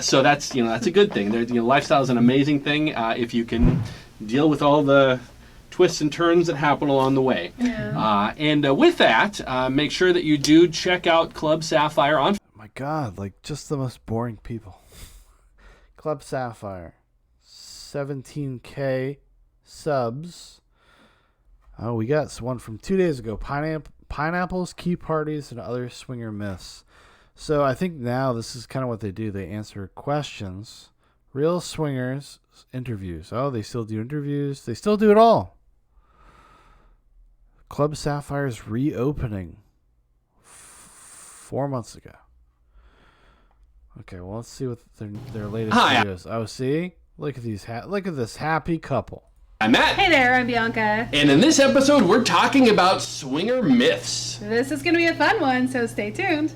so that's a good thing. Lifestyle is an amazing thing if you can deal with all the twists and turns that happen along the way. And with that, make sure that you do check out Club Sapphire on. My God, like just the most boring people. Club Sapphire, 17K subs. Oh, we got one from 2 days ago. Pineapples, key parties, and other swinger myths. So I think now this is kind of what they do. They answer questions. Real swingers interviews. Oh, they still do interviews. They still do it all. Club Sapphire's reopening 4 months ago. Okay, well, let's see what their latest videos. Oh, see? Look at these. Look at this happy couple. I'm Matt. Hey there, I'm Bianca. And in this episode, we're talking about swinger myths. This is going to be a fun one, so stay tuned.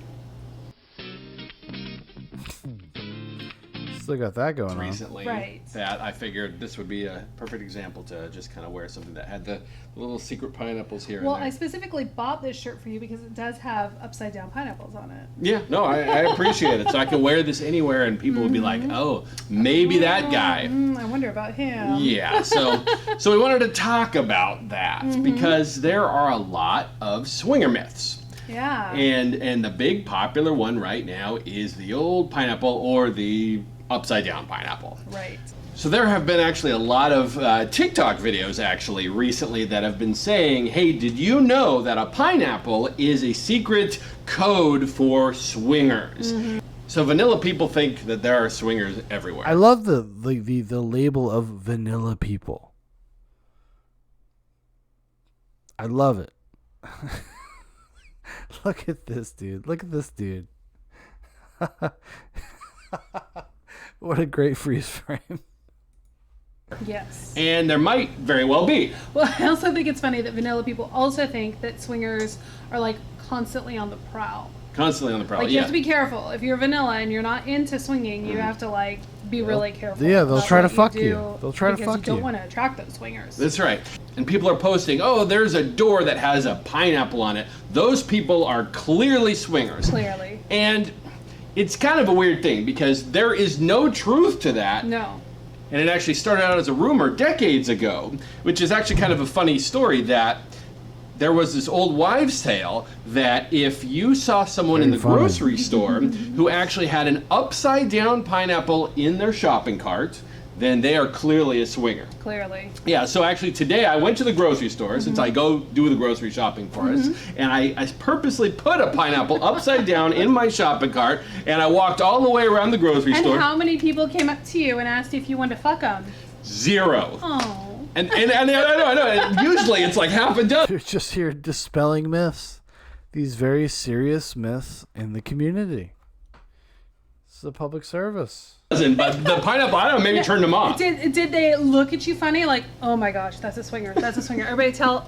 Still got that going recently, right? That I figured this would be a perfect example to just kind of wear something that had the little secret pineapples here. Well, and there. I specifically bought this shirt for you because it does have upside down pineapples on it. Yeah, no, I appreciate it. So I can wear this anywhere, and people would be like, "Oh, maybe that guy." I wonder about him. Yeah, so we wanted to talk about that because there are a lot of swinger myths. Yeah. And the big popular one right now is the old pineapple or the upside down pineapple. Right. So there have been actually a lot of TikTok videos actually recently that have been saying, hey, did you know that a pineapple is a secret code for swingers? Mm-hmm. So vanilla people think that there are swingers everywhere. I love the label of vanilla people. I love it. Look at this dude. Look at this dude. What a great freeze frame. Yes. And there might very well be. Well, I also think it's funny that vanilla people also think that swingers are like constantly on the prowl. Constantly on the prowl, Like you have to be careful. If you're vanilla and you're not into swinging, you have to like be really careful. Yeah, they'll about try to what fuck do you. They'll try to because fuck you. Don't you. want to attract those swingers. That's right. And people are posting, oh, there's a door that has a pineapple on it. Those people are clearly swingers. Clearly. And it's kind of a weird thing because there is no truth to that. No. And it actually started out as a rumor decades ago, which is actually kind of a funny story that there was this old wives' tale that if you saw someone in the grocery store who actually had an upside down pineapple in their shopping cart, then they are clearly a swinger. Clearly. Yeah, so actually today I went to the grocery store, since I go do the grocery shopping for us, and I purposely put a pineapple upside down in my shopping cart, and I walked all the way around the grocery And store. how many people came up to you and asked you if you wanted to fuck them? 0. Oh. And I know. And usually it's like half a dozen. You're just here dispelling myths. These very serious myths in the community. This is a public service. But the pineapple, I don't know, maybe turned them off. Did they look at you funny? Like, oh my gosh, that's a swinger. That's a swinger. Everybody tell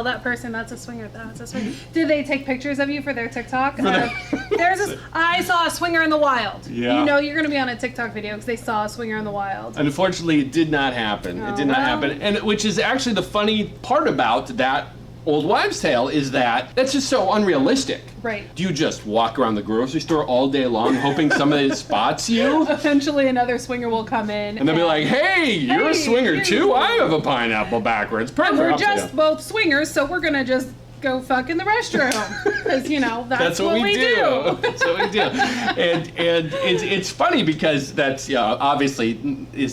that person that's a swinger. That's a swinger. Did they take pictures of you for their TikTok? I saw a swinger in the wild. Yeah. You know you're going to be on a TikTok video because they saw a swinger in the wild. Unfortunately, it did not happen. It did not happen. And which is actually the funny part about that old wives' tale is that that's just so unrealistic. Right. Do you just walk around the grocery store all day long hoping somebody spots you? Eventually another swinger will come in. And they'll be like, hey, you're a swinger too? I have a pineapple backwards. And we're Perfect. just both swingers, so we're going to just go fuck in the restroom. Because, you know, that's what we do. That's what we do. And it's funny because that's obviously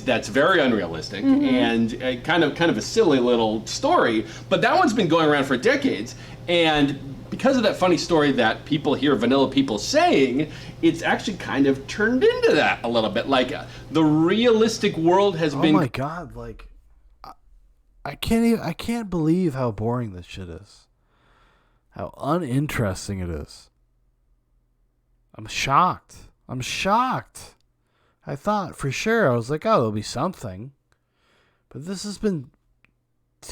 that's very unrealistic and kind of a silly little story. But that one's been going around for decades. And because of that funny story that people hear vanilla people saying, it's actually kind of turned into that a little bit. Like the realistic world has been. Oh my god! Like, I can't believe how boring this shit is. How uninteresting it is. I'm shocked. I thought for sure, I was like, oh, there'll be something. But this has been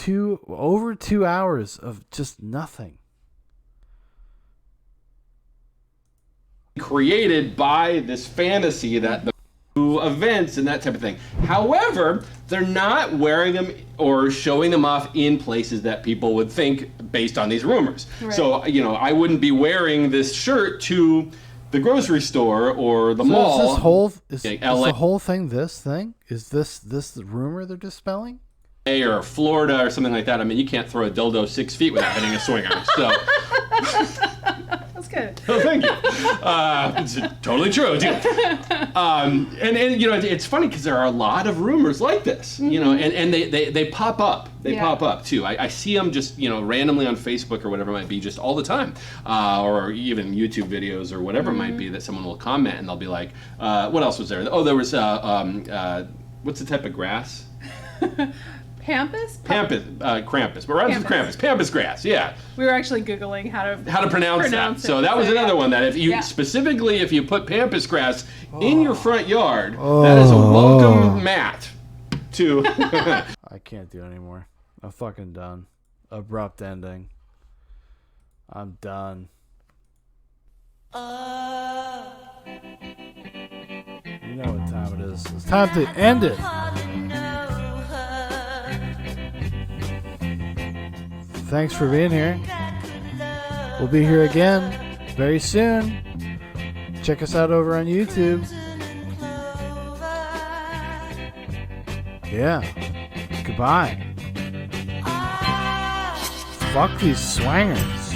over 2 hours of just nothing. Created by this fantasy that the events and that type of thing. However, they're not wearing them or showing them off in places that people would think based on these rumors. Right. So, I wouldn't be wearing this shirt to the grocery store or the mall. Is the whole thing this thing? Is this the rumor they're dispelling? Or Florida or something like that. I mean, you can't throw a dildo 6 feet without hitting a swinger. So. That's good. Oh, thank you. It's totally true, too. And it's funny because there are a lot of rumors like this, and they pop up. They pop up too. I see them just randomly on Facebook or whatever it might be, just all the time, or even YouTube videos or whatever it might be that someone will comment and they'll be like, "What else was there? Oh, there was what's the type of grass?" Pampas? Krampus. We're on Krampus. Pampas grass, yeah. We were actually Googling how to pronounce that. So that was another one that if you specifically, if you put Pampas grass in your front yard, that is a welcome mat to... I can't do it anymore. I'm fucking done. Abrupt ending. I'm done. You know what time it is. It's time to end it. Thanks for being here. We'll be here again very soon. Check us out over on YouTube. Yeah. Goodbye. Fuck these swangers.